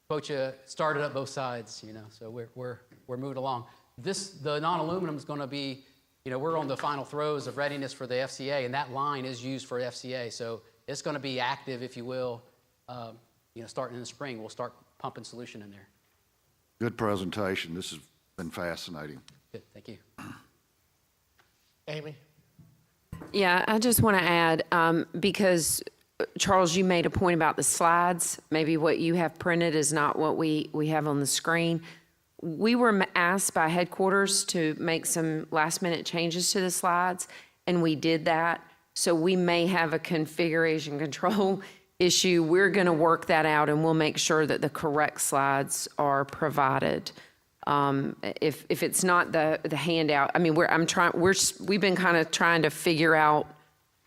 Speaker 15: quote you, started up both sides, so we're moving along. The non-aluminum is going to be, we're on the final throes of readiness for the FCA, and that line is used for FCA. So it's going to be active, if you will, starting in the spring. We'll start pumping solution in there.
Speaker 9: Good presentation. This has been fascinating.
Speaker 15: Good, thank you.
Speaker 3: Amy?
Speaker 7: Yeah, I just want to add, because Charles, you made a point about the slides. Maybe what you have printed is not what we have on the screen. We were asked by headquarters to make some last-minute changes to the slides, and we did that. So we may have a configuration control issue. We're going to work that out, and we'll make sure that the correct slides are provided. If it's not the handout, I mean, we've been kind of trying to figure out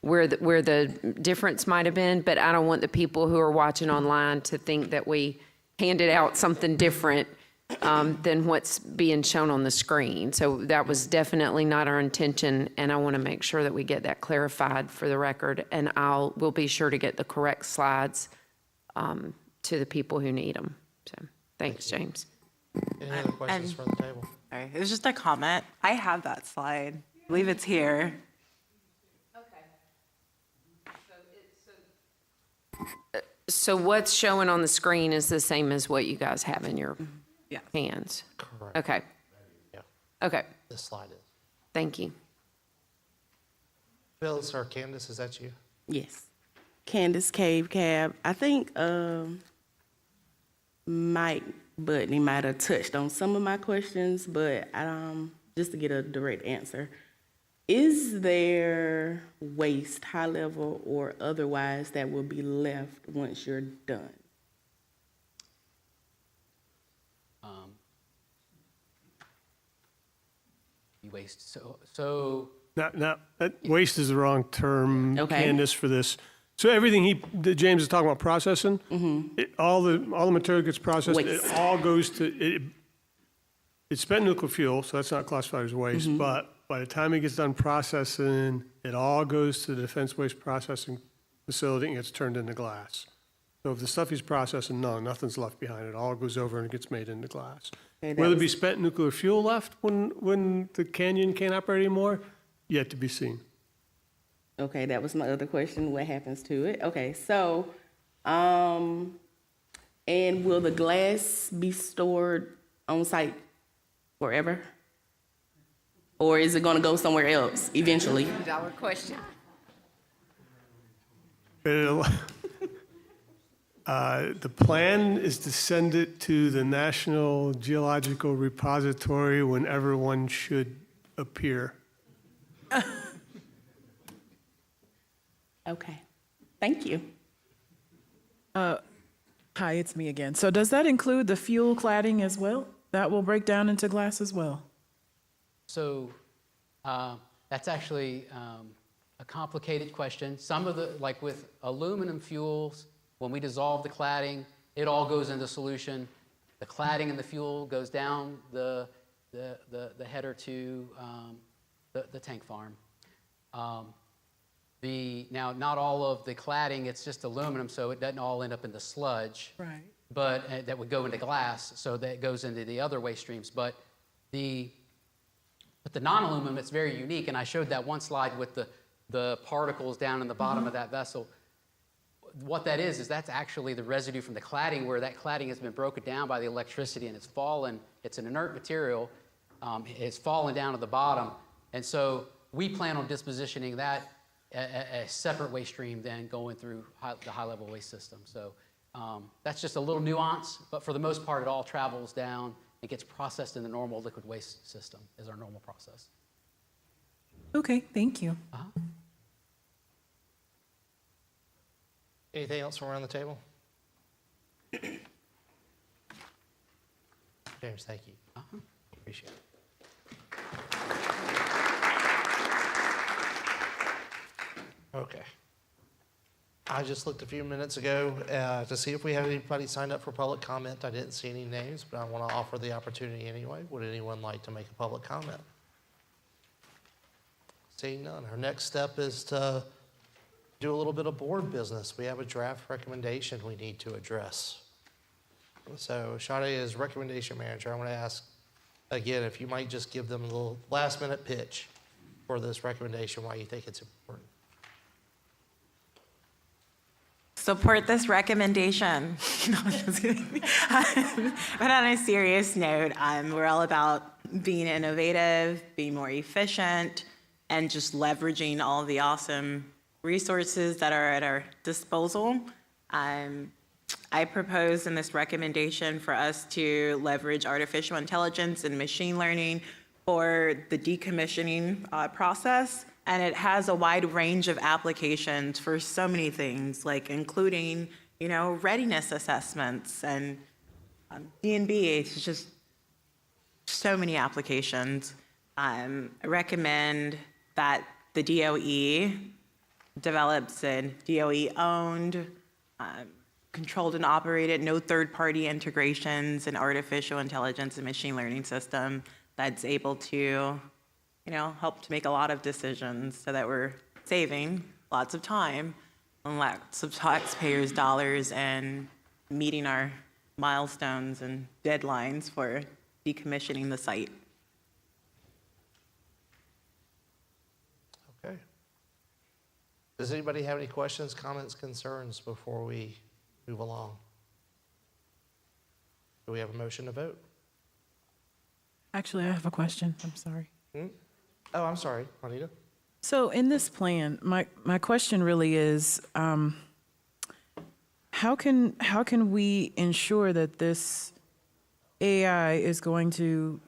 Speaker 7: where the difference might have been, but I don't want the people who are watching online to think that we handed out something different than what's being shown on the screen. So that was definitely not our intention, and I want to make sure that we get that clarified for the record, and we'll be sure to get the correct slides to the people who need them. So thanks, James.
Speaker 3: Any other questions from the table?
Speaker 11: Sorry, it was just a comment. I have that slide. I believe it's here.
Speaker 7: So what's showing on the screen is the same as what you guys have in your
Speaker 11: Yeah.
Speaker 7: hands?
Speaker 3: Correct.
Speaker 7: Okay,
Speaker 3: Yeah,
Speaker 7: okay,
Speaker 3: this slide is.
Speaker 7: thank you.
Speaker 3: Phyllis or Candace, is that you?
Speaker 4: Yes. Candace Cave Cab. I think Mike Budney might have touched on some of my questions, but just to get a direct answer. Is there waste, high level or otherwise, that will be left once you're done?
Speaker 15: Waste. So
Speaker 6: Waste is the wrong term,
Speaker 4: Okay.
Speaker 6: Candace, for this. So everything that James is talking about processing, all the material gets processed, it
Speaker 4: Waste.
Speaker 6: all goes to, it's spent nuclear fuel, so that's not classified as waste, but by the time it gets done processing, it all goes to the Defense Waste Processing Facility and gets turned into glass. So if the stuff he's processing, nothing's left behind. It all goes over and gets made into glass.
Speaker 4: Okay, that
Speaker 6: Will there be
Speaker 4: was-
Speaker 6: spent nuclear fuel left when the canyon can't operate anymore? Yet to be seen.
Speaker 4: Okay, that was my other question. What happens to it? Okay, so, and will the glass be stored on site forever? Or is it gonna go somewhere else eventually?
Speaker 7: $1 question.
Speaker 6: The plan is to send it to the National Geological Repository whenever one should appear.
Speaker 4: Okay, thank you.
Speaker 12: Hi, it's me again. So does that include the fuel cladding as well? That will break down into glass as well?
Speaker 15: So that's actually a complicated question. Some of the, like with aluminum fuels, when we dissolve the cladding, it all goes into solution. The cladding and the fuel goes down the header to the tank farm. Now, not all of the cladding, it's just aluminum, so it doesn't all end up in the sludge.
Speaker 12: Right.
Speaker 15: But that would go into glass, so that goes into the other waste streams. But the non-aluminum, it's very unique, and I showed that one slide with the particles down in the bottom of that vessel. What that is that's actually the residue from the cladding, where that cladding has been broken down by the electricity and it's fallen. It's an inert material. It's fallen down to the bottom. And so we plan on dispositioning that a separate waste stream than going through the high-level waste system. So that's just a little nuance, but for the most part, it all travels down and gets processed in the normal liquid waste system is our normal process.
Speaker 12: Okay, thank you.
Speaker 3: Anything else from around the table? James, thank you. Appreciate it. Okay. I just looked a few minutes ago to see if we had anybody signed up for public comment. I didn't see any names, but I want to offer the opportunity anyway. Would anyone like to make a public comment? Seeing none. Our next step is to do a little bit of board business. We have a draft recommendation we need to address. So Sade is recommendation manager. I want to ask again if you might just give them a little last minute pitch for this recommendation, why you think it's important.
Speaker 11: Support this recommendation. No, I'm just kidding. But on a serious note, we're all about being innovative, being more efficient, and just leveraging all the awesome resources that are at our disposal. I propose in this recommendation for us to leverage artificial intelligence and machine learning for the decommissioning process. And it has a wide range of applications for so many things, like including, readiness assessments and D&B. It's just so many applications. I recommend that the DOE develops a DOE-owned, controlled and operated, no third-party integrations, and artificial intelligence and machine learning system that's able to, help to make a lot of decisions so that we're saving lots of time and lots of taxpayers' dollars and meeting our milestones and deadlines for decommissioning the site.
Speaker 3: Okay. Does anybody have any questions, comments, concerns before we move along? Do we have a motion to vote?
Speaker 12: Actually, I have a question. I'm sorry.
Speaker 3: Oh, I'm sorry, Juanita.
Speaker 12: So in this plan, my question really is, how can we ensure that this AI is going to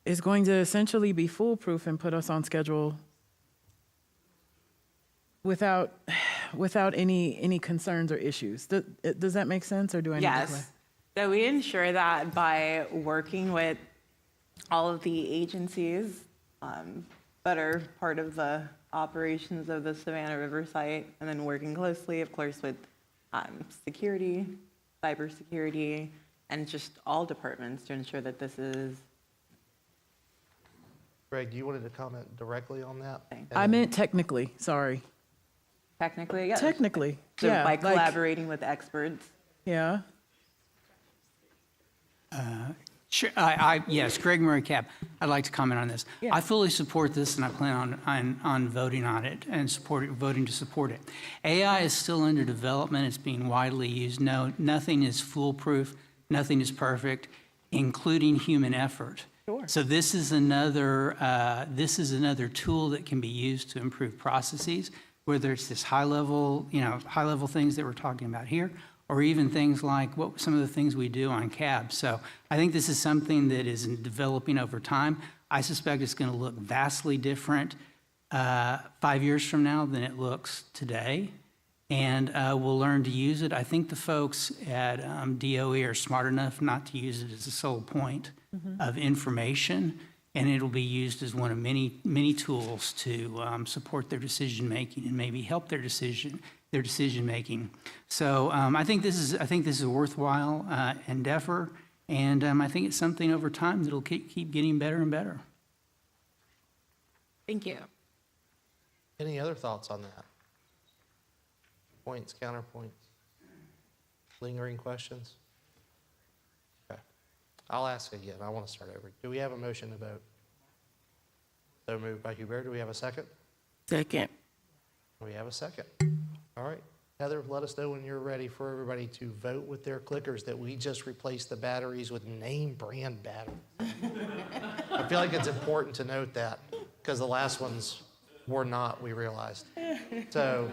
Speaker 12: essentially be foolproof and put us on schedule without any concerns or issues? Does that make sense, or do I need to clarify?
Speaker 11: Yes. So we ensure that by working with all of the agencies that are part of the operations of the Savannah River site, and then working closely, of course, with security, cybersecurity, and just all departments to ensure that this is.
Speaker 3: Greg, you wanted to comment directly on that?
Speaker 12: I meant technically, sorry.
Speaker 11: Technically, yes.
Speaker 12: Technically,
Speaker 11: So
Speaker 12: yeah.
Speaker 11: by
Speaker 12: like-
Speaker 11: collaborating with experts.
Speaker 12: Yeah.
Speaker 13: Sure, yes, Greg Murray Cab. I'd like to comment on this. I fully support this, and I plan on voting on it and voting to support it. AI is still under development. It's being widely used. No, nothing is foolproof. Nothing is perfect, including human effort.
Speaker 12: Sure.
Speaker 13: So this is another tool that can be used to improve processes, whether it's this high level things that we're talking about here, or even things like some of the things we do on CAB. So I think this is something that is developing over time. I suspect it's going to look vastly different 5 years from now than it looks today. And we'll learn to use it. I think the folks at DOE are smart enough not to use it as a sole point of information, and it'll be used as one of many tools to support their decision making and maybe help their decision making. So I think this is a worthwhile endeavor, and I think it's something over time that'll keep getting better and better.
Speaker 11: Thank you.
Speaker 3: Any other thoughts on that? Points, counterpoints, lingering questions? Okay. I'll ask again. I want to start over. Do we have a motion to vote? So moved by Hubert. Do we have a second?
Speaker 4: Second.
Speaker 3: We have a second. All right. Heather, let us know when you're ready for everybody to vote with their clickers that we just replaced the batteries with name brand batteries. I feel like it's important to note that because the last ones were not, we realized. So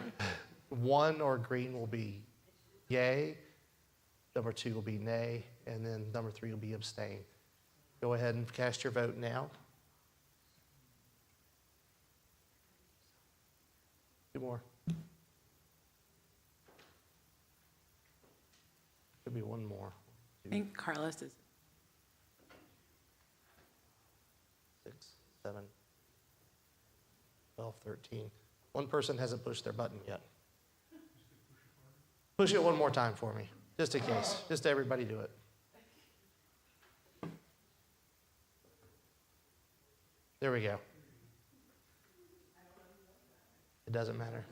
Speaker 3: 1 or green will be yay, number 2 will be nay, and then number 3 will be abstain. Go ahead and cast your vote now. 2 more. Could be 1 more.
Speaker 11: I think Carlos is.
Speaker 3: 6, 7, 12, 13. 1 person hasn't pushed their button yet. Push it 1 more time for me, just in case. Just everybody do it. There we go. It doesn't matter.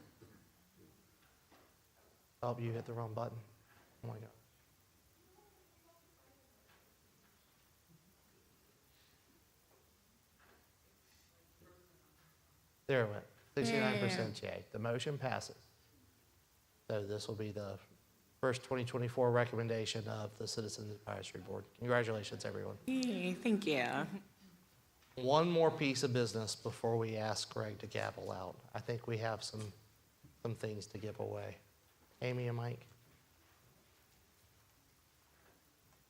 Speaker 3: Oh, you hit the wrong button. Oh my God. There it went. 69% yay. The motion passes. So this will be the first 2024 recommendation of the Citizens Advisory Board. Congratulations, everyone.
Speaker 11: Yay, thank you.
Speaker 3: 1 more piece of business before we ask Greg to gavel out. I think we have some things to give away. Amy and Mike?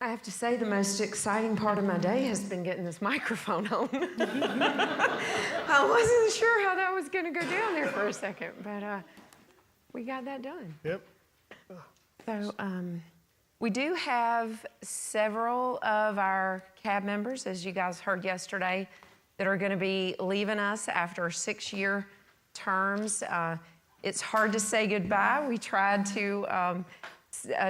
Speaker 17: I have to say the most exciting part of my day has been getting this microphone on. I wasn't sure how that was going to go down there for a second, but we got that done.
Speaker 6: Yep.
Speaker 17: So we do have several of our CAB members, as you guys heard yesterday, that are going to be leaving us after 6-year terms. It's hard to say goodbye. We tried to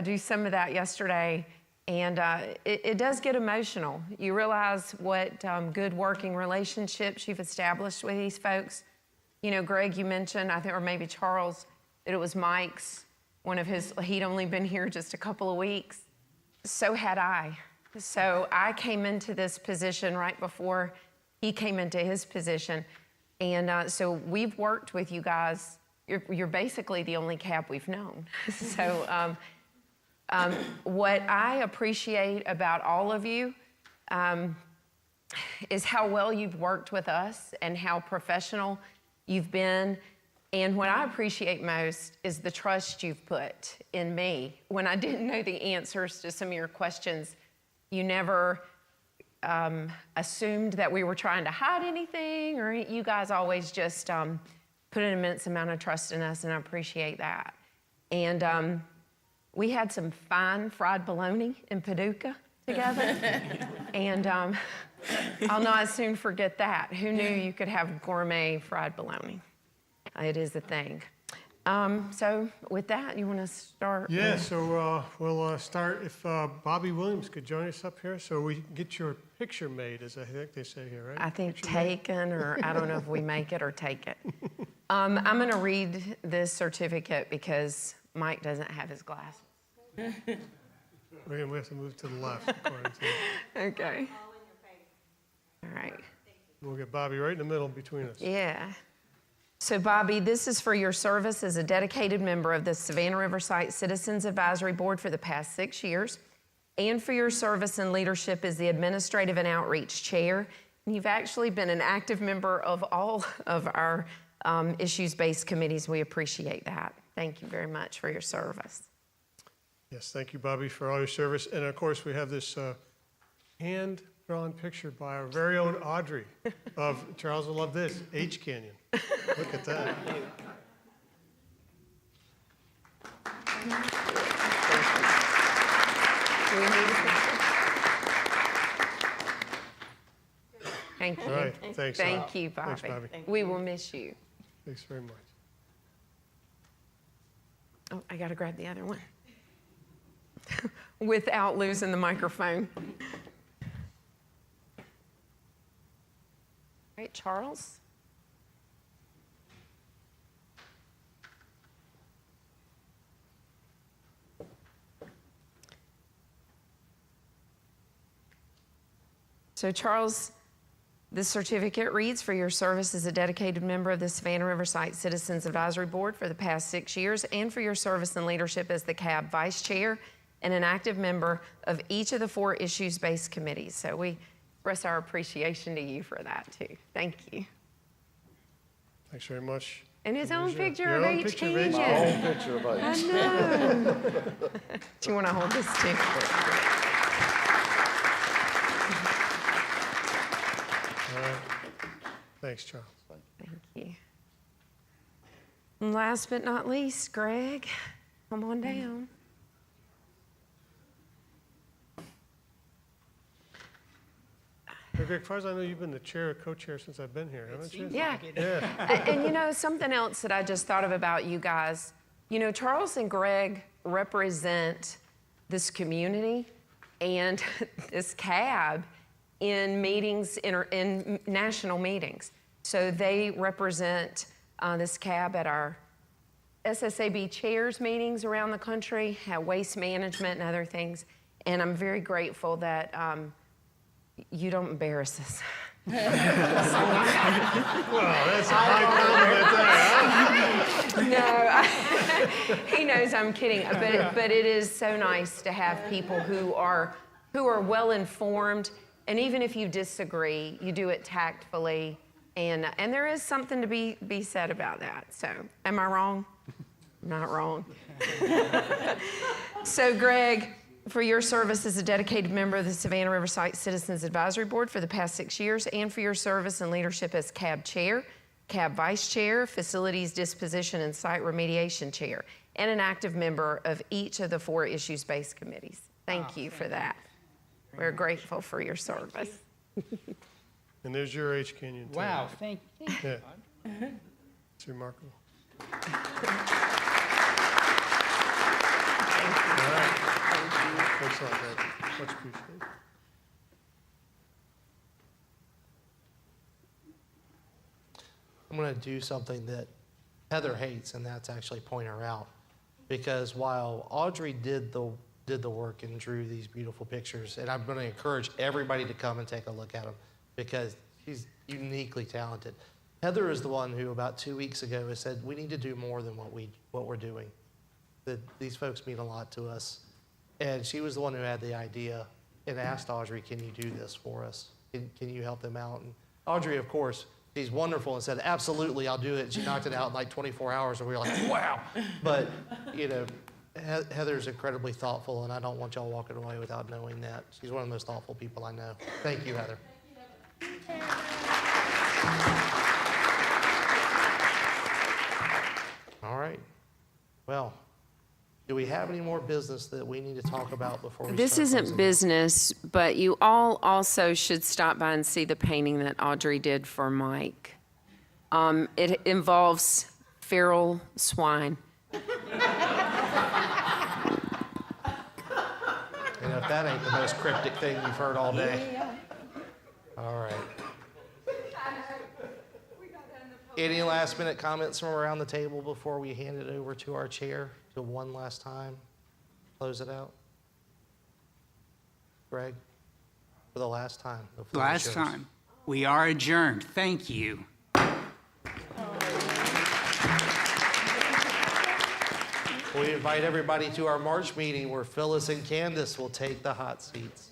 Speaker 17: do some of that yesterday. And it does get emotional. You realize what good working relationships you've established with these folks. You know, Greg, you mentioned, I think, or maybe Charles, that it was Mike's, he'd only been here just a couple of weeks. So had I. So I came into this position right before he came into his position. And so we've worked with you guys. You're basically the only CAB we've known. So what I appreciate about all of you is how well you've worked with us and how professional you've been. And what I appreciate most is the trust you've put in me. When I didn't know the answers to some of your questions, you never assumed that we were trying to hide anything, or you guys always just put an immense amount of trust in us, and I appreciate that. And we had some fine fried bologna in Paducah together, and I'll not soon forget that. Who knew you could have gourmet fried bologna? It is a thing. So with that, you want to start?
Speaker 6: Yeah, so we'll start if Bobby Williams could join us up here so we can get your picture made, as I think they say here, right?
Speaker 17: I think
Speaker 6: Picture made?
Speaker 17: taken, or I don't know if we make it or take it. I'm going to read this certificate because Mike doesn't have his glasses.
Speaker 6: We have to move to the left, according to.
Speaker 17: Okay. All right.
Speaker 6: We'll get Bobby right in the middle between us.
Speaker 17: Yeah. So, Bobby, this is for your service as a dedicated member of the Savannah River Site Citizens Advisory Board for the past 6 years, and for your service and leadership as the Administrative and Outreach Chair. And you've actually been an active member of all of our issues-based committees. We appreciate that. Thank you very much for your service.
Speaker 6: Yes, thank you, Bobby, for all your service. And of course, we have this hand-drawn picture by our very own Audrey of, Charles will love this, H Canyon. Look at that.
Speaker 17: Thank you.
Speaker 6: All right, thanks.
Speaker 17: Thank you, Bobby.
Speaker 6: Thanks, Bobby.
Speaker 17: We will miss you.
Speaker 6: Thanks very much.
Speaker 17: Oh, I got to grab the other one without losing the microphone. All right, Charles. So, Charles, this certificate reads, for your service as a dedicated member of the Savannah River Site Citizens Advisory Board for the past 6 years, and for your service and leadership as the CAB Vice Chair and an active member of each of the 4 issues-based committees. So we express our appreciation to you for that, too. Thank you.
Speaker 6: Thanks very much.
Speaker 17: And his own picture
Speaker 6: Your
Speaker 17: of
Speaker 6: own
Speaker 17: H.
Speaker 6: picture of
Speaker 17: Canyon.
Speaker 6: H.
Speaker 9: My own picture of
Speaker 17: I
Speaker 9: H.
Speaker 17: know. Do you want to hold this, too?
Speaker 6: All right. Thanks, Charles.
Speaker 17: Thank you. And last but not least, Greg, come on down.
Speaker 6: Hey, Greg, as far as I know, you've been the chair or co-chair since I've been here, haven't you?
Speaker 17: Yeah.
Speaker 6: Yeah.
Speaker 17: And you know, something else that I just thought of about you guys, you know, Charles and Greg represent this community and this CAB in meetings, in national meetings. So they represent this CAB at our SSAB chairs meetings around the country, waste management and other things. And I'm very grateful that you don't embarrass us.
Speaker 6: Well, that's a high compliment there,
Speaker 17: No, he knows I'm kidding. But it is so nice to have people who are well informed, and even if you disagree, you do it tactfully, and there is something to be said about that. So, am I wrong? I'm not wrong. So, Greg, for your service as a dedicated member of the Savannah River Site Citizens Advisory Board for the past 6 years, and for your service and leadership as CAB Chair, CAB Vice Chair, Facilities Disposition and Site Remediation Chair, and an active member of each of the 4 issues-based committees. Thank you for that. We're grateful for your service.
Speaker 6: And there's your H Canyon, too.
Speaker 13: Wow, thank you.
Speaker 6: Yeah. It's remarkable. All right. Thanks a lot, Greg. Much appreciated.
Speaker 3: I'm going to do something that Heather hates, and that's actually point her out. Because while Audrey did the work and drew these beautiful pictures, and I'm going to encourage everybody to come and take a look at them because she's uniquely talented. Heather is the one who about 2 weeks ago has said we need to do more than what we're doing. That these folks mean a lot to us, and she was the one who had the idea and asked Audrey, can you do this for us? Can you help them out? And Audrey, of course, she's wonderful and said, absolutely, I'll do it. She knocked it out in like 24 hours, and we were like, wow. But, you know, Heather's incredibly thoughtful, and I don't want y'all walking away without knowing that. She's one of the most thoughtful people I know. Thank you, Heather. All right. Well, do we have any more business that we need to talk about before we
Speaker 7: This
Speaker 3: start
Speaker 7: isn't
Speaker 3: closing?
Speaker 7: business, but you all also should stop by and see the painting that Audrey did for Mike. It involves feral swine.
Speaker 3: And if that ain't the most cryptic thing you've heard all day. All right. Any last minute comments from around the table before we hand it over to our chair to one last time? Close it out. Greg, for the last time. the floor is
Speaker 13: Last
Speaker 3: yours.
Speaker 13: time. We are adjourned. Thank you.
Speaker 3: We invite everybody to our March meeting where Phyllis and Candace will take the hot seats.